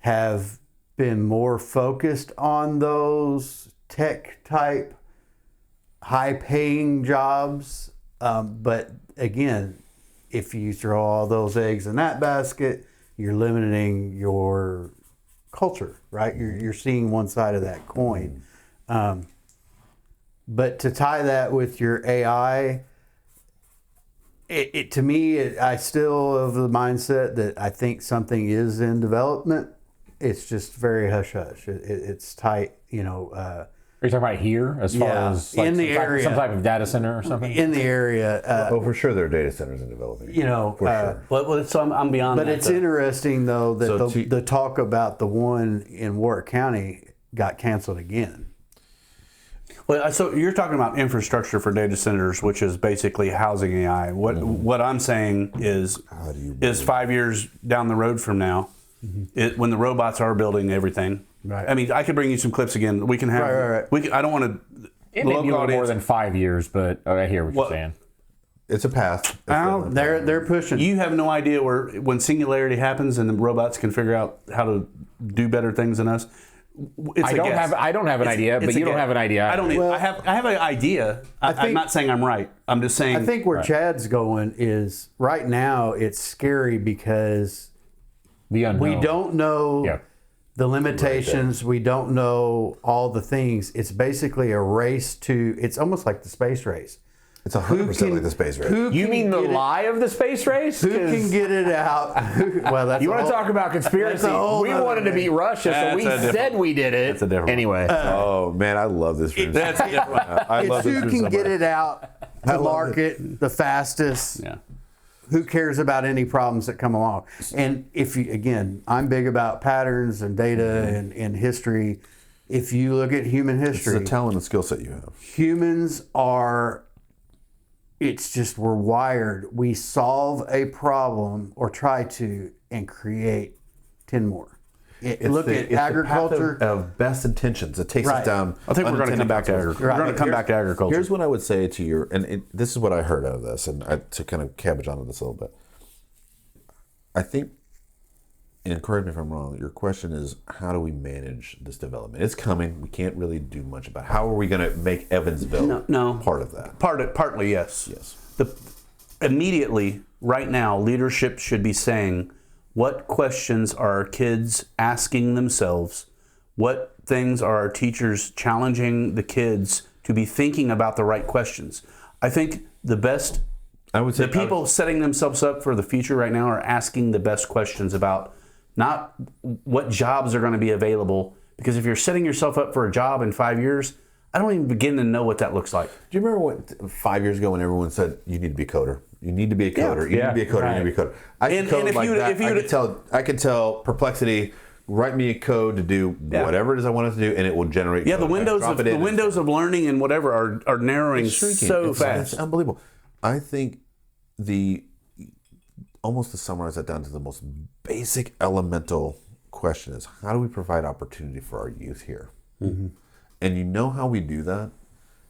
have been more focused on those tech type high paying jobs. But again, if you throw all those eggs in that basket, you're limiting your culture, right? You're seeing one side of that coin. But to tie that with your AI, to me, I still have the mindset that I think something is in development. It's just very hush hush. It's tight, Are you talking about here as far as in the area, some type of data center or something? in the area. For sure, there are data centers in developing. For sure. Well, so I'm beyond But that. it's interesting though that So the talk about the one in Warwick County got canceled again. Well, so you're talking about infrastructure for data centers, which is basically housing AI. What I'm saying is 5 years down the road from now, when the robots are building everything. Right. I mean, I could bring you some clips again. We can have. Right. I don't want to. It may be a little more than 5 years, but I hear what you're saying. It's a path. They're pushing. You have no idea when singularity happens and the robots can figure out how to do better things than us. It's I don't have an idea, but you don't have an idea. I don't. Well, I have an idea. I'm not saying I'm right. I'm just saying. I think where Chad's going is right now it's scary because The unknown. we don't know Yeah. the limitations. We don't know all the things. It's basically a race to. It's almost like the space race. It's 100% like the space race. You mean the lie of the space race? Who can get it out? Well, that's You a want to whole- talk about conspiracy? that's a whole We other wanted to thing. beat Russia, so we said we did it. That's a different one. Anyway. Oh man, I love this room. That's different. I love It's this who room can so get much. it out to market the fastest. Yeah. Who cares about any problems that come along? And if you, again, I'm big about patterns and data and history. If you look at human It's history, the talent and skill set you have. humans are, it's just we're wired. We solve a problem or try to and create 10 more. Look at agriculture. The path of best intentions. It takes Right. us down. I think we're going to come back to agriculture. We're going to come back to agriculture. Here's what I would say to you, and this is what I heard out of this, and to kind of cabbage onto this a little bit. I think, and correct me if I'm wrong, your question is how do we manage this development? It's coming. We can't really do much about it. How are we going to make Evansville No. part of that? Partly, yes. Yes. Immediately, right now, leadership should be saying, what questions are our kids asking themselves? What things are our teachers challenging the kids to be thinking about the right questions? I think the best, I would say the people setting themselves up for the future right now are asking the best questions about not what jobs are going to be available. Because if you're setting yourself up for a job in 5 years, I don't even begin to know what that looks like. Do you remember what 5 years ago when everyone said you need to be a coder? You need to be a coder. You need to be a coder. You need to be a coder. I could code like that. I could tell Perplexity, write me a code to do whatever it is I want it to do, and it will generate. Yeah, code. the windows of learning and whatever are narrowing so fast. It's unbelievable. I think almost to summarize that down to the most basic elemental question is how do we provide opportunity for our youth here? Mm-hmm. And you know how we do that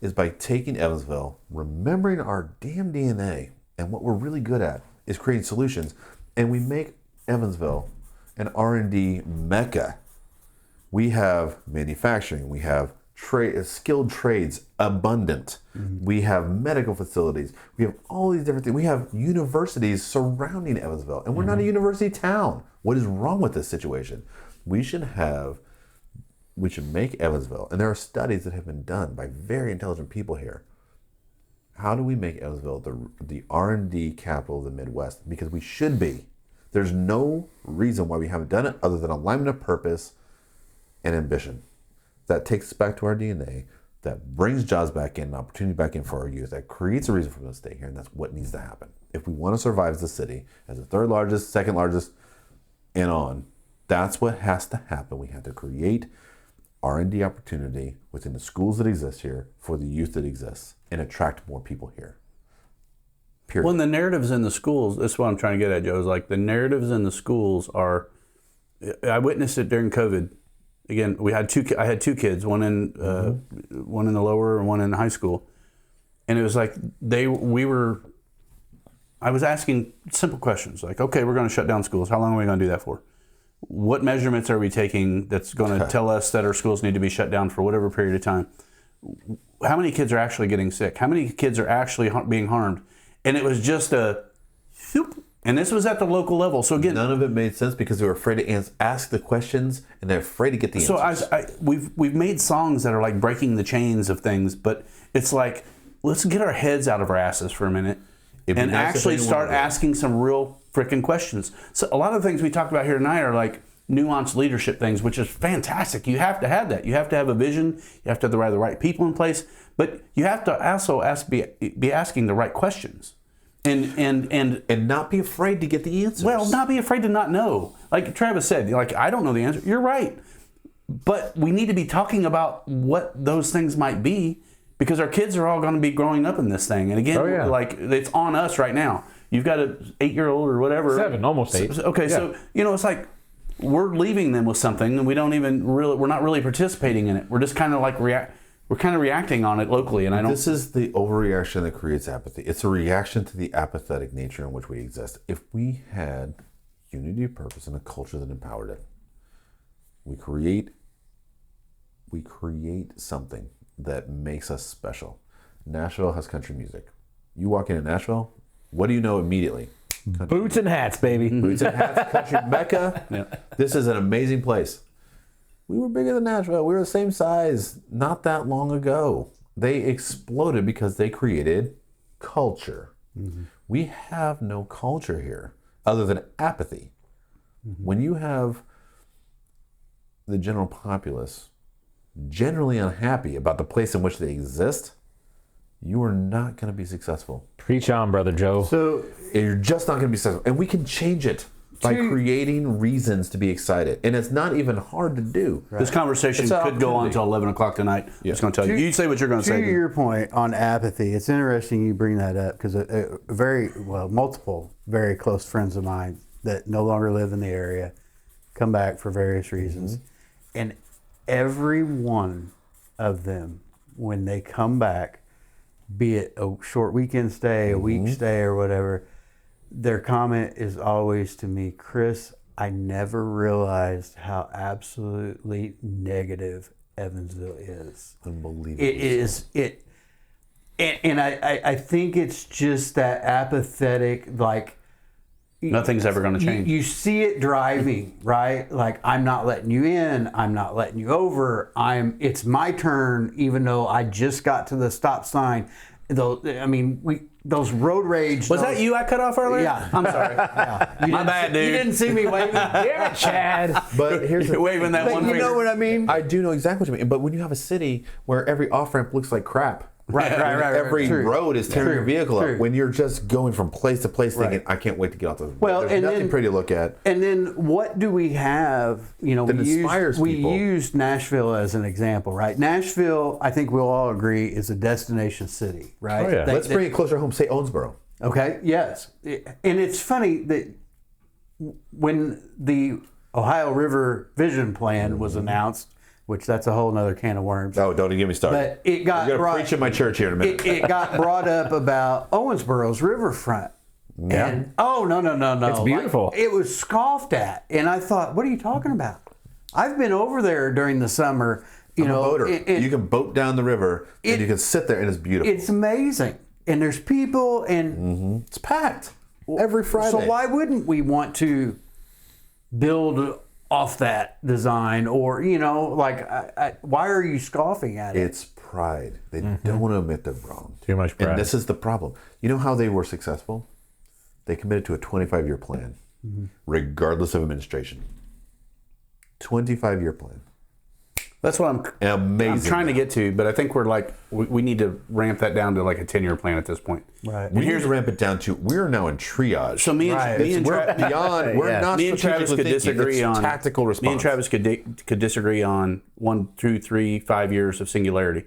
is by taking Evansville, remembering our damn DNA, and what we're really good at is creating solutions, and we make Evansville an R&D mecca. We have manufacturing, we have skilled trades abundant, we have medical facilities, we have all these different things. We have universities surrounding Evansville, and we're not a university town. What is wrong with this situation? We should make Evansville, and there are studies that have been done by very intelligent people here. How do we make Evansville the R&D capital of the Midwest? Because we should be. There's no reason why we haven't done it other than alignment of purpose and ambition. That takes us back to our DNA, that brings jobs back in, opportunity back in for our youth, that creates a reason for them to stay here, and that's what needs to happen. If we want to survive as a city, as the third largest, second largest, and on, that's what has to happen. We have to create R&D opportunity within the schools that exist here for the youth that exists and attract more people here. Period. Well, and the narratives in the schools, that's what I'm trying to get at, Joe, is like the narratives in the schools are, I witnessed it during COVID. Again, I had two kids, one in the lower and one in high school. And it was like I was asking simple questions like, okay, we're going to shut down schools. How long are we going to do that for? What measurements are we taking that's going to tell us that our schools need to be shut down for whatever period of time? How many kids are actually getting sick? How many kids are actually being harmed? And it was just and this was at the local level. So again, none of it made sense because they were afraid to ask the questions and they're afraid to get the answers. So we've made songs that are like breaking the chains of things, but it's like, let's get our heads out of our asses for a minute and actually start asking some real freaking questions. So a lot of the things we talked about here tonight are like nuanced leadership things, which is fantastic. You have to have that. You have to have a vision. You have to have the right people in place, but you have to also be asking the right questions. And not be afraid to get the answers. Well, not be afraid to not know. Like Travis said, like, I don't know the answer. You're right. But we need to be talking about what those things might be because our kids are all going to be growing up in this thing. And again, like, it's on us right now. You've got an 8-year-old or whatever. 7, almost 8. Okay, so, it's like we're leaving them with something and we're not really participating in it. We're just kind of like we're kind of reacting on it locally, and I don't. This is the overreaction that creates apathy. It's a reaction to the apathetic nature in which we exist. If we had unity of purpose and a culture that empowered it, we create something that makes us special. Nashville has country music. You walk into Nashville, what do you know immediately? Country Boots and hats, baby. Boots and hats, country mecca. Yeah. This is an amazing place. We were bigger than Nashville. We were the same size not that long ago. They exploded because they created culture. We have no culture here other than apathy. When you have the general populace generally unhappy about the place in which they exist, you are not going to be successful. Preach on, Brother Joe. So You're just not going to be successful. And we can change it by creating reasons to be excited. And it's not even hard to do. This conversation It's an could go on opportunity. until 11 o'clock tonight. I'm just going to tell you. You say what you're going to say. To your point on apathy, it's interesting you bring that up because multiple very close friends of mine that no longer live in the area come back for various reasons. And every one of them, when they come back, be it a short weekend stay, a week stay, or whatever, their comment is always to me, Chris, I never realized how absolutely negative Evansville is. Unbelievable. It is it, and I think it's just that apathetic, like Nothing's ever going to change. you see it driving, right? Like, I'm not letting you in, I'm not letting you over. It's my turn, even though I just got to the stop sign. Those road rage. Was that you I cut off earlier? Yeah. I'm sorry. My bad, dude. You didn't see me waving. Yeah, Chad. But here's You're waving that But one you finger. know what I mean? I do know exactly what you mean. But when you have a city where every off-ramp looks like crap, Right. every True. road is tearing True. your vehicle True. up, when you're just going from place to place thinking, Right. I can't wait to get off the Well, there's and nothing then- pretty to look at. And then what do we have? You know, That inspires we people. used Nashville as an example, right? Nashville, I think we'll all agree, is a destination city, right? Oh, yeah. Let's bring it closer home. Say Owensboro. Okay, yes. And it's funny that when the Ohio River Vision Plan was announced, which that's a whole nother can of worms. Oh, don't even get me started. But it got We're going brought, to preach at my church here in a minute. it got brought up about Owensboro's riverfront. Yeah. And, oh, no. It's beautiful. Like, it was scoffed at. And I thought, what are you talking about? I've been over there during the summer. I'm a boater. You can boat down the river and It- you can sit there and it's beautiful. It's amazing. And there's people and It's packed every Friday. so why wouldn't we want to build off that design, or why are you scoffing at it? It's pride. They don't want to admit they're wrong. Too much pride. And this is the problem. You know how they were successful? They committed to a 25-year plan, regardless of administration. 25-year plan. That's what I'm Amazing. trying to get to, but I think we need to ramp that down to like a 10-year plan at this point. Right. We need to ramp it down to, we're now in triage. So me and we're beyond, we're not me and Travis could strategically disagree thinking. It's on tactical response. Me and Travis could disagree on 1, 2, 3, 5 years of singularity.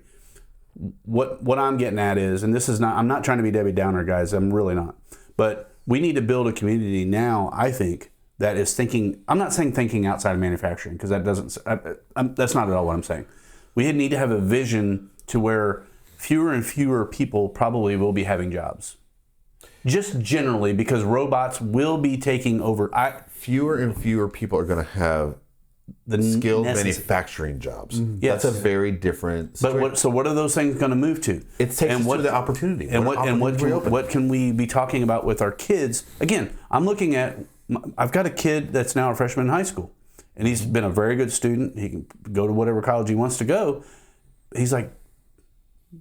What I'm getting at is, and this is not, I'm not trying to be Debbie Downer, guys. I'm really not. But we need to build a community now, I think, that is thinking. I'm not saying thinking outside of manufacturing, because that doesn't. That's not at all what I'm saying. We need to have a vision to where fewer and fewer people probably will be having jobs. Just generally, because robots will be taking over. Fewer and fewer people are going to have The skilled necessary- manufacturing jobs. Yes. That's a very different. But what are those things going to move to? It takes us to the opportunity. And When what can we be talking about with our kids? Again, I'm looking at. I've got a kid that's now a freshman in high school, and he's been a very good student. He can go to whatever college he wants to go. He's like,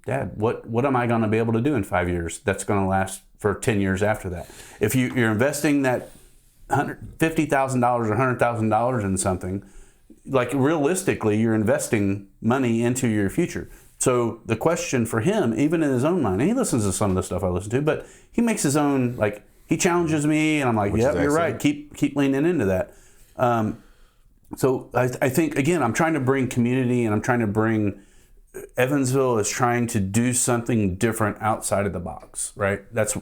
Dad, what am I going to be able to do in 5 years that's going to last for 10 years after that? If you're investing that $50,000 or $100,000 in something, like realistically, you're investing money into your future. So the question for him, even in his own mind, and he listens to some of the stuff I listen to, but he makes his own, like, he challenges me, and I'm like, Which yep, is you're right. excellent. Keep leaning into that. So I think, again, I'm trying to bring community, and I'm trying to bring, Evansville is trying to do something different outside of the box, right? That's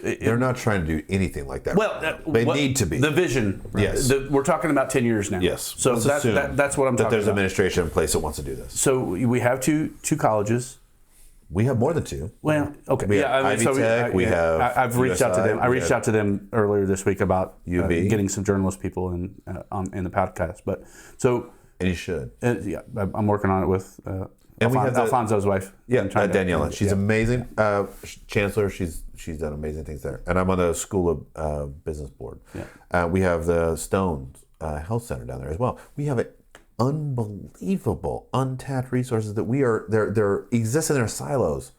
They're not trying to do anything like that. Well, they need to be. The vision. Yes. We're talking about 10 years now. Yes. So Let's that's assume what I'm talking that there's about. administration in place that wants to do this. So we have two colleges. We have more than two. Well, okay. We have Ivy Tech, we have I've reached out to USI, them. I reached out to them earlier this week about UV. getting some journalist people in the podcast. But And you should. yeah, I'm working on it with And we have Alfonso's wife. Yeah, I'm trying to- Daniela. She's yeah. amazing. Chancellor, she's done amazing things there. And I'm on the School of Business Board. Yeah. We have the Stones Health Center down there as well. We have unbelievable untapped resources that they're exist in their silos.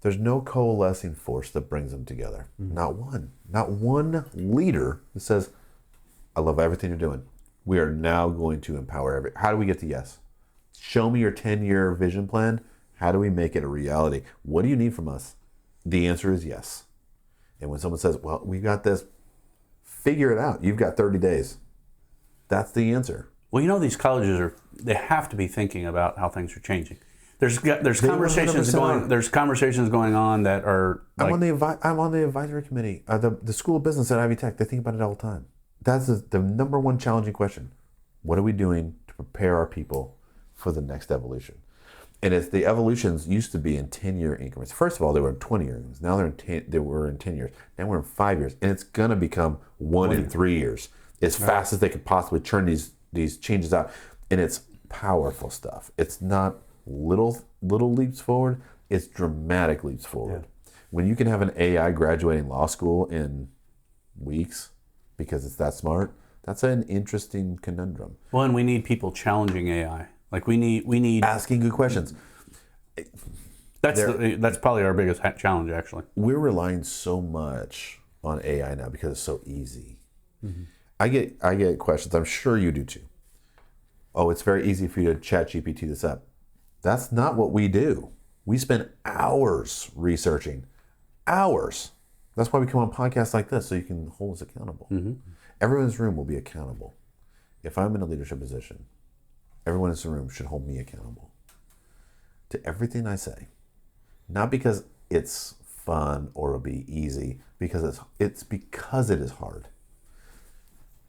There's no coalescing force that brings them together. Not one leader that says, I love everything you're doing. We are now going to empower how do we get to yes? Show me your 10-year vision plan. How do we make it a reality? What do you need from us? The answer is yes. And when someone says, well, we got this, figure it out. You've got 30 days. That's the answer. Well, these colleges they have to be thinking about how things are changing. There's conversations 100% going. are. There's conversations going on that are. Like, I'm on the advisory committee. The School of Business at Ivy Tech. They think about it all the time. That's the number one challenging question. What are we doing to prepare our people for the next evolution? And it's the evolutions used to be in 10-year increments. First of all, they were in 20-year increments. Now they were in 10 years. Now we're in 5 years, and it's gonna become 1 in 3 years, as fast as they could possibly churn these changes out. And it's powerful stuff. It's not little leaps forward. It's dramatic leaps forward. Yeah. When you can have an AI graduating law school in weeks because it's that smart, that's an interesting conundrum. Well, and we need people challenging AI. Like we need asking good questions. That's probably our biggest challenge, actually. We're relying so much on AI now because it's so easy. Mm-hmm. I get questions. I'm sure you do too. Oh, it's very easy for you to chat GPT this up. That's not what we do. We spend hours researching. Hours. That's why we come on podcasts like this, so you can hold us accountable. Mm-hmm. Everyone in this room will be accountable. If I'm in a leadership position, everyone in this room should hold me accountable to everything I say. Not because it's fun or it'll be easy, because it's because it is hard.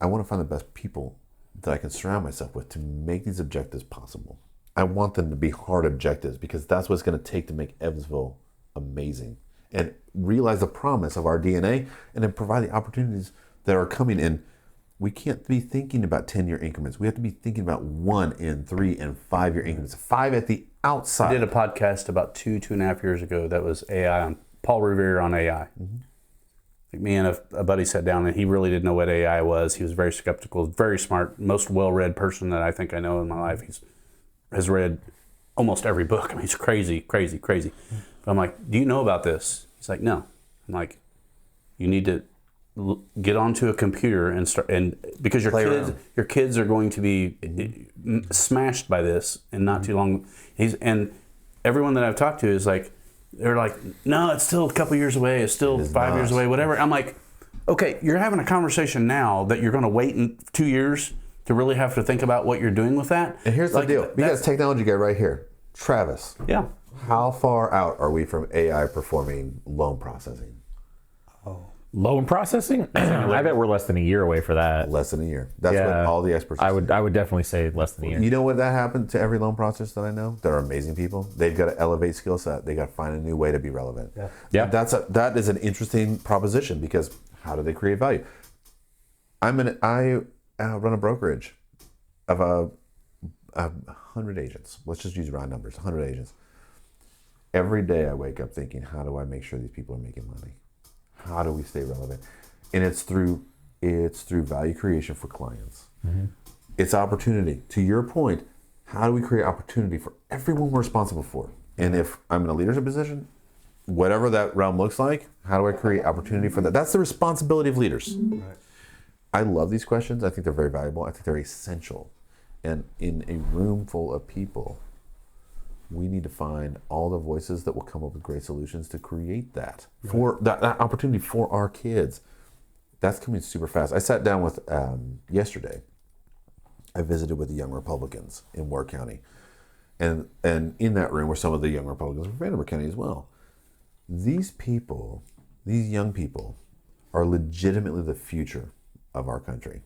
I want to find the best people that I can surround myself with to make these objectives possible. I want them to be hard objectives because that's what it's going to take to make Evansville amazing and realize the promise of our DNA and then provide the opportunities that are coming in. We can't be thinking about 10-year increments. We have to be thinking about 1 in 3 and 5-year increments. 5 at the outside. I did a podcast about 2.5 years ago that was AI on Paul Revere on AI. Mm-hmm. Like me and a buddy sat down and he really didn't know what AI was. He was very skeptical, very smart, most well-read person that I think I know in my life. He's has read almost every book. I mean, it's crazy. But I'm like, do you know about this? He's like, no. I'm like, you need to get onto a computer and start, and because your kids are going to be smashed by this in not too long. And everyone that I've talked to is like, they're like, no, it's still a couple years away. It's still 5 years away, whatever. I'm like, okay, you're having a conversation now that you're going to wait in 2 years to really have to think about what you're doing with that. And here's the deal. We got a technology guy right here. Travis. Yeah. How far out are we from AI performing loan processing? Loan processing? I bet we're less than a year away for that. Less than a year. That's what all the experts I would definitely say less than a year. You know what that happened to every loan processor that I know? They're amazing people. They've got to elevate skill set. They got to find a new way to be relevant. Yeah. That is an interesting proposition because how do they create value? I run a brokerage of 100 agents. Let's just use round numbers, 100 agents. Every day I wake up thinking, how do I make sure these people are making money? How do we stay relevant? And it's through value creation for clients. Mm-hmm. It's opportunity. To your point, how do we create opportunity for everyone we're responsible for? And if I'm in a leadership position, whatever that realm looks like, how do I create opportunity for that? That's the responsibility of leaders. Right. I love these questions. I think they're very valuable. I think they're essential. And in a room full of people, we need to find all the voices that will come up with great solutions to create that for that opportunity for our kids. That's coming super fast. I sat down with yesterday. I visited with the young Republicans in Ward County, and in that room were some of the young Republicans from Vanderbilt County as well. These people, These young people are legitimately the future of our country.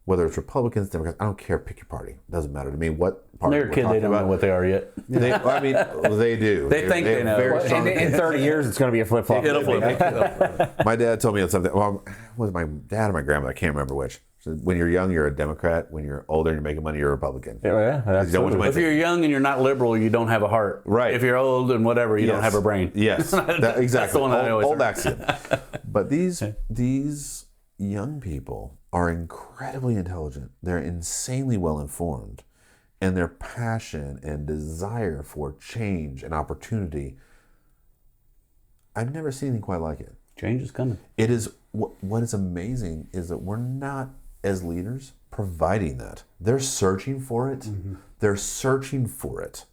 Whether it's Republicans, Democrats, I don't care. Pick your party. It doesn't matter to me what party They're a we're kid. They talking don't know about. what they are yet. They do. They think they know. very Well, strong- In 30 years, it's going to be a flip flop. It'll flip. My dad told me something. Well, was my dad or my grandmother? I can't remember which. So when you're young, you're a Democrat. When you're older and you're making money, you're a Republican. Yeah, that's You know, which totally- way- If you're young and you're not liberal, you don't have a heart. Right. If you're old and whatever, you don't Yes. have a brain. Yes, exactly. That's the one I always old heard. axiom. But these young people are incredibly intelligent. They're insanely well informed, and their passion and desire for change and opportunity. I've never seen anything quite like it. Change is coming. It is what is amazing is that we're not, as leaders, providing that. They're searching for it. They're searching for it,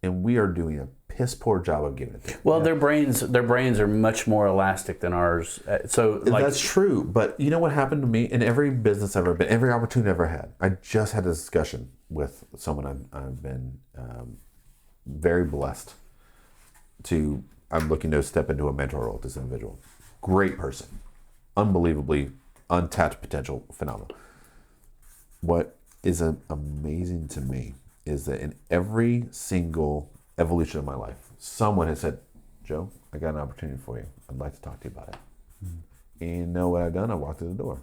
and we are doing a piss poor job of giving it to them. Well, their brains are much more elastic than ours. So like That's true, but you know what happened to me in every business I've ever been, every opportunity I've ever had. I just had a discussion with someone I've been very blessed to. I'm looking to step into a mentor role with this individual. Great person, unbelievably untapped potential, phenomenal. What is amazing to me is that in every single evolution of my life, someone has said, Joe, I got an opportunity for you. I'd like to talk to you about it. And you know what I've done? I walked through the door.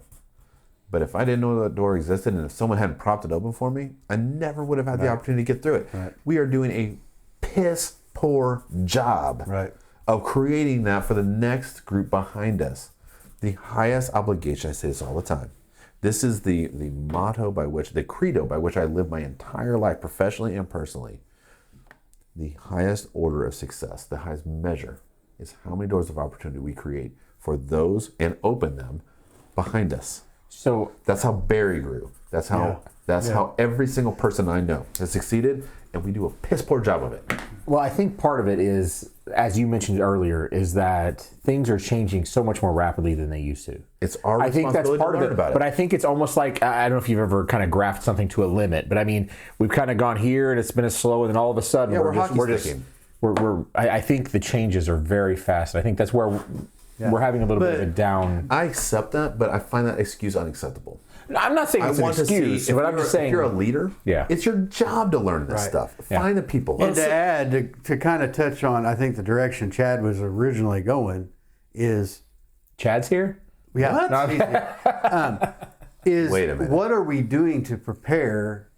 But if I didn't know that door existed and if someone hadn't propped it open for me, I never would have had the opportunity to get through it. Right. We are doing a piss poor job Right. of creating that for the next group behind us. The highest obligation, I say this all the time. This is the motto by which, the credo by which I live my entire life, professionally and personally. The highest order of success, the highest measure, is how many doors of opportunity we create for those and open them behind us. So That's how Barry grew. That's how how every single person I know has succeeded, and we do a piss poor job of it. Well, I think part of it is, as you mentioned earlier, is that things are changing so much more rapidly than they used to. It's our I think that's responsibility part to of learn it. about it. But I think it's almost like, I don't know if you've ever kind of graphed something to a limit, but I mean, we've kind of gone here and it's been as slow, and then all of a sudden Yeah, we're hockey sticking. I think the changes are very fast. I think that's where we're having a little bit of a down. I accept that, but I find that excuse unacceptable. I'm not saying it's an excuse, but I'm just saying, if you're a leader, Yeah. it's your job to learn this Right. stuff. Yeah. Find the people. And to add, to kind of touch on, I think the direction Chad was originally going is, Chad's here? yeah, is Wait a minute. what are we doing to prepare?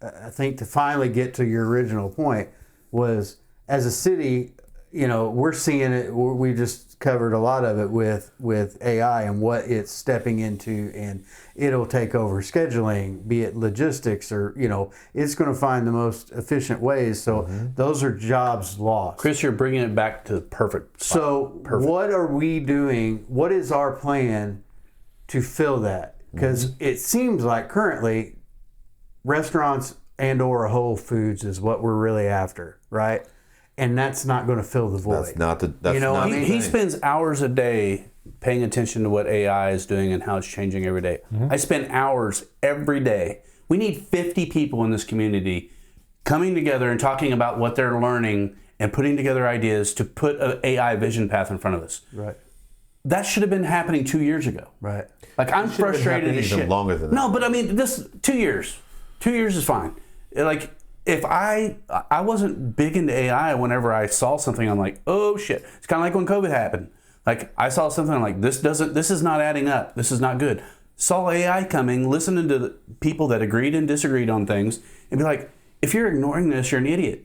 I think to finally get to your original point was, as a city, you know, we're seeing it. We just covered a lot of it with AI and what it's stepping into, and it'll take over scheduling, be it logistics or, you know, it's going to find the most efficient ways. So those are jobs lost. Chris, you're bringing it back to the perfect spot. So what are we doing? What is our plan to fill that? Because it seems like currently restaurants and or Whole Foods is what we're really after, right? And that's not going to fill the void. That's not the. That's You know, not I mean, the He thing. spends hours a day paying attention to what AI is doing and how it's changing every day. I spend hours every day. We need 50 people in this community coming together and talking about what they're learning and putting together ideas to put an AI vision path in front of us. Right. That should have been happening 2 years ago. Right. Like, I'm should have been frustrated happening as even shit. longer than that. No, but I mean, this 2 years. 2 years is fine. Like, if I wasn't big into AI, whenever I saw something, I'm like, oh shit. It's kind of like when COVID happened. Like, I saw something, I'm like, this is not adding up. This is not good. Saw AI coming, listening to the people that agreed and disagreed on things, and be like, if you're ignoring this, you're an idiot.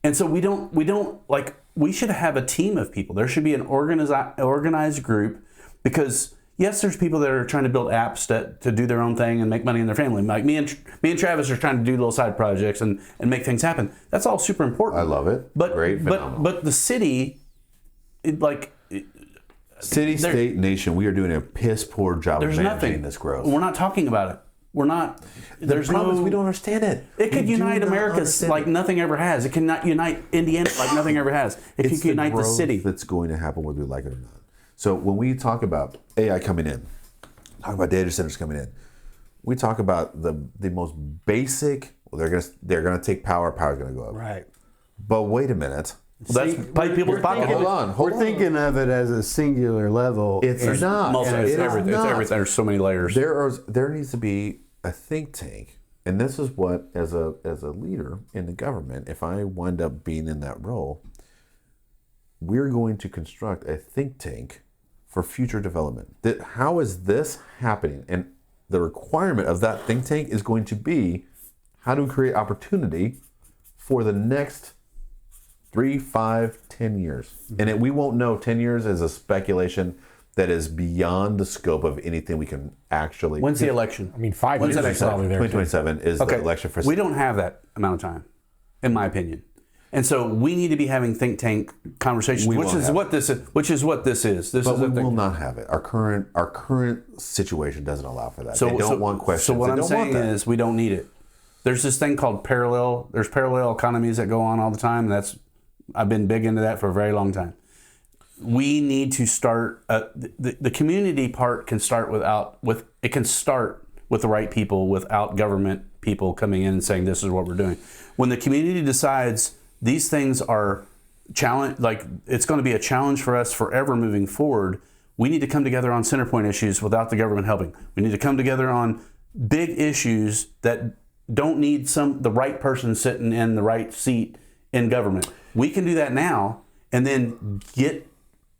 And so we should have a team of people. There should be an organized group, because yes, there's people that are trying to build apps to do their own thing and make money in their family. Like me and Travis are trying to do little side projects and make things happen. That's all super important. I love it. But Great, phenomenal. but the city, City, state, nation, we are doing a piss poor job of there's managing nothing. this growth. We're not talking about it. We're not. There's the problem no. is we don't understand it. It could We do unite not America understand like it. nothing ever has. It cannot unite Indiana like nothing ever has. If you It's can unite the growth city. that's going to happen whether we like it or not. So when we talk about AI coming in, talk about data centers coming in, we talk about the most basic. Well, they're gonna take power. Power's gonna go up. Right. But wait a minute. Well, that's pipe people's pocket. Hold on. We're thinking of it as a singular level. It's not. It's It is everything. It's not. everything. There's so many layers. There needs to be a think tank, and this is what, as a leader in the government, if I wind up being in that role, we're going to construct a think tank for future development. How is this happening? And the requirement of that think tank is going to be how to create opportunity for the next 3, 5, 10 years. And we won't know. 10 years is a speculation that is beyond the scope of anything we can actually. When's the election? I mean, 5 When's years the is probably there. 2027 is the election for. We don't have that amount of time, in my opinion. And so we need to be having think tank conversations, We which won't is have what this is. Which is what this is. This But is we a think will tank. not have it. Our current situation doesn't allow for that. They don't want questions. So what They I'm don't saying want that. is we don't need it. There's this thing called parallel. There's parallel economies that go on all the time. I've been big into that for a very long time. We need to start. The community part can start it can start with the right people without government people coming in and saying this is what we're doing. When the community decides these things are challenge, like it's going to be a challenge for us forever moving forward, we need to come together on CenterPoint issues without the government helping. We need to come together on big issues that don't need the right person sitting in the right seat in government. We can do that now and then get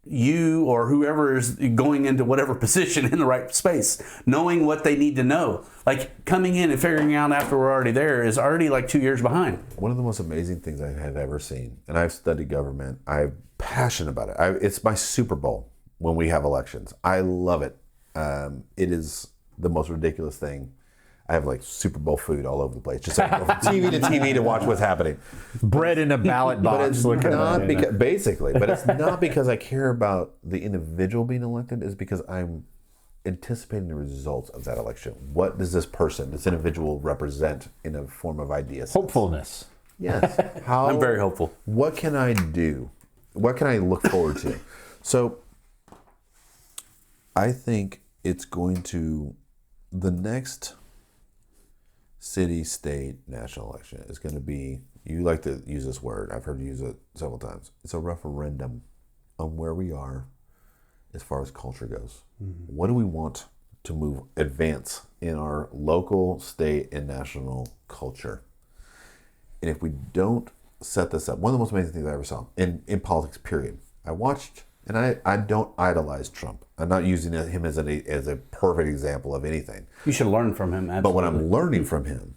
you or whoever is going into whatever position in the right space, knowing what they need to know. Like coming in and figuring out after we're already there is already like 2 years behind. One of the most amazing things I have ever seen, and I've studied government, I'm passionate about it. It's my Super Bowl when we have elections. I love it. It is the most ridiculous thing. I have like Super Bowl food all over the place, just like go from TV to TV to watch what's happening. Bread in a ballot But box. it's not because, basically, but it's not because I care about the individual being elected. It's because I'm anticipating the results of that election. What does this person, this individual, represent in a form of ideas? Hopefulness. Yes. How? I'm very hopeful. What can I do? What can I look forward to? So, I think it's going to, the next city, state, national election is going to be, you like to use this word, I've heard you use it several times. It's a referendum on where we are as far as culture goes. Mm-hmm. What do we want to advance in our local, state, and national culture? And if we don't set this up, one of the most amazing things I ever saw in politics, period. I watched, and I don't idolize Trump. I'm not using him as a perfect example of anything. You should learn from him. Absolutely. But what I'm learning from him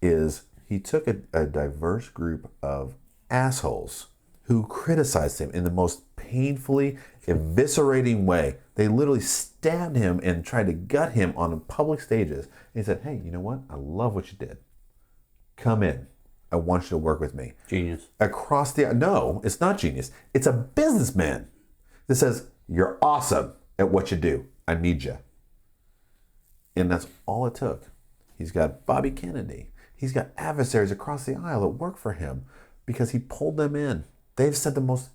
is he took a diverse group of assholes who criticized him in the most painfully eviscerating way. They literally stabbed him and tried to gut him on public stages. And he said, hey, you know what? I love what you did. Come in. I want you to work with me. Genius. No, it's not genius. It's a businessman that says, you're awesome at what you do. I need you. And that's all it took. He's got Bobby Kennedy. He's got adversaries across the aisle that work for him because he pulled them in. They've said the most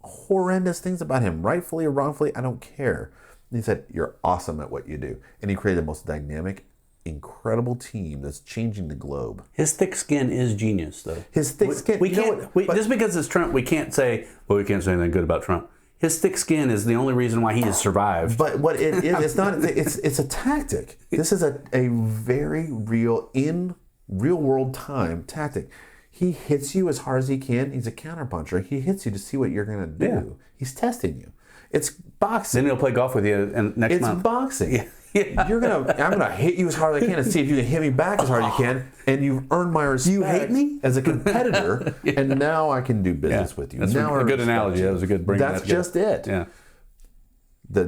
horrendous things about him, rightfully or wrongfully, I don't care. And he said, you're awesome at what you do. And he created the most dynamic, incredible team that's changing the globe. His thick skin is genius, though. His thick skin. We can't. Just because it's Trump, we can't say, well, we can't say anything good about Trump. His thick skin is the only reason why he has survived. But what it is, it's not. It's a tactic. This is a very real, in real world time tactic. He hits you as hard as he can. He's a counterpuncher. He hits you to see what you're going to do. Yeah. He's testing you. It's boxing. Then he'll play golf with you next month. It's boxing. Yeah. I'm gonna hit you as hard as I can and see if you can hit me back as hard as you can. And you've earned my respect. You hate me as a competitor, and now I can do business with you. That's now a good analogy. That was a good bring. That's just it. Yeah. The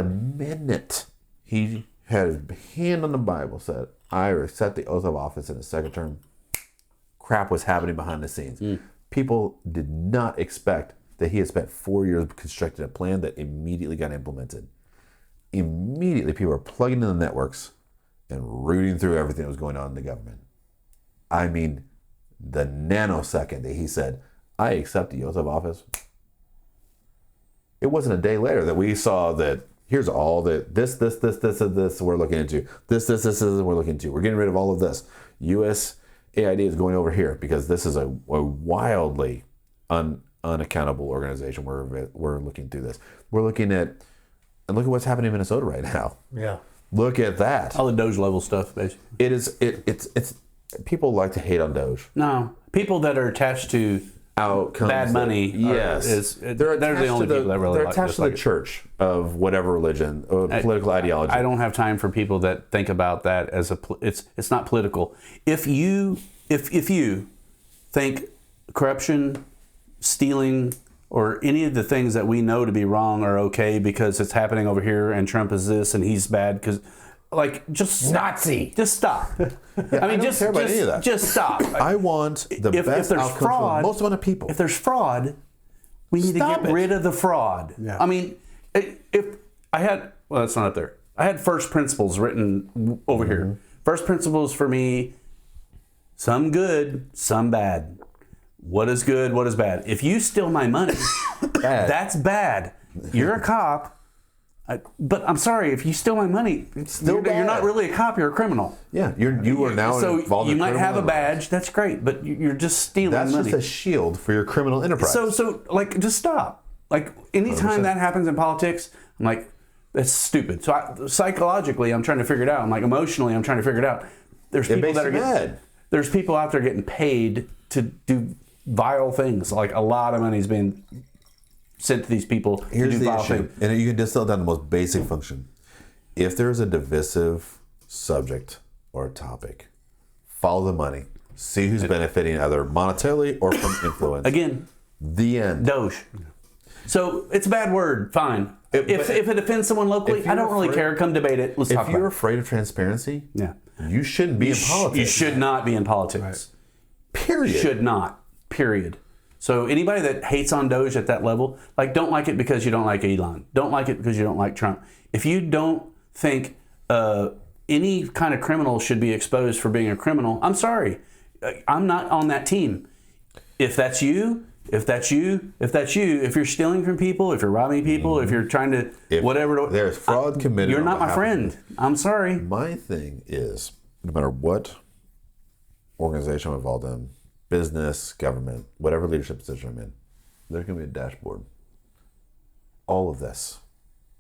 minute he had his hand on the Bible, said, "I accept the oath of office in the second term," crap was happening behind the scenes. People did not expect that he had spent 4 years constructing a plan that immediately got implemented. Immediately, people were plugging in the networks and rooting through everything that was going on in the government. I mean, the nanosecond that he said, I accept the oath of office, it wasn't a day later that we saw that here's all that this we're looking into. This we're looking into. We're getting rid of all of this. USAID is going over here because this is a wildly unaccountable organization. We're looking through this. We're looking at, and look at what's happening in Minnesota right now. Yeah. Look at that. All the Doge level stuff, basically. It's people like to hate on Doge. No, people that are attached to Outcomes bad money. Yes, they're the only people that really they're like attached to the church of whatever religion or political ideology. I don't have time for people that think about that as it's not political. If you think corruption, stealing, or any of the things that we know to be wrong are okay because it's happening over here and Trump is this and he's bad because, like, just Nazi. Just stop. I mean, don't care about any of that. Just stop. I want the if best there's outcomes fraud, for the most amount of people. If there's fraud, we need Stop to get it. rid of the fraud. Yeah. I mean, if I had, well, that's not up there. I had first principles written over here. First principles for me, some good, some bad. What is good, what is bad? If you steal my money, that's bad. You're a cop. But I'm sorry, if you steal my money, you're not really a cop, you're a criminal. Yeah, you are now So involved you in might have a criminal badge, that's great, but you're just stealing That's money. just a shield for your criminal enterprise. So like, just stop. Like, anytime 100%. that happens in politics, I'm like, that's stupid. So psychologically, I'm trying to figure it out. I'm like, emotionally, I'm trying to figure it out. There's It people makes that are you getting, mad. there's people out there getting paid to do vile things. Like, a lot of money is being sent to these people Here's to do the vile issue, things. and you can distill it down to the most basic function. If there's a divisive subject or topic, follow the money. See who's benefiting either monetarily or from influence. Again, The end. Doge. So it's a bad word, fine. If it offends someone locally, if I you're don't really afraid- care. Come debate it. Let's talk If you're about afraid of transparency, it. Yeah. you shouldn't be in politics. You should not be in politics. Period. Should not. Period. So anybody that hates on Doge at that level, like, don't like it because you don't like Elon. Don't like it because you don't like Trump. If you don't think any kind of criminal should be exposed for being a criminal, I'm sorry. I'm not on that team. If that's you, if you're stealing from people, if you're robbing people, if you're trying to If whatever, there's fraud committed you're on not my behalf of friend. I'm sorry. My thing is, no matter what organization I'm involved in, business, government, whatever leadership position I'm in, there's going to be a dashboard. All of this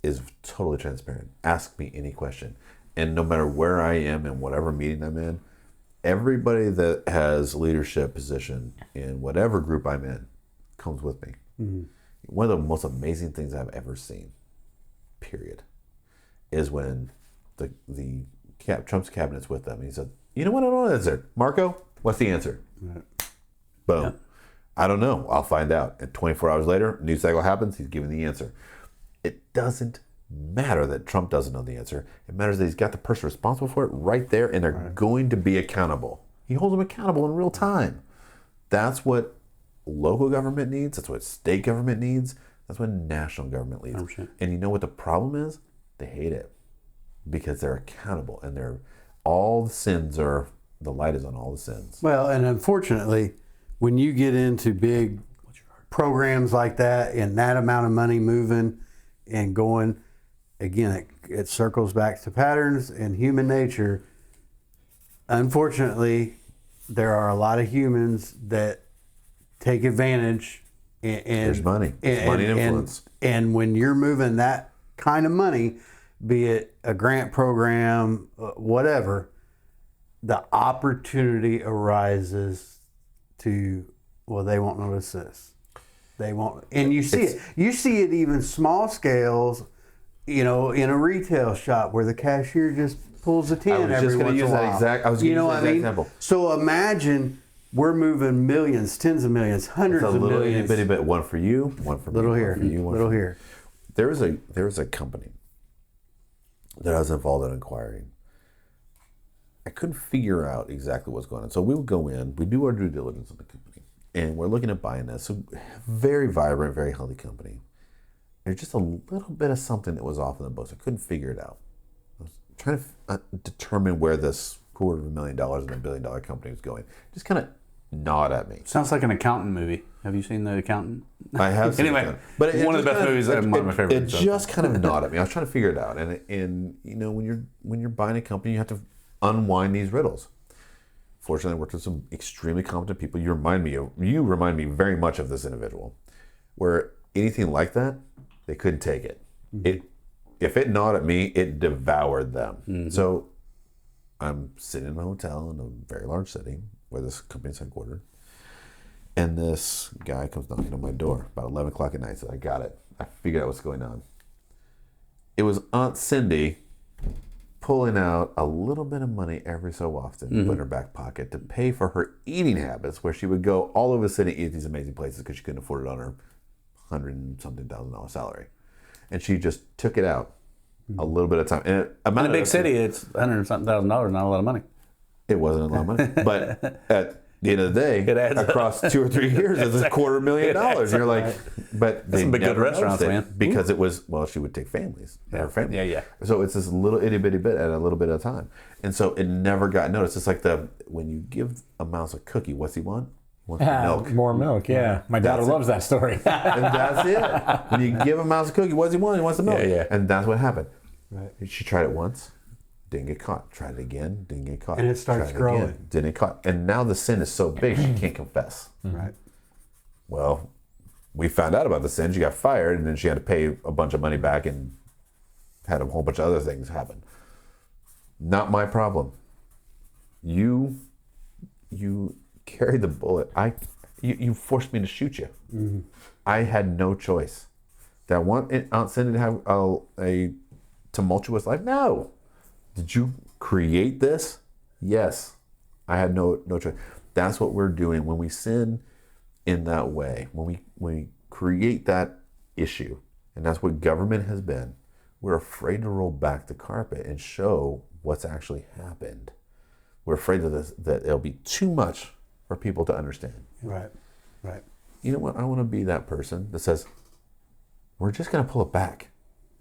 is totally transparent. Ask me any question. And no matter where I am in whatever meeting I'm in, everybody that has leadership position in whatever group I'm in comes with me. Mm-hmm. One of the most amazing things I've ever seen, period, is when Trump's cabinet's with them. And he said, you know what, I don't know the answer. Marco, what's the answer? Right. Boom. Yeah. I don't know. I'll find out. And 24 hours later, news cycle happens. He's giving the answer. It doesn't matter that Trump doesn't know the answer. It matters that he's got the person responsible for it right there, and they're going to be accountable. He holds them accountable in real time. That's what local government needs. That's what state government needs. That's what national government needs. 100%. And you know what the problem is? They hate it because they're accountable, and all the sins are. The light is on all the sins. Well, and unfortunately, when you get into big programs like that and that amount of money moving and going, again, it circles back to patterns and human nature. Unfortunately, there are a lot of humans that take advantage. And there's money. There's money and influence. And when you're moving that kind of money, be it a grant program, whatever, the opportunity arises to, well, they won't notice this. They won't. And you see it. You see it even small scales, in a retail shop where the cashier just pulls a tin every once in a while. I was going to use that example. So imagine we're moving millions, tens of millions, hundreds of millions. A little bitty bit. One for you, one for me. Little here, one for you, one little for here. There was a company that I was involved in inquiring. I couldn't figure out exactly what's going on. So we would go in, we do our due diligence on the company, and we're looking at buying this. So very vibrant, very healthy company. There's just a little bit of something that was off in the books. I couldn't figure it out. I was trying to determine where this $250,000 and $1 billion company was going. Just kind of gnawed at me. Sounds like an accountant movie. Have you seen The Accountant? I have seen anyway, Accountant. But one of the best movies. One of my favorites. It just kind of gnawed at me. I was trying to figure it out, and when you're buying a company, you have to unwind these riddles. fortunately worked with some extremely competent people. You remind me very much of this individual, where anything like that, they couldn't take it. If it gnawed at me, it devoured them. So I'm sitting in a hotel in a very large city where this company's headquartered, and this guy comes knocking on my door about 11 o'clock at night. Said, "I got it. I figured out what's going on." It was Aunt Cindy pulling out a little bit of money every so often, put in her back pocket to pay for her eating habits, where she would go all over the city, eat at these amazing places because she couldn't afford it on her $100,000 salary. And she just took it out a little bit of time. And in a big city, it's $100,000, not a lot of money. It wasn't a lot of money. But at the end of the day, across 2 or 3 years, it's $250,000. And you're like, but they some big never good restaurants, noticed it man. because it was, well, she would take families. Her family. Yeah. So it's this little itty bitty bit at a little bit at a time. And so it never got noticed. It's like when you give a mouse a cookie, what's he want? He wants milk. More milk, yeah. My daughter loves that story. And that's it. When you give a mouse a cookie, what does he want? He wants the milk. Yeah. And that's what happened. Right. She tried it once, didn't get caught. Tried it again, didn't get caught. And it starts growing. Again, didn't get caught. And now the sin is so big she can't confess. Right. Well, we found out about the sin. She got fired, and then she had to pay a bunch of money back and had a whole bunch of other things happen. Not my problem. You carried the bullet. You forced me to shoot you. Mm-hmm. I had no choice. That one Aunt Cindy to have a tumultuous life? No. Did you create this? Yes. I had no choice. That's what we're doing when we sin in that way. When we create that issue, and that's what government has been. We're afraid to roll back the carpet and show what's actually happened. We're afraid of this, that it'll be too much for people to understand. Right. You know what? I want to be that person that says, we're just going to pull it back.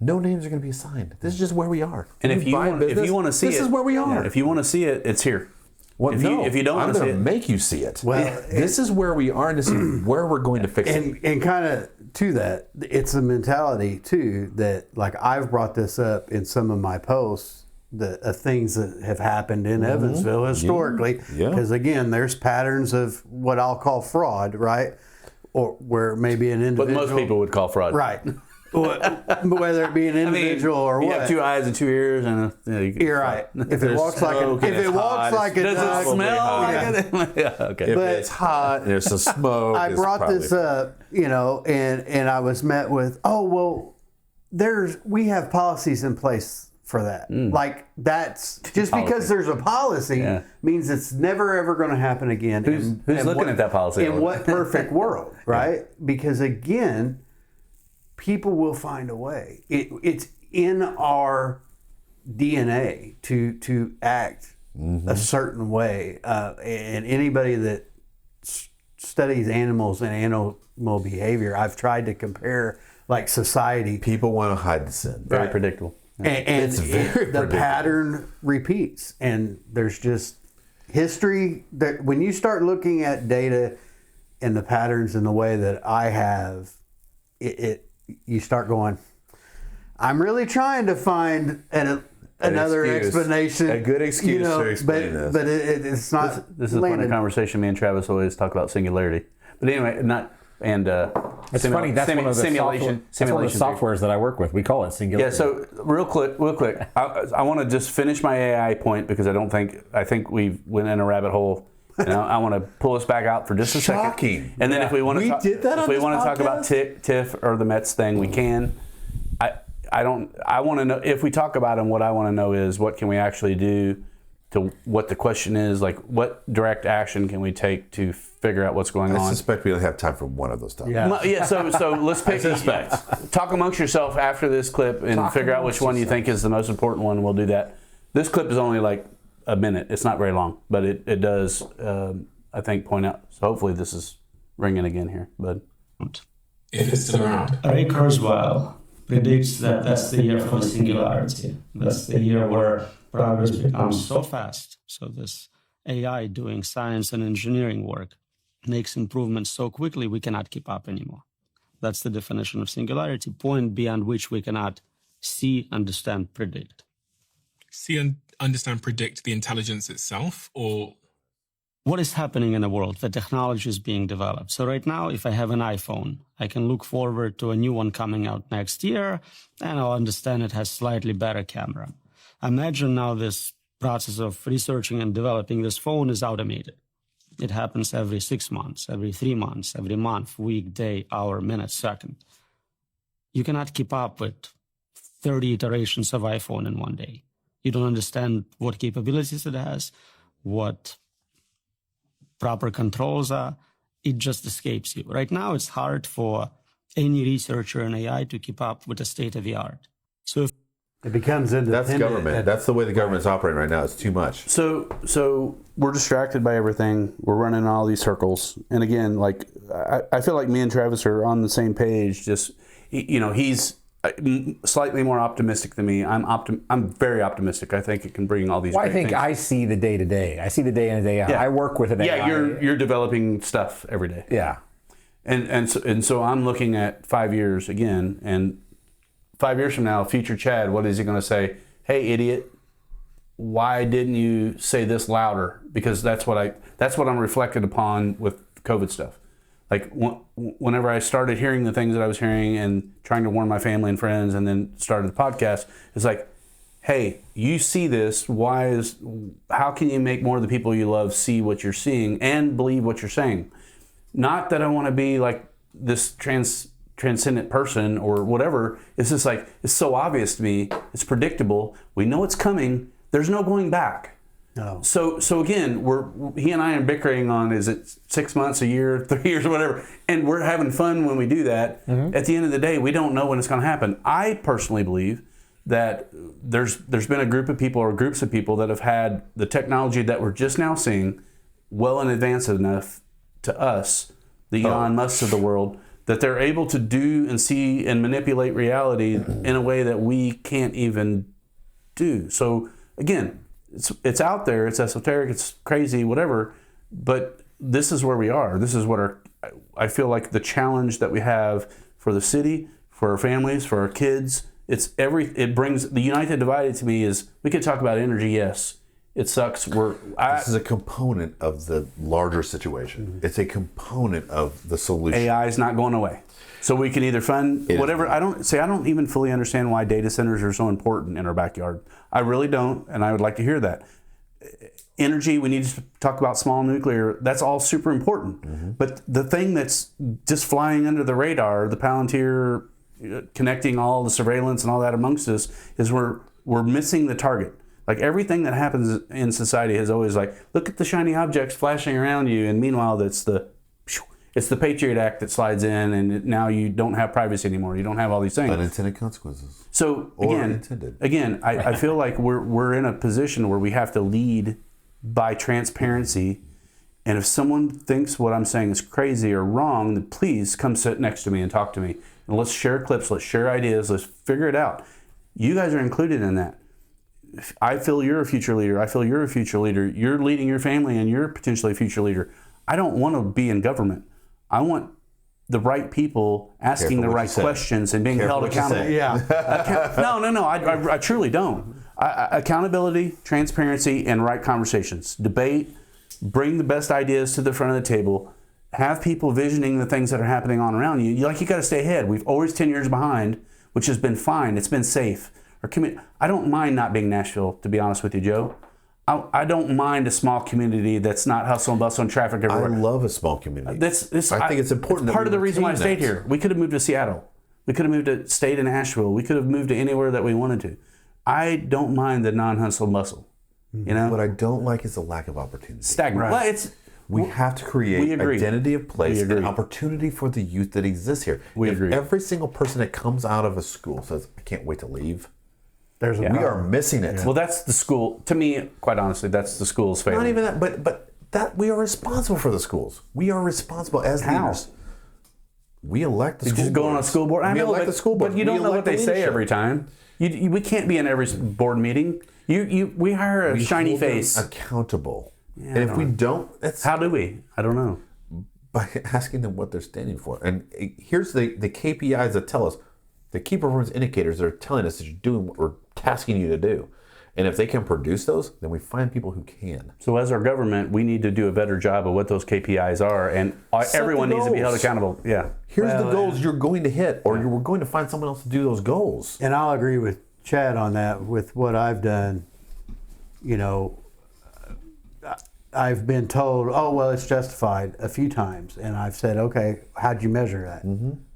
No names are going to be assigned. This is just where we are. And if you want to see it, this is where we are. If you want to see it, it's here. Well, if you don't want to see it, make you see it. Well, this is where we are, and this is where we're going to fix it. And kind of to that, it's a mentality too that, like, I've brought this up in some of my posts, the things that have happened in Evansville historically, because again, there's patterns of what I'll call fraud, right? Or where maybe an individual, what most people would call fraud, right? Whether it be an individual or you what. have 2 eyes and 2 ears, and you're right. If it walks like a does duck, it smell like it? Yeah, okay. If it's hot and there's some smoke, I brought this up, and I was met with, we have policies in place for that. Like, that's just because there's a policy means it's never ever going to happen again. Who's looking at that policy? In what perfect world, right? Because again, people will find a way. It's in our DNA to act a certain way, and anybody that studies animals and animal behavior, I've tried to compare like society. People want to hide the sin. Very predictable. And it's very the pattern repeats, and there's just history that when you start looking at data and the patterns in the way that I have, you start going, I'm really trying to find another explanation, a good excuse to explain this. But it's not. This is a point of conversation. Me and Travis always talk about singularity. But anyway, it's funny. That's one of the softwares that I work with. We call it singularity. Yeah. So real quick, I want to just finish my AI point because I think we went in a rabbit hole. And I want to pull us back out for just a second. And then if we want to talk about TIF or the Mets thing, we can. I want to know, if we talk about them, what I want to know is what can we actually do to what the question is, like what direct action can we take to figure out what's going on. I suspect we don't have time for one of those topics. Yeah, so let's pick. Talk amongst yourself after this clip and figure out which one you think is the most important one. We'll do that. This clip is only like a minute. It's not very long, but it does, I think, point out. So hopefully this is ringing again here, bud. If it's still around. Ray Kurzweil predicts that that's the year for the singularity. That's the year where progress becomes so fast. So this AI doing science and engineering work makes improvements so quickly we cannot keep up anymore. That's the definition of singularity, point beyond which we cannot see, understand, predict. See and understand, predict the intelligence itself, or what is happening in the world. The technology is being developed. So right now, if I have an iPhone, I can look forward to a new one coming out next year, and I'll understand it has slightly better camera. Imagine now this process of researching and developing this phone is automated. It happens every 6 months, every 3 months, every month, week, day, hour, minute, second. You cannot keep up with 30 iterations of iPhone in one day. You don't understand what capabilities it has, what proper controls are. It just escapes you. Right now, it's hard for any researcher in AI to keep up with the state of the art. So if It becomes independent. That's government. That's the way the government's operating right now. It's too much. So we're distracted by everything. We're running all these circles. And again, like I feel like me and Travis are on the same page. Just he's slightly more optimistic than me. I'm very optimistic. I think it can bring all these. Well, I great think things. I see the day to day. I see the day in and day out. Yeah. I work with an AI. Yeah, you're developing stuff every day. Yeah. And so I'm looking at 5 years again, and 5 years from now, future Chad, what is he going to say? Hey, idiot, why didn't you say this louder? Because that's what I'm reflected upon with COVID stuff. Like whenever I started hearing the things that I was hearing and trying to warn my family and friends, and then started the podcast, it's like, hey, you see this. How can you make more of the people you love see what you're seeing and believe what you're saying? Not that I want to be like this transcendent person or whatever. It's just like, it's so obvious to me. It's predictable. We know it's coming. There's no going back. No. So again, he and I are bickering on, is it 6 months, a year, 3 years, whatever, and we're having fun when we do that. Mm-hmm. At the end of the day, we don't know when it's going to happen. I personally believe that there's been a group of people or groups of people that have had the technology that we're just now seeing well in advance enough to us, the Elon Musks of the world, that they're able to do and see and manipulate reality in a way that we can't even do. So again, it's out there, it's esoteric, it's crazy, whatever, but this is where we are. This is what I feel like the challenge that we have for the city, for our families, for our kids. It brings the United Divided to me is, we could talk about energy, yes. It sucks. This is a component of the larger situation. Mm-hmm. It's a component of the solution. AI is not going away. So we can either fund whatever. I don't even fully understand why data centers are so important in our backyard. I really don't, and I would like to hear that. Energy, we need to talk about small nuclear. That's all super important. Mm-hmm. But the thing that's just flying under the radar, the Palantir connecting all the surveillance and all that amongst us, is we're missing the target. Like everything that happens in society is always like, look at the shiny objects flashing around you, and meanwhile it's the Patriot Act that slides in, and now you don't have privacy anymore. You don't have all these things. Unintended consequences. So Again, I feel like we're in a position where we have to lead by transparency. And if someone thinks what I'm saying is crazy or wrong, then please come sit next to me and talk to me. And let's share clips, let's share ideas, let's figure it out. You guys are included in that. I feel you're a future leader. I feel you're a future leader. You're leading your family and you're potentially a future leader. I don't want to be in government. I want the right people asking the right questions and being held accountable. Yeah. No. I truly don't. Accountability, transparency, and right conversations. Debate, bring the best ideas to the front of the table. Have people visioning the things that are happening on around you. You got to stay ahead. We've always 10 years behind, which has been fine. It's been safe. I don't mind not being Nashville, to be honest with you, Joe. I don't mind a small community that's not hustle and bustle and traffic everywhere. I love a small community. I think it's important. It's part of the reason why I stayed here. We could have moved to Seattle. We could have stayed in Asheville. We could have moved to anywhere that we wanted to. I don't mind the non-hustle and bustle. You know? What I don't like is the lack of opportunity. Stagnant. Right. Well, we have to create identity of place and opportunity for the youth that exists here. If every single person that comes out of a school says, I can't wait to leave, we are missing it. Well, that's the school. To me, quite honestly, that's the school's failure. Not even that, but that we are responsible for the schools. We are responsible as leaders. We elect the school board. Just go on a school board. I know, elect the school board. But you don't know what they say every time. We can't be in every board meeting. We hire a shiny face. Accountable. Yeah, and if we don't, how do we? I don't know. By asking them what they're standing for. And here's the KPIs that tell us, the key performance indicators that are telling us that you're doing what we're tasking you to do. And if they can produce those, then we find people who can. So as our government, we need to do a better job of what those KPIs are, and everyone needs to be held goals. accountable. Yeah. Here's the goals you're going to hit, or you're going to find someone else to do those goals. And I'll agree with Chad on that. With what I've done, you know, I've been told, oh, well, it's justified a few times. And I've said, okay, how'd you measure that?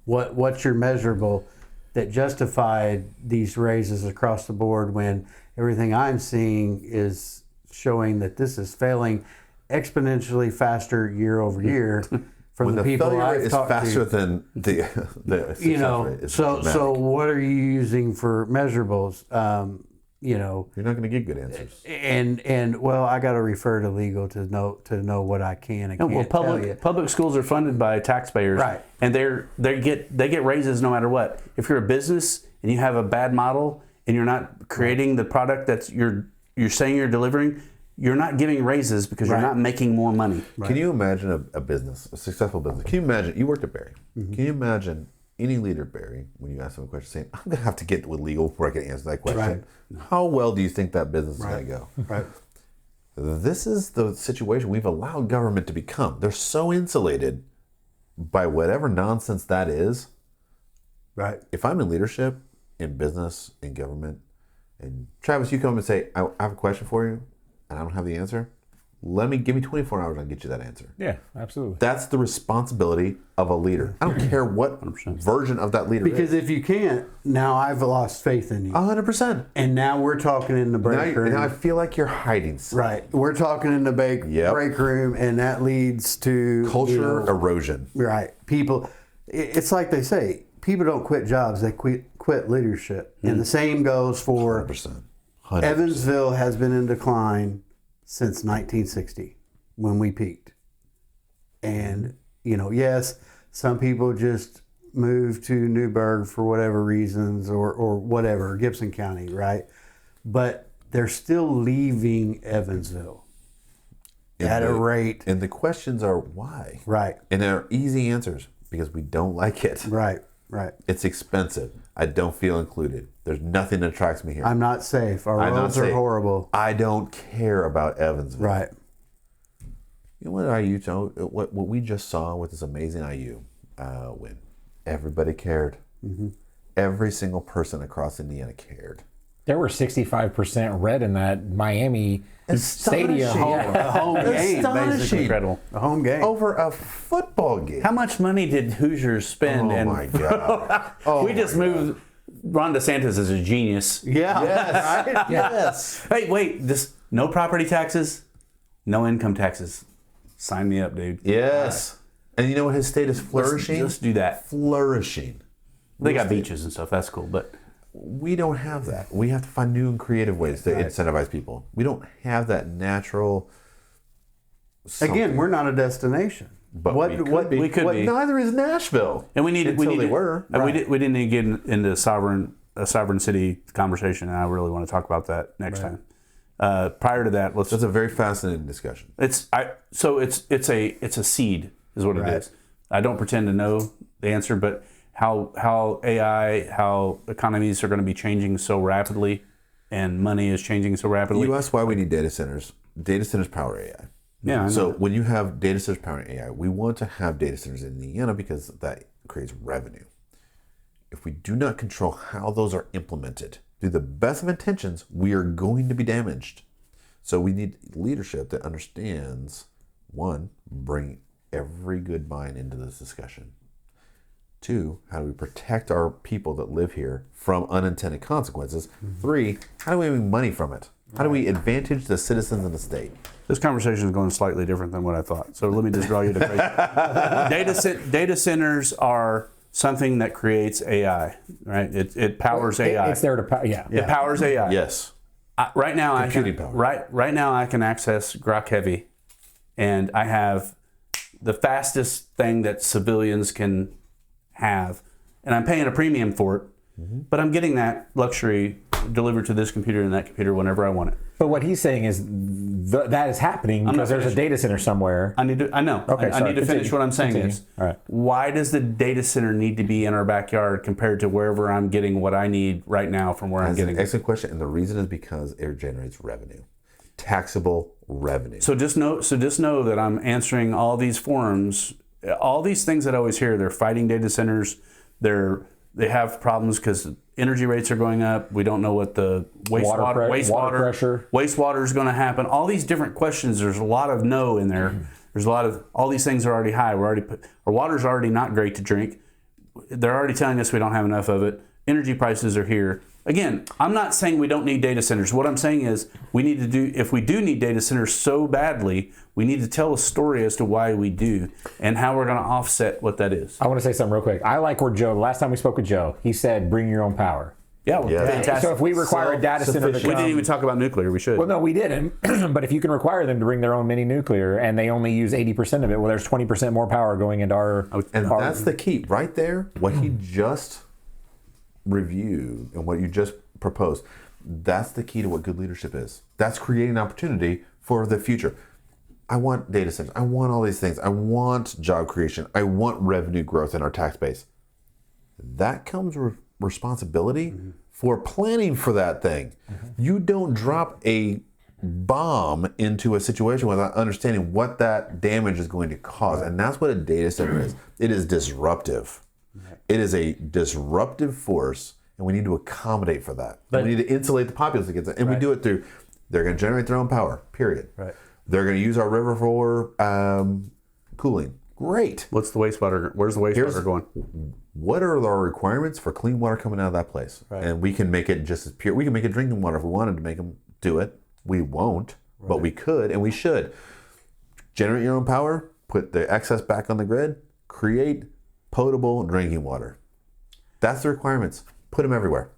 What's your measurable that justified these raises across the board when everything I'm seeing is showing that this is failing exponentially faster year over year from When the the people failure I've is talked faster to. than the success You know, rate. It's so dramatic. what are you using for measurables? You know, You're not going to get good answers. and well, I got to refer to legal to know what I can and No, can't well, tell you. public schools are funded by taxpayers, Right. And they get raises no matter what. If you're a business and you have a bad model and you're not creating the product that you're saying you're delivering, you're not giving raises because you're Right. not making more money. Can you imagine a business, a successful business? Can you imagine, you worked at Barry. Can you imagine any leader at Barry, when you ask them a question, saying, I'm going to have to get with legal before I can answer that question. How well do you think that business is going to go? Right. This is the situation we've allowed government to become. They're so insulated by whatever nonsense that is. Right. If I'm in leadership, in business, in government, and Travis, you come and say, I have a question for you, and I don't have the answer, give me 24 hours and I'll get you that answer. Yeah, absolutely. That's the responsibility of a leader. I don't care what version of that leader Because is. if you can't, now I've lost faith in you. 100%. And now we're talking in the break room. Now I feel like you're hiding something. Right. We're talking in the break room, and that leads to Culture erosion. Right. People, it's like they say, people don't quit jobs, they quit leadership. And the same goes for 100%. Evansville has been in decline since 1960 when we peaked. And, you know, yes, some people just moved to Newburgh for whatever reasons or whatever, Gibson County, right? But they're still leaving Evansville at a rate. And the questions are why? Right. And they're easy answers because we don't like it. Right. Right. It's expensive. I don't feel included. There's nothing that attracts me here. I'm not safe. Our I'm not roads are safe. horrible. I don't care about Evansville. Right. You know what we just saw with this amazing IU win? Everybody cared. Every single person across Indiana cared. There were 65% red in that Miami stadium. A home game, basically. Incredible. A home game. Over a football game. How much money did Hoosiers spend? Oh my God. We just moved. Ron DeSantis is a genius. Yeah. Yes. Right? Yes. Hey, wait! No property taxes, no income taxes. Sign me up, dude. Yes. And you know what? His state is flourishing. Let's do that. Flourishing. They got beaches and stuff. That's cool, but We don't have that. We have to find new and creative ways to incentivize people. We don't have that natural. Again, we're not a destination. But we could be. We could be. Neither is Nashville. and we need Until they were. and we didn't need to get into a sovereign city conversation, and I really want to talk about that next time. Prior to that, That's a very fascinating discussion. it's a seed is what it is. I don't pretend to know the answer, but how AI, how economies are going to be changing so rapidly, and money is changing so rapidly. You asked why we need data centers. Data centers power AI. Yeah, I know. So when you have data centers powering AI, we want to have data centers in Indiana because that creates revenue. If we do not control how those are implemented, through the best of intentions, we are going to be damaged. So we need leadership that understands, one, bring every good mind into this discussion. Two, how do we protect our people that live here from unintended consequences? Three, how do we make money from it? How do we advantage the citizens in the state? This conversation is going slightly different than what I thought. So let me just draw you to crazy. Data centers are something that creates AI, right? It powers AI. It's there to power. Yeah. It powers AI. Yes. Right now, Computing power. Right now, I can access Grok Heavy, and I have the fastest thing that civilians can have, and I'm paying a premium for it. But I'm getting that luxury delivered to this computer and that computer whenever I want it. But what he's saying is that is happening because there's a data center somewhere. I know. Okay, I need to finish what I'm saying Continue. is, All right. why does the data center need to be in our backyard compared to wherever I'm getting what I need right now from where I'm That's getting an it? excellent question, and the reason is because it generates revenue, taxable revenue. So just know that I'm answering all these forums, all these things that I always hear. They're fighting data centers. They have problems because energy rates are going up. We don't know what the water pressure, wastewater is going to happen. All these different questions. There's a lot of no in there. There's a lot of all these things are already high. Our water's already not great to drink. They're already telling us we don't have enough of it. Energy prices are here. Again, I'm not saying we don't need data centers. What I'm saying is if we do need data centers so badly, we need to tell a story as to why we do and how we're going to offset what that is. I want to say something real quick. I like where Joe, last time we spoke with Joe, he said, bring your own power. Yeah, well, fantastic. So if we require a data center to come, we didn't even talk about nuclear. We should. Well, no, we didn't. But if you can require them to bring their own mini nuclear and they only use 80% of it, well, there's 20% more power going into our. And that's the key right there. What he just reviewed and what you just proposed, that's the key to what good leadership is. That's creating opportunity for the future. I want data centers. I want all these things. I want job creation. I want revenue growth in our tax base. That comes with responsibility for planning for that thing. You don't drop a bomb into a situation without understanding what that damage is going to cause. And that's what a data center is. It is disruptive. It is a disruptive force, and we need to accommodate for that. We need to insulate the populace against it. And we do it through, they're going to generate their own power, period. Right. They're going to use our river for cooling. Great. What's the wastewater? Where's the wastewater going? What are our requirements for clean water coming out of that place? Right. And we can make it just as pure. We can make it drinking water if we wanted to make them do it. We won't, but we could and we should. Generate your own power, put the excess back on the grid, create potable drinking water. That's the requirements. Put them everywhere.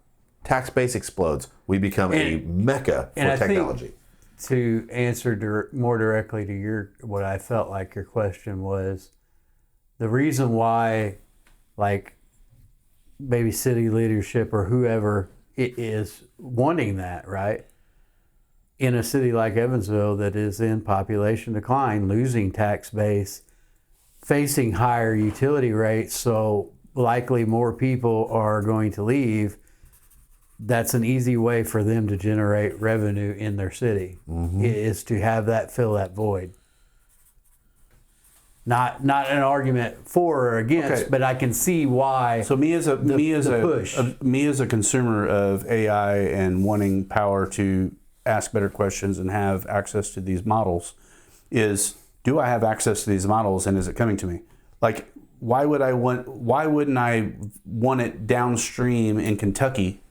Tax base explodes. We become a mecca for technology. To answer more directly to what I felt like your question was, the reason why, like, maybe city leadership or whoever it is wanting that, right? In a city like Evansville that is in population decline, losing tax base, facing higher utility rates, so likely more people are going to leave. That's an easy way for them to generate revenue in their city, is to have that fill that void. Not an argument for or against, but I can see why. So me as a consumer of AI and wanting power to ask better questions and have access to these models, do I have access to these models and is it coming to me? Like, why wouldn't I want it downstream in Kentucky?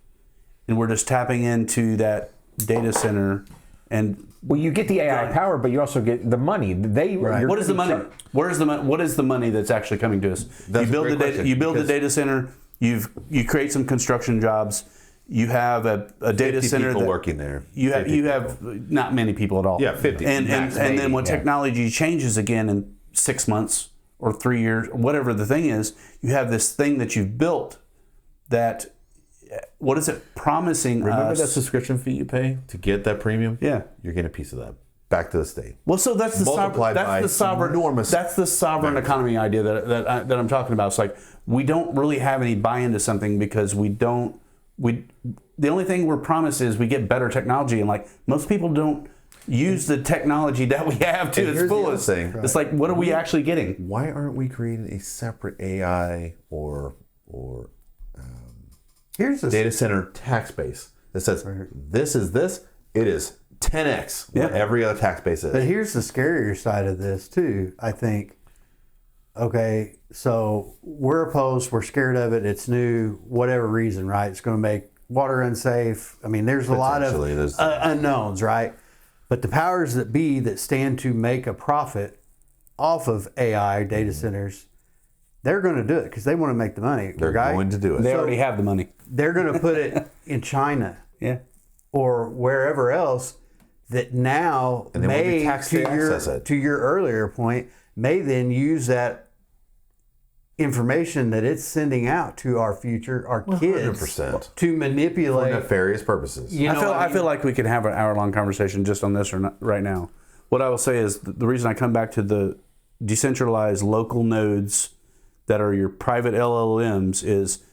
And we're just tapping into that data center, and you get the AI power, but you also get the money. What is the money? What is the money that's actually coming to us? That's you build the data center. You create some construction jobs. You have a data center people working there. You have not many people at all. Yeah, 50. And then when technology changes again in 6 months or 3 years, whatever the thing is, you have this thing that you've built that. What is it promising us? Remember that subscription fee you pay to get that premium? Yeah. You're getting a piece of that back to the state. Well, so that's the sovereign economy idea that I'm talking about. It's like we don't really have any buy into something because the only thing we're promised is we get better technology, and like most people don't use the technology that we have to its fullest. It's like, what are we actually getting? Why aren't we creating a separate AI or Here's a data center tax base that says this is this, it is 10x what every other tax base is. But here's the scarier side of this too, I think. Okay, so we're opposed, we're scared of it, it's new, whatever reason, right? It's going to make water unsafe. I mean, there's a lot of unknowns, right? But the powers that be that stand to make a profit off of AI data centers, they're going to do it because they want to make the money. They're going to do it. They already have the money. They're going to put it in China, or wherever else that now may, to your earlier point, may then use that information that it's sending out to our future, our kids, 100%. to For manipulate. nefarious purposes. You know, I feel like we could have an hour-long conversation just on this right now. What I will say is the reason I come back to the decentralized local nodes that are your private LLMs is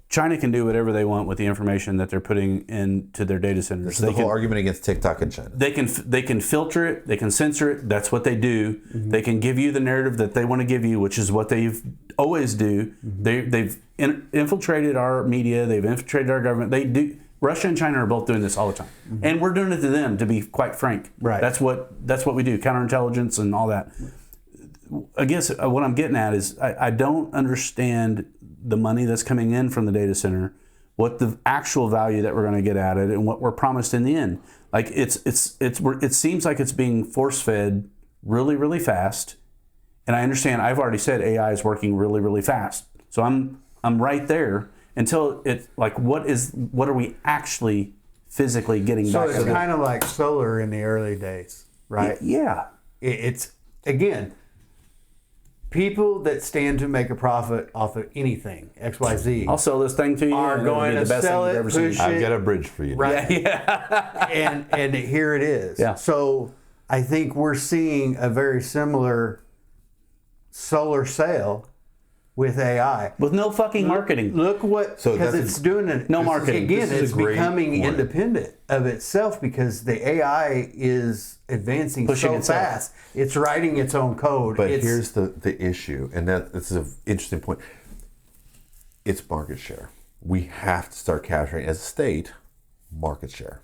China can do whatever they want with the information that they're putting into their data centers. This is the whole argument against TikTok in China. They can filter it. They can censor it. That's what they do. They can give you the narrative that they want to give you, which is what they've always do. They've infiltrated our media. They've infiltrated our government. They do. Russia and China are both doing this all the time, and we're doing it to them. To be quite frank, Right. That's what we do. Counterintelligence and all that. I guess what I'm getting at is I don't understand the money that's coming in from the data center, what the actual value that we're going to get at it, and what we're promised in the end. Like it seems like it's being force fed really, really fast. And I understand. I've already said AI is working really, really fast. So I'm right there until it's like what are we actually physically getting So back? it's kind of like solar in the early days, right? Yeah. It's again, people that stand to make a profit off of anything, XYZ, I'll sell this thing to you. are and it'll going be to the best sell thing it, you've ever push seen. it. I've got a bridge for you. Right. and here it is. Yeah. So I think we're seeing a very similar solar sale with AI. With no fucking marketing. Look what, So because that's it's doing it. No marketing. Again, This is it's a great becoming point. independent of itself because the AI is advancing Pushing so itself. fast. It's writing its own code. But It's- here's the issue, and this is an interesting point. It's market share. We have to start capturing, as a state, market share.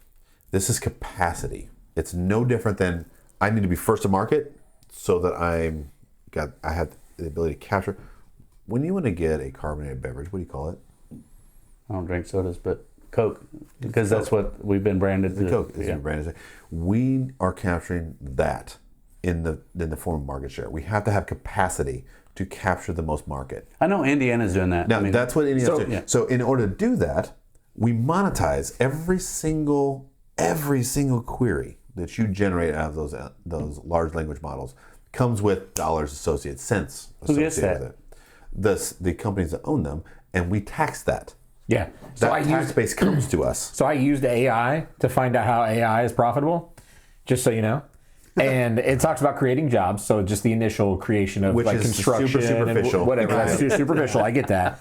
This is capacity. It's no different than I need to be first to market so that I have the ability to capture. When you want to get a carbonated beverage, what do you call it? I don't drink sodas, but Coke, because that's what we've been branded to. Coke is Yeah. your brand. We are capturing that in the form of market share. We have to have capacity to capture the most market. I know Indiana's doing that. Now, that's what Indiana's doing. yeah. So in order to do that, we monetize every single query that you generate out of those large language models comes with dollars associated, cents Who gets associated that? with it. The companies that own them, and we tax that. Yeah. That tax base comes to us. So I used AI to find out how AI is profitable, just so you know. And it talks about creating jobs, so just the initial creation of Which like is construction superficial. and whatever. That's too superficial. I get that.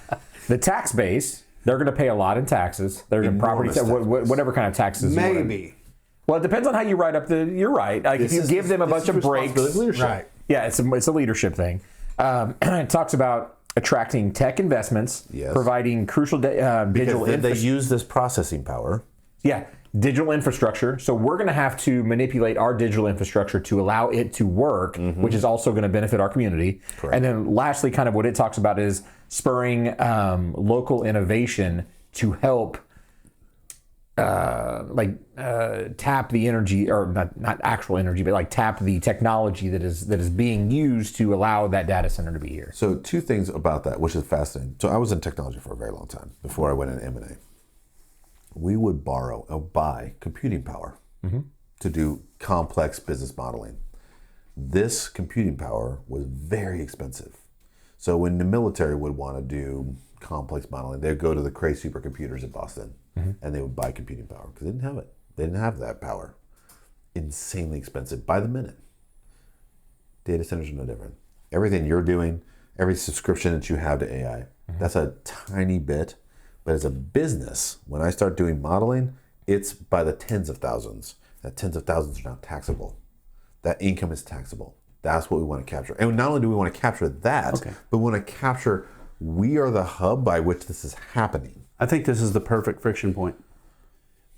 The tax base, they're going to pay a lot in taxes. They're going to property Enormous taxes. whatever kind of taxes. you wanna- maybe. Well, it depends on how you write up the. You're right. Like if you give them a bunch of breaks. Right. Yeah, it's a leadership thing. It talks about attracting tech investments, Yes. providing crucial digital Because then they infrastructure. use this processing power. Yeah, digital infrastructure. So we're going to have to manipulate our digital infrastructure to allow it to work, which is also going to benefit our community. Correct. And then lastly, kind of what it talks about is spurring local innovation to help tap the energy, or not actual energy, but like tap the technology that is being used to allow that data center to be here. So two things about that, which is fascinating. So I was in technology for a very long time before I went into M&A. We would buy computing power to do complex business modeling. This computing power was very expensive. So when the military would want to do complex modeling, they'd go to the Cray supercomputers in Boston and they would buy computing power because they didn't have it. They didn't have that power. Insanely expensive by the minute. Data centers are no different. Everything you're doing, every subscription that you have to AI, that's a tiny bit. But as a business, when I start doing modeling, it's by the tens of thousands. That tens of thousands are now taxable. That income is taxable. That's what we want to capture. And not only do we want to capture that, but we want to capture, we are the hub by which this is happening. I think this is the perfect friction point.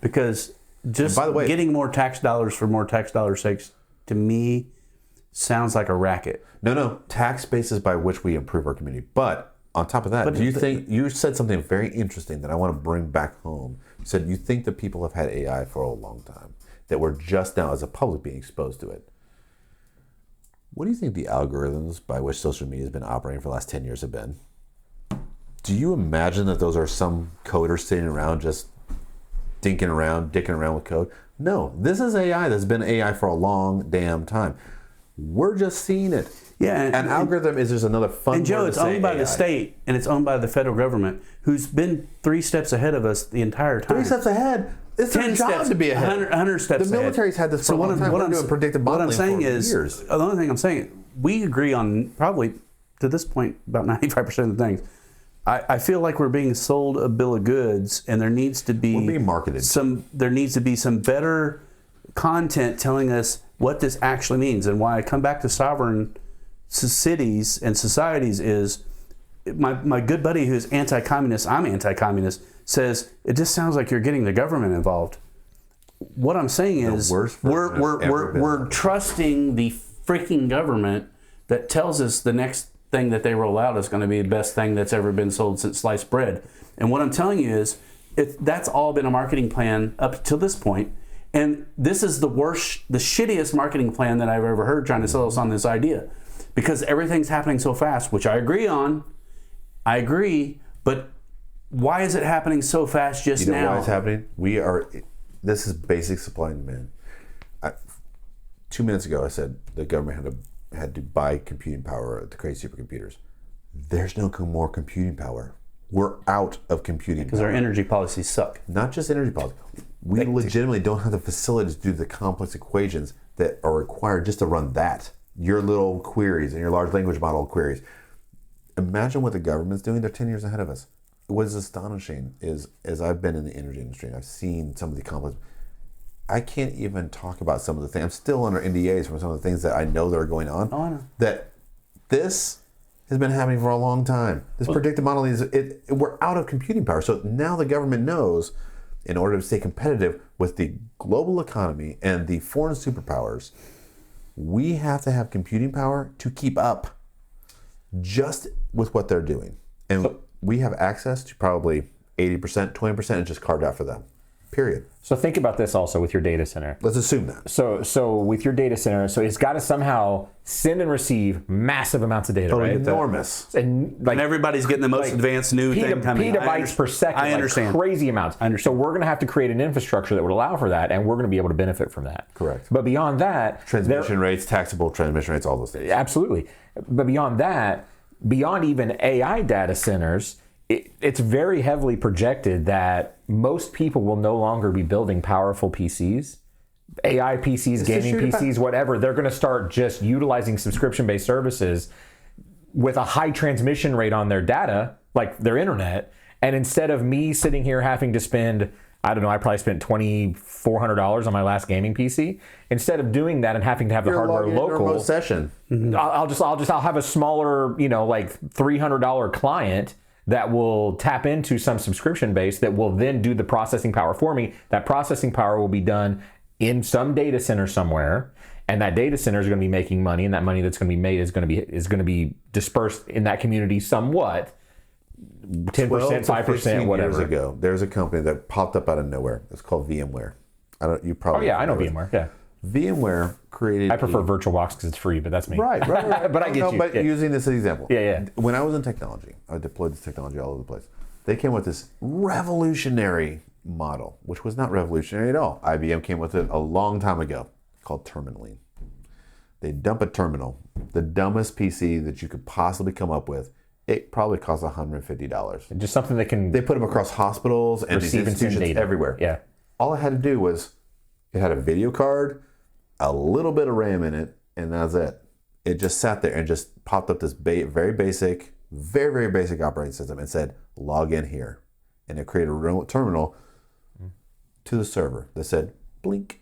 Because just by the way, getting more tax dollars for more tax dollars' sakes, to me, sounds like a racket. No, tax bases by which we improve our community. But on top of that, do you think, you said something very interesting that I want to bring back home. You said you think that people have had AI for a long time, that we're just now as a public being exposed to it. What do you think the algorithms by which social media has been operating for the last 10 years have been? Do you imagine that those are some coders sitting around just dicking around with code? No, this is AI that's been AI for a long damn time. We're just seeing it. Yeah, An algorithm is just another fun And Joe, word it's to say owned by AI. the state and it's owned by the federal government, who's been 3 steps ahead of us the entire time. 3 steps ahead. It's their 10 job steps to be ahead. 100 steps The ahead. military's had this for a long time. We're doing predictive what I'm modeling saying for is, years. the only thing I'm saying, we agree on probably to this point about 95% of the things. I feel like we're being sold a bill of goods, and there needs to be We're being marketed. There needs to be some better content telling us what this actually means. And why I come back to sovereign cities and societies is my good buddy who's anti-communist, I'm anti-communist, says it just sounds like you're getting the government involved. What I'm saying is we're trusting the freaking government that tells us the next thing that they roll out is going to be the best thing that's ever been sold since sliced bread. And what I'm telling you is that's all been a marketing plan up till this point. And this is the shittiest marketing plan that I've ever heard trying to sell us on this idea. Because everything's happening so fast, which I agree on. I agree, but why is it happening so fast just now? You know why it's happening? This is basic supply and demand. 2 minutes ago, I said the government had to buy computing power to create supercomputers. There's no more computing power. We're out of computing Because power. our energy policies suck. Not just energy policy. We legitimately don't have the facilities to do the complex equations that are required just to run that. Your little queries and your large language model queries. Imagine what the government's doing. They're 10 years ahead of us. What is astonishing is, as I've been in the energy industry and I've seen some of the complex, I can't even talk about some of the things. I'm still under NDAs from some of the things that I know that are going on. Oh, I know. That this has been happening for a long time. This predictive modeling we're out of computing power. So now the government knows, in order to stay competitive with the global economy and the foreign superpowers, we have to have computing power to keep up just with what they're doing. And we have access to probably 80%, 20% is just carved out for them. Period. So think about this also with your data center. Let's assume that. So with your data center, so it's got to somehow send and receive massive amounts of data, right? Enormous. And And everybody's getting the most advanced new thing coming. Petabytes per second. I understand. Crazy amounts. So we're going to have to create an infrastructure that would allow for that, and we're going to be able to benefit from that. Correct. But beyond that, Transmission rates, taxable transmission rates, all those things. absolutely. But beyond that, beyond even AI data centers, it's very heavily projected that most people will no longer be building powerful PCs. AI PCs, gaming PCs, whatever. They're going to start just utilizing subscription-based services with a high transmission rate on their data, like their internet. And instead of me sitting here having to spend, I don't know, I probably spent $2,400 on my last gaming PC. Instead of doing that and having to have the hardware local, remote session. I'll have a smaller, like $300 client that will tap into some subscription base that will then do the processing power for me. That processing power will be done in some data center somewhere, and that data center is going to be making money, and that money that's going to be made is going to be dispersed in that community somewhat. 10%, 5%, whatever. Years ago, there's a company that popped up out of nowhere. It's called VMware. You probably. Oh yeah, I know VMware. Yeah. VMware created. I prefer VirtualBox because it's free, but that's me. Right. But I get you. But using this as an example. Yeah. When I was in technology, I deployed this technology all over the place. They came with this revolutionary model, which was not revolutionary at all. IBM came with it a long time ago, called terminaling. They dump a terminal, the dumbest PC that you could possibly come up with. It probably costs $150. Just something that can. They put them across hospitals and these receive and send institutions data everywhere. Yeah. All I had to do was, it had a video card, a little bit of RAM in it, and that's it. It just sat there and just popped up this very basic operating system and said, log in here. And it created a remote terminal to the server that said, blink,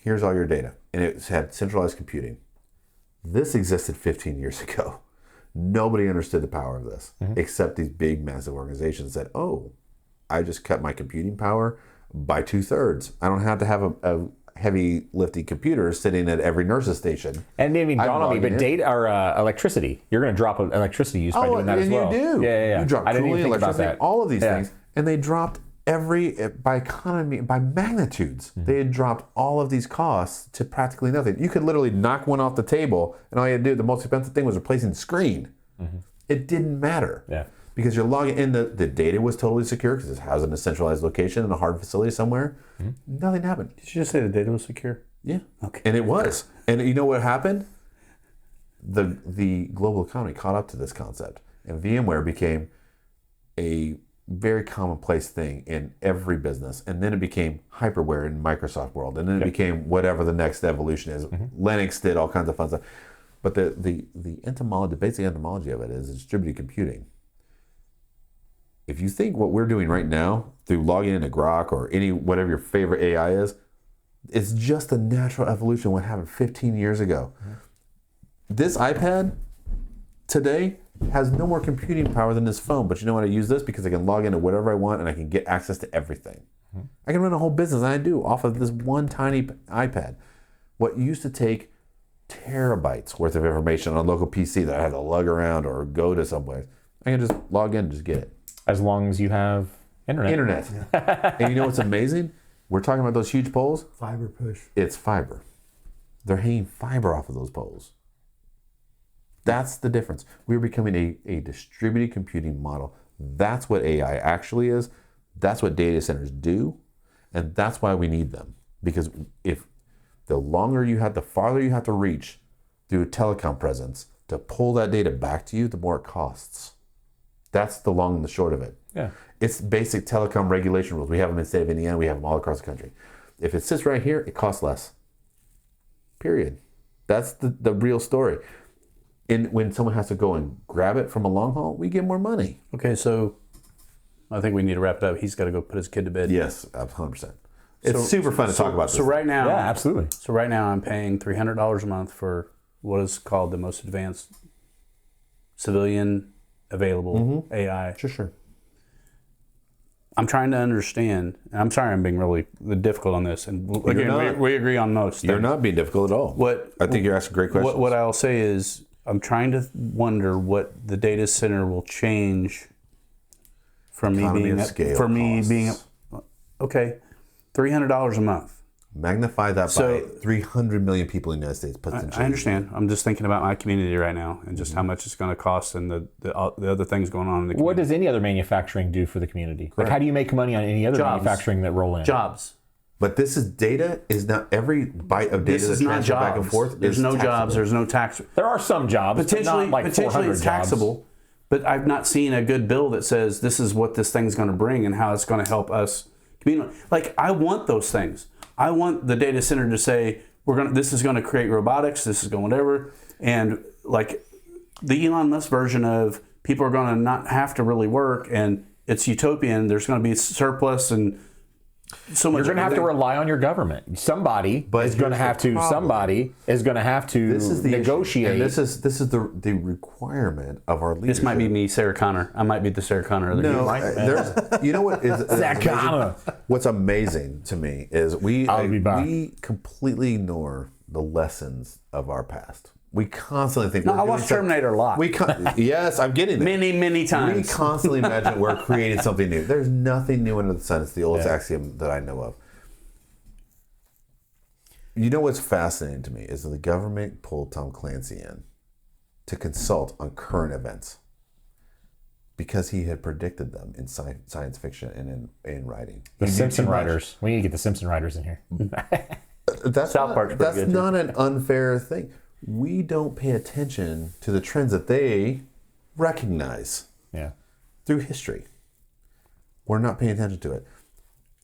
here's all your data. And it had centralized computing. This existed 15 years ago. Nobody understood the power of this, except these big, massive organizations that, I just cut my computing power by 2/3. I don't have to have a heavy lifting computer sitting at every nurse's station. And maybe dawn on me, but data or electricity, you're going to drop electricity use by doing that as well. You do. Yeah. You drop I didn't cooling, even think about electricity, that. all of these things, and they dropped by magnitudes. They had dropped all of these costs to practically nothing. You could literally knock one off the table, and all you had to do, the most expensive thing was replacing the screen. It didn't matter. Yeah. Because you're logging in, the data was totally secure because it's housed in a centralized location in a hard facility somewhere. Nothing happened. Did you just say the data was secure? Yeah. Okay. And it was. And you know what happened? the global economy caught up to this concept, and VMware became a very commonplace thing in every business, and then it became hyperware in Microsoft world, and then it became whatever the next evolution is. Linux did all kinds of fun stuff, but the etymology, the basic etymology of it is distributed computing. If you think what we're doing right now through logging into Grok or whatever your favorite AI is, it's just a natural evolution of what happened 15 years ago. This iPad today has no more computing power than this phone, but you know what? I use this because I can log into whatever I want and I can get access to everything. I can run a whole business, and I do, off of this one tiny iPad. What used to take terabytes worth of information on a local PC that I had to lug around or go to someplace, I can just log in and just get it. As long as you have internet. And you know what's amazing? We're talking about those huge poles. Fiber push. It's fiber. They're hanging fiber off of those poles. That's the difference. We're becoming a distributed computing model. That's what AI actually is. That's what data centers do. And that's why we need them. Because if the farther you have to reach through a telecom presence to pull that data back to you, the more it costs. That's the long and the short of it. Yeah. It's basic telecom regulation rules. We have them in the state of Indiana. We have them all across the country. If it sits right here, it costs less. Period. That's the real story. And when someone has to go and grab it from a long haul, we get more money. Okay, so I think we need to wrap it up. He's got to go put his kid to bed. Yes, 100%. It's super fun to talk about this. So right now, Yeah, absolutely. So right now, I'm paying $300 a month for what is called the most advanced civilian available AI. Sure. I'm trying to understand, and I'm sorry I'm being really difficult on this, and again, we agree on most. You're not being difficult at all. I think you're asking great questions. What I'll say is, I'm trying to wonder what the data center will change from Economy me of scale being okay, $300 a month. Magnify that by 300 million people in the United States. I understand. I'm just thinking about my community right now and just how much it's going to cost and the other things going on in the community. What does any other manufacturing do for the community? Like, how do you make money on any other manufacturing that roll in? Jobs. But this is data. Is not every byte of data This is that's not transferred jobs. back and forth. There's is no taxable. jobs. There's no tax. There are some jobs, Potentially, but not like potentially 400 it's jobs. taxable. But I've not seen a good bill that says this is what this thing's going to bring and how it's going to help us. Like, I want those things. I want the data center to say this is going to create robotics. This is going whatever, and like the Elon Musk version of people are going to not have to really work, and it's utopian. There's going to be surplus and so much. You're going to have to rely on your government. Somebody is going to have to negotiate. And this is the requirement of our leadership. This might be me, Sarah Connor. I might be the Sarah Connor. Of the No, group. you know what is Connor. what's amazing to me is we completely ignore the lessons of our past. We constantly think. No, I watched Terminator a lot. Yes, I'm getting there. Many times. We constantly imagine we're creating something new. There's nothing new under the sun. It's the oldest axiom that I know of. You know what's fascinating to me is that the government pulled Tom Clancy in to consult on current events because he had predicted them in science fiction and in writing. The Simpson writers. We need to get the Simpson writers in here. That's South Park's pretty good, not an unfair thing. We don't pay attention to the trends that they recognize through history. We're not paying attention to it.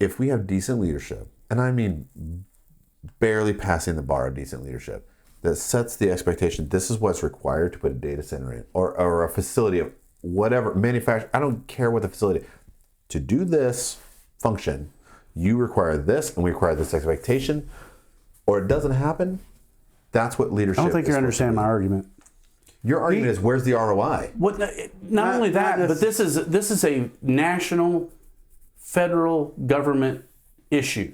If we have decent leadership, and I mean barely passing the bar of decent leadership, that sets the expectation, this is what's required to put a data center in, or a facility of whatever, manufacturing, I don't care what the facility, to do this function, you require this, and we require this expectation, or it doesn't happen. That's what leadership is. I don't think you understand my argument. Your argument is, where's the ROI? Not only that, but this is a national, federal government issue.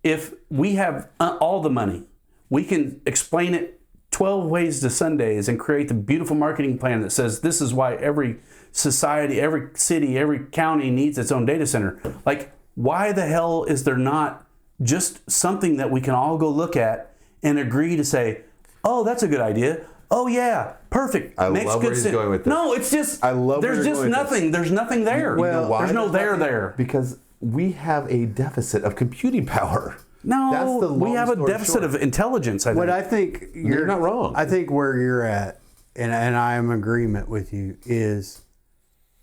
If we have all the money, we can explain it 12 ways to Sundays and create the beautiful marketing plan that says this is why every society, every city, every county needs its own data center. Like, why the hell is there not just something that we can all go look at and agree to say, oh, that's a good idea. Oh yeah, perfect. I love where he's going with this. No, it's just there's just nothing. There's nothing there. Well, there's no there. Because we have a deficit of computing power. No, That's the we long have a story deficit short. of intelligence. I think. What I think You're not wrong. I think where you're at, and I am in agreement with you, is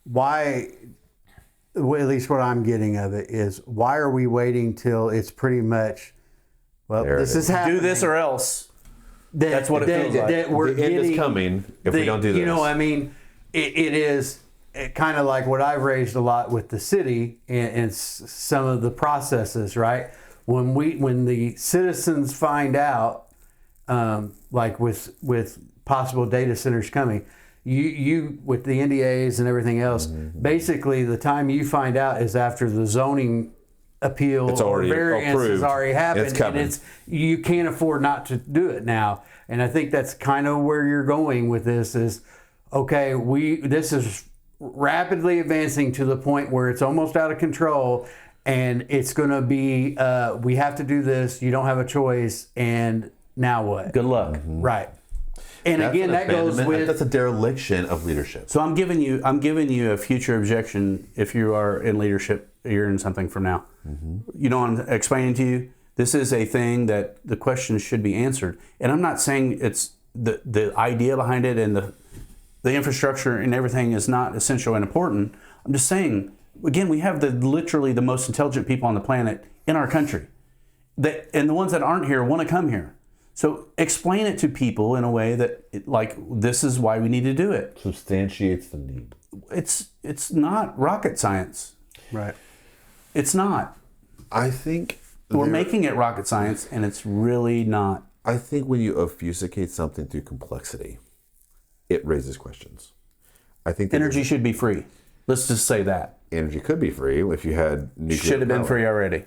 why. Well, at least what I'm getting of it is, why are we waiting till it's pretty much, well, There this it is is. happening. do this or else. That- That's what it feels like. That we're The end is getting, coming if we don't do You know, this. I mean, it is kind of like what I've raised a lot with the city and some of the processes, right? When the citizens find out, like with possible data centers coming, you with the NDAs and everything else, basically the time you find out is after the zoning appeal It's already or variance has approved. already happened, It's coming. and you can't afford not to do it now. And I think that's kind of where you're going with this is, okay, this is rapidly advancing to the point where it's almost out of control, and it's going to be we have to do this. You don't have a choice, and now what? Good luck. Right. And That's again, an that goes abandonment. That's with a dereliction of leadership. So I'm giving you a future objection if you are in leadership a year and something from now. You know what I'm explaining to you? This is a thing that the questions should be answered. And I'm not saying it's the idea behind it and the infrastructure and everything is not essential and important. I'm just saying, again, we have literally the most intelligent people on the planet in our country. And the ones that aren't here want to come here. So explain it to people in a way that, this is why we need to do it. Substantiates the need. It's not rocket science. right. It's not. I think We're making it rocket science, and it's really not. I think when you obfuscate something through complexity, it raises questions. I think that Energy should be free. Let's just say that. energy could be free if you had nuclear Should have been power. free already.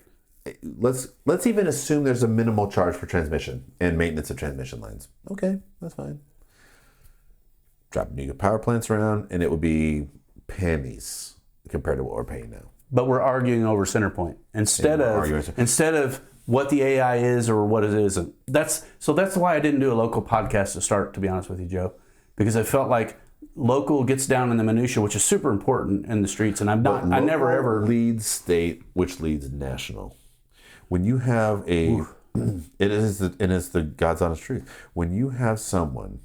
Let's even assume there's a minimal charge for transmission and maintenance of transmission lines. Okay, that's fine. Drop nuclear power plants around, and it would be pennies compared to what we're paying now. But we're arguing over CenterPoint instead of what the AI is or what it isn't. That's why I didn't do a local podcast to start, to be honest with you, Joe, because I felt like local gets down in the minutia, which is super important in the streets, and I never ever leads state, which leads national. When you have it is the God's honest truth. When you have someone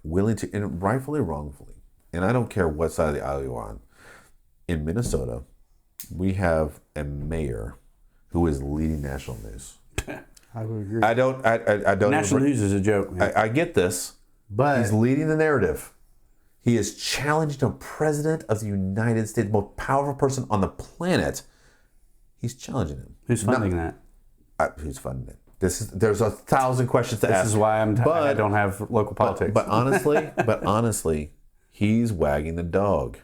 willing to, and rightfully or wrongfully, and I don't care what side of the aisle you're on, in Minnesota, we have a mayor who is leading national news. I would agree. I don't. national news is a joke. Man. I get this, But he's leading the narrative. He is challenging the president of the United States, the most powerful person on the planet. He's challenging him. Who's funding that? Who's funding it? There's 1,000 questions to ask. This is why I don't have local politics. But honestly, he's wagging the dog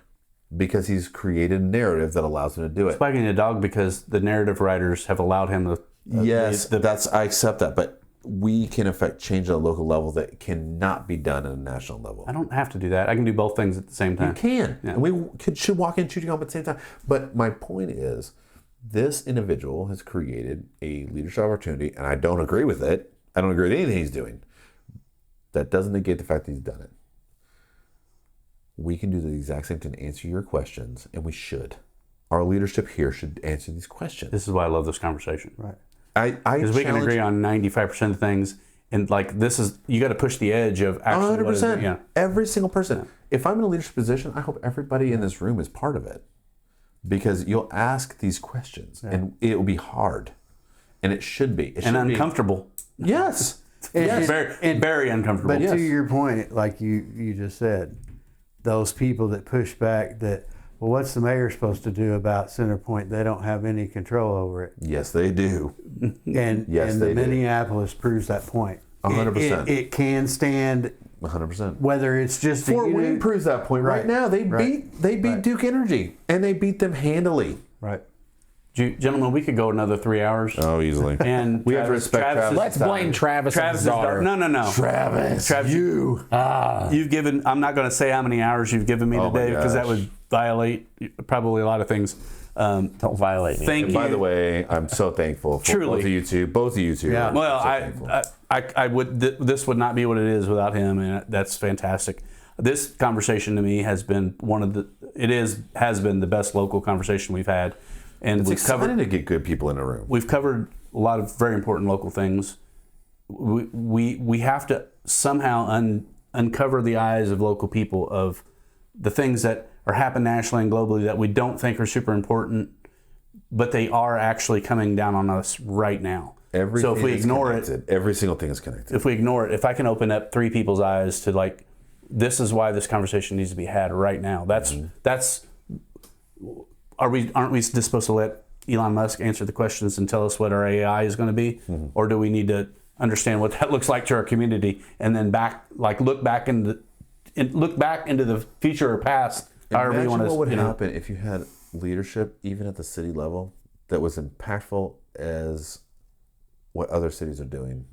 because he's created a narrative that allows him to do it. Wagging the dog because the narrative writers have allowed him to. Yes, I accept that, but we can affect change at a local level that cannot be done at a national level. I don't have to do that. I can do both things at the same time. You can. Yeah. And we should walk in shooting on at the same time. But my point is, this individual has created a leadership opportunity, and I don't agree with it. I don't agree with anything he's doing. That doesn't negate the fact that he's done it. We can do the exact same thing to answer your questions, and we should. Our leadership here should answer these questions. This is why I love this conversation. right. Because we can agree on 95% of things, and you got to push the edge of actually 100%. Yeah. Every single person. If I'm in a leadership position, I hope everybody in this room is part of it. Because you'll ask these questions, and it will be hard. And it should be. It And should be. uncomfortable. Yes. Yes. Very uncomfortable. But to your point, like you just said, those people that push back that, well, what's the mayor supposed to do about CenterPoint? They don't have any control over it. Yes, they do. And Yes, and they do. Minneapolis proves that point. 100%. It can stand 100%. whether it's just a Fort unit- Wayne proves that point right, Right. now. They Right. beat Right. Duke Energy, and they beat them handily. Right. Gentlemen, we could go another 3 hours. Oh, easily. And We have to respect Travis. Let's blame Travis and his Travis's daughter. No. Travis, you. You've given. I'm not going to say how many hours you've given me Oh my today because that gosh. would violate probably a lot of things. Don't violate me. Thank And you. by the way, I'm so thankful for Truly. both of you two. Yeah. I'm Well, so thankful. I would. This would not be what it is without him, and that's fantastic. This conversation to me has been has been the best local conversation we've had, and It's we've exciting covered. to get good people in a room. We've covered a lot of very important local things. We have to somehow uncover the eyes of local people of the things that are happening nationally and globally that we don't think are super important, but they are actually coming down on us right now. Everything so if we is ignore connected. Every single thing is connected. If we ignore it, if I can open up 3 people's eyes to like, this is why this conversation needs to be had right now. That's aren't we just supposed to let Elon Musk answer the questions and tell us what our AI is going to be, or do we need to understand what that looks like to our community and then look back into the future or past? However Imagine you want to. What would happen if you had leadership, even at the city level, that was impactful as what other cities are doing,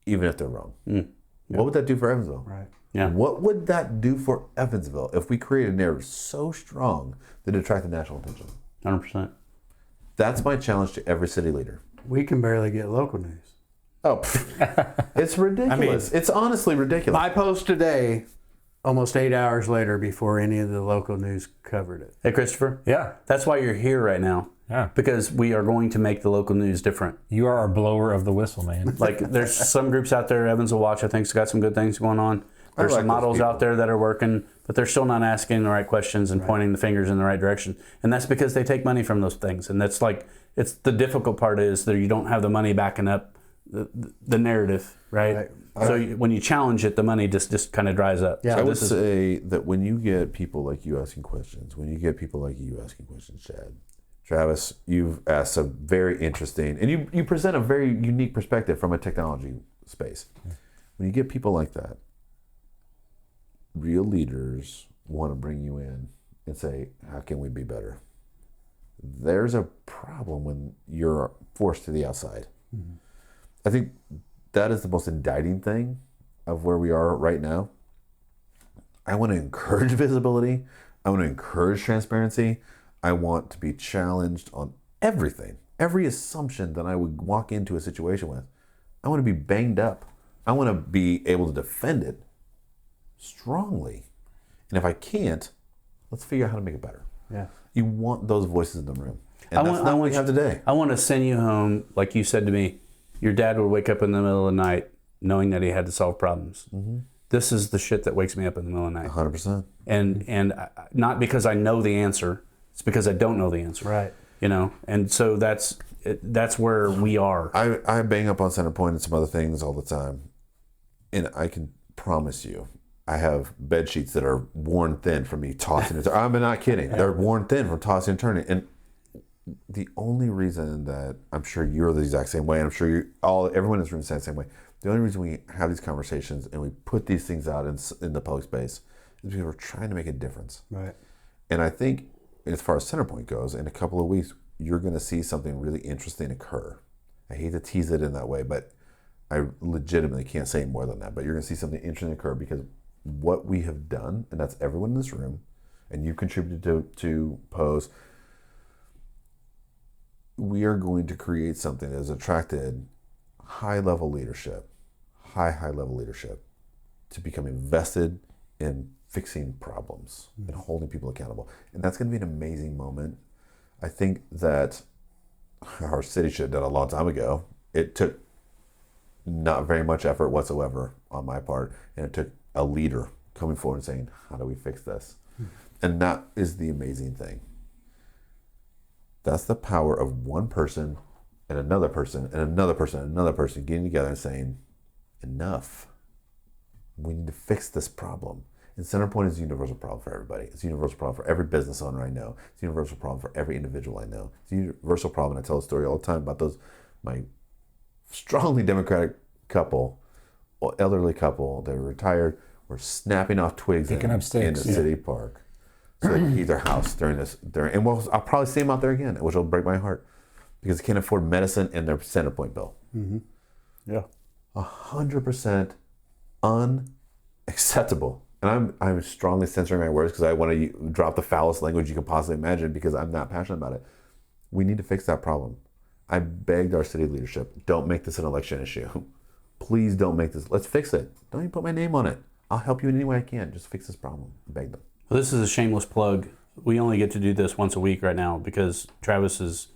even if they're wrong. What would that do for Evansville? Right. Yeah. What would that do for Evansville if we created a narrative so strong that it attracted national attention? 100%. That's my challenge to every city leader. We can barely get local news. Oh, it's ridiculous. It's honestly ridiculous. My post today, almost 8 hours later, before any of the local news covered it. Hey, Christopher. Yeah. That's why you're here right now. Yeah. Because we are going to make the local news different. You are our blower of the whistle, man. Like, there's some groups out there, Evansville Watch, I think, has got some good things going on. There's like some those models people. out there that are working, but they're still not asking the right questions and pointing the fingers in the right direction. And that's because they take money from those things. And that's like, it's the difficult part is that you don't have the money backing up the narrative, right? So when you challenge it, the money just kind of dries up. Yeah. So I would say that when you get people like you asking questions, when you get people like you asking questions, Chad, Travis, you've asked some very interesting, and you present a very unique perspective from a technology space. When you get people like that, real leaders want to bring you in and say, how can we be better? There's a problem when you're forced to the outside. I think that is the most indicting thing of where we are right now. I want to encourage visibility. I want to encourage transparency. I want to be challenged on everything, every assumption that I would walk into a situation with. I want to be banged up. I want to be able to defend it strongly. And if I can't, let's figure out how to make it better. Yeah. You want those voices in the room. And that's not what we have today. I want to send you home, like you said to me, your dad would wake up in the middle of the night knowing that he had to solve problems. This is the shit that wakes me up in the middle of the night. 100%. And not because I know the answer, it's because I don't know the answer. Right. You know, and so that's where we are. I bang up on CenterPoint and some other things all the time. And I can promise you, I have bed sheets that are worn thin from me tossing and turning. I'm not kidding. They're worn thin from tossing and turning. And the only reason that I'm sure you're the exact same way, and I'm sure everyone in this room is the same way. The only reason we have these conversations and we put these things out in the public space is because we're trying to make a difference. Right. And I think as far as CenterPoint goes, in a couple of weeks, you're going to see something really interesting occur. I hate to tease it in that way, but I legitimately can't say more than that. But you're going to see something interesting occur because what we have done, and that's everyone in this room, and you've contributed to pose, we are going to create something that has attracted high-level leadership to become invested in fixing problems and holding people accountable. And that's going to be an amazing moment. I think that our city should have done a long time ago. It took not very much effort whatsoever on my part, and it took a leader coming forward and saying, how do we fix this? And that is the amazing thing. That's the power of one person and another person and another person and another person getting together and saying, enough. We need to fix this problem. And CenterPoint is a universal problem for everybody. It's a universal problem for every business owner I know. It's a universal problem for every individual I know. It's a universal problem. And I tell a story all the time about my strongly Democratic couple, elderly couple, they were retired, were snapping off twigs in the city park. So they can heat their house during and I'll probably see them out there again, which will break my heart because they can't afford medicine and their CenterPoint bill. Yeah. 100% unacceptable. And I'm strongly censoring my words because I want to drop the foulest language you can possibly imagine because I'm not passionate about it. We need to fix that problem. I begged our city leadership, don't make this an election issue. Please don't make this. Let's fix it. Don't even put my name on it. I'll help you in any way I can. Just fix this problem. I begged them. Well, this is a shameless plug. We only get to do this once a week right now because Travis is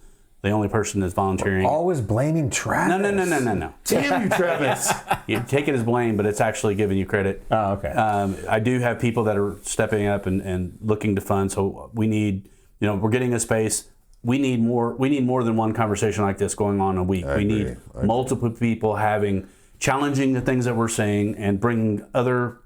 The only person that's volunteering. Always blaming Travis. No. Damn you, Travis. You take it as blame, but it's actually giving you credit. Oh, okay. I do have people that are stepping up and looking to fund. So we need, we're getting a space. We need more. We need more than one conversation like this going on a week. We need multiple people challenging the things that we're saying and bringing other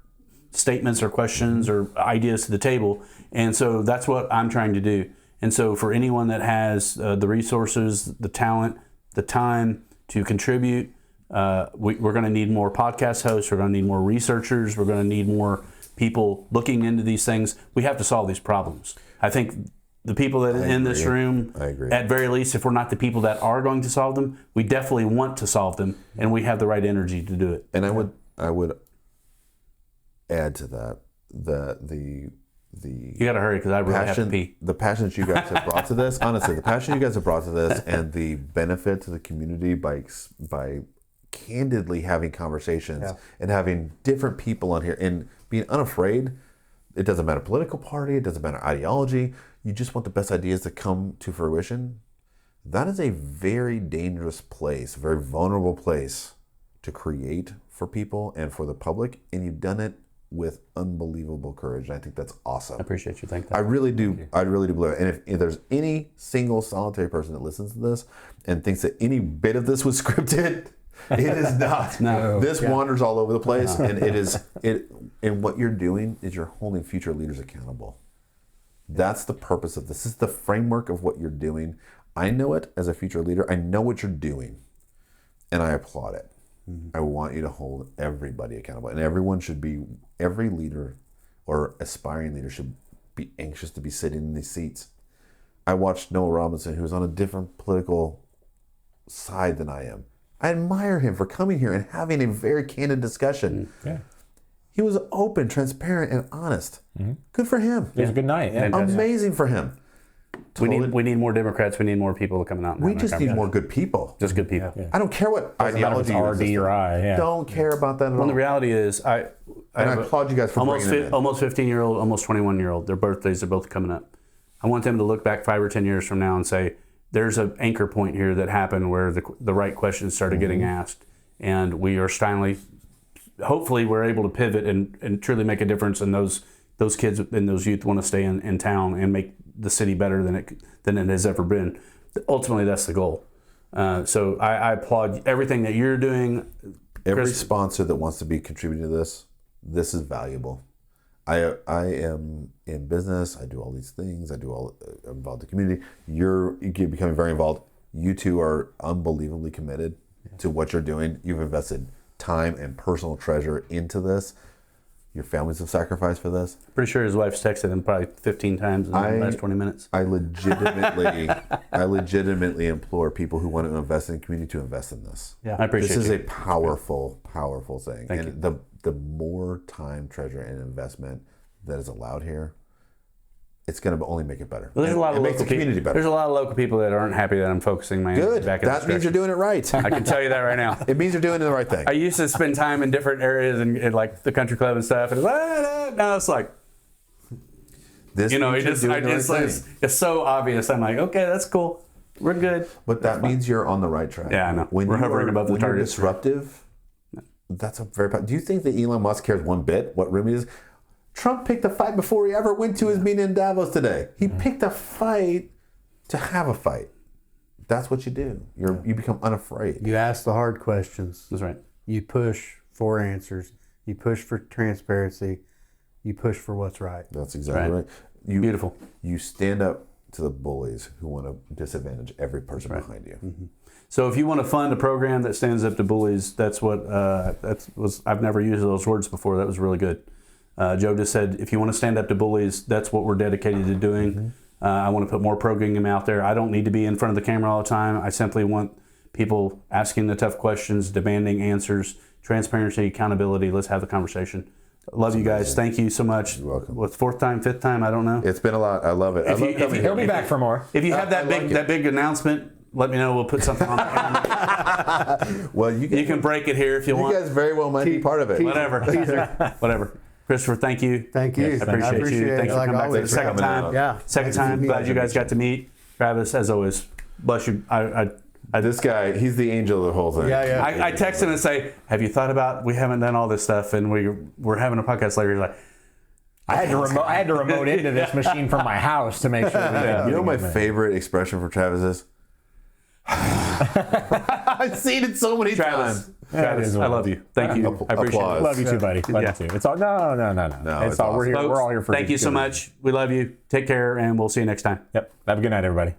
statements or questions or ideas to the table. And so that's what I'm trying to do. And so for anyone that has the resources, the talent, the time to contribute, we're going to need more podcast hosts. We're going to need more researchers. We're going to need more people looking into these things. We have to solve these problems. I think the people that are in this room, at very least, if we're not the people that are going to solve them, we definitely want to solve them, and we have the right energy to do it. And I would add to that the you got to hurry because I really have to pee. The passion that you guys have brought to this, honestly, the passion you guys have brought to this, and the benefit to the community by candidly having conversations and having different people on here and being unafraid. It doesn't matter political party, it doesn't matter ideology. You just want the best ideas to come to fruition. That is a very dangerous place, a very vulnerable place to create for people and for the public, and you've done it with unbelievable courage. And I think that's awesome. I appreciate you thinking that. I really do. I really do believe it. And if there's any single solitary person that listens to this and thinks that any bit of this was scripted, it is not. No. This wanders all over the place, and it is. And what you're doing is you're holding future leaders accountable. That's the purpose of this. This is the framework of what you're doing. I know it as a future leader. I know what you're doing, and I applaud it. I want you to hold everybody accountable, and every leader or aspiring leader should be anxious to be sitting in these seats. I watched Noah Robinson, who's on a different political side than I am. I admire him for coming here and having a very candid discussion. Yeah. He was open, transparent, and honest. Good for him. It was a good night. Yeah. Amazing for him. We need more Democrats. We need more people coming out. And We having just a need conversation. more good people. Just good people. Yeah. I don't care what Doesn't matter if ideology it's you're RD resisting. or I. Yeah. Don't care about that at all. Well, the reality is, I applaud you guys for bringing it in. almost 15-year-old, almost 21-year-old. Their birthdays are both coming up. I want them to look back 5 or 10 years from now and say, there's an anchor point here that happened where the right questions started getting asked, and we are finally, hopefully, we're able to pivot and truly make a difference, and those kids and those youth want to stay in town and make the city better than it has ever been. Ultimately, that's the goal. So I applaud everything that you're doing. Every Chris, sponsor that wants to be contributing to this is valuable. I am in business. I do all these things. I'm involved in the community. You're becoming very involved. You two are unbelievably committed to what you're doing. You've invested time and personal treasure into this. Your families have sacrificed for this. pretty sure his wife's texted him probably 15 times in the last 20 minutes. I legitimately implore people who want to invest in the community to invest in this. Yeah. I appreciate This is you. a powerful thing. Thank and the more time, treasure, and investment that is allowed here, it's going to only make it better. Well, there's a lot of makes local the community better. There's a lot of local people that aren't happy that I'm focusing my energy Good. back in this That means you're direction. doing it right. I can tell you that right now. It means you're doing the right thing. I used to spend time in different areas and like the country club and stuff, and now it's like, This it means you're just, doing the right thing. it's so obvious. I'm like, okay, that's cool. We're good. But that means you're on the right track. Yeah, I know. When We're you hovering are, above the when you're target. disruptive, that's a very. Do you think that Elon Musk cares one bit what room he is? Trump picked a fight before he ever went to his meeting in Davos today. He picked a fight to have a fight. That's what you do. You become unafraid. You ask the hard questions. That's right. You push for answers. You push for transparency. You push for what's right. That's exactly right. Beautiful. You stand up to the bullies who want to disadvantage every person behind you. Mm-hmm. So if you want to fund a program that stands up to bullies, that's what I've never used those words before. That was really good. Joe just said, if you want to stand up to bullies, that's what we're dedicated to doing. I want to put more programming out there. I don't need to be in front of the camera all the time. I simply want people asking the tough questions, demanding answers, transparency, accountability. Let's have the conversation. Love you guys. Thank you so much. You're welcome. What, fourth time, fifth time? I don't know. It's been a lot. I love it. I love coming He'll here. be back for more. If you have I like that big announcement, let me know. We'll put something on the camera. Well, you You can break it here if you want. guys very well might be part of it. Whatever. Whatever. Christopher, thank you. Thank you. I appreciate you. Thanks for like coming back for the always. second coming time. out. Yeah. Second Nice to time. meet Glad you guys got to meet. Travis, as always, bless you. This guy, he's the angel of the whole thing. Yeah. I text him and say, "Have you thought about? We haven't done all this stuff, and we're having a podcast later." He's like, I had to remote into this machine from my house to make sure. You know what my favorite expression for Travis is? I've seen it so many times. Travis, I love you. Thank you. I appreciate Applause. it. Love you too, buddy. Love you too. It's all no. it's It's all awesome. we're here. Folks, We're all here for. thank you so much. We love you. Take care, and we'll see you next time. Yep. Have a good night, everybody.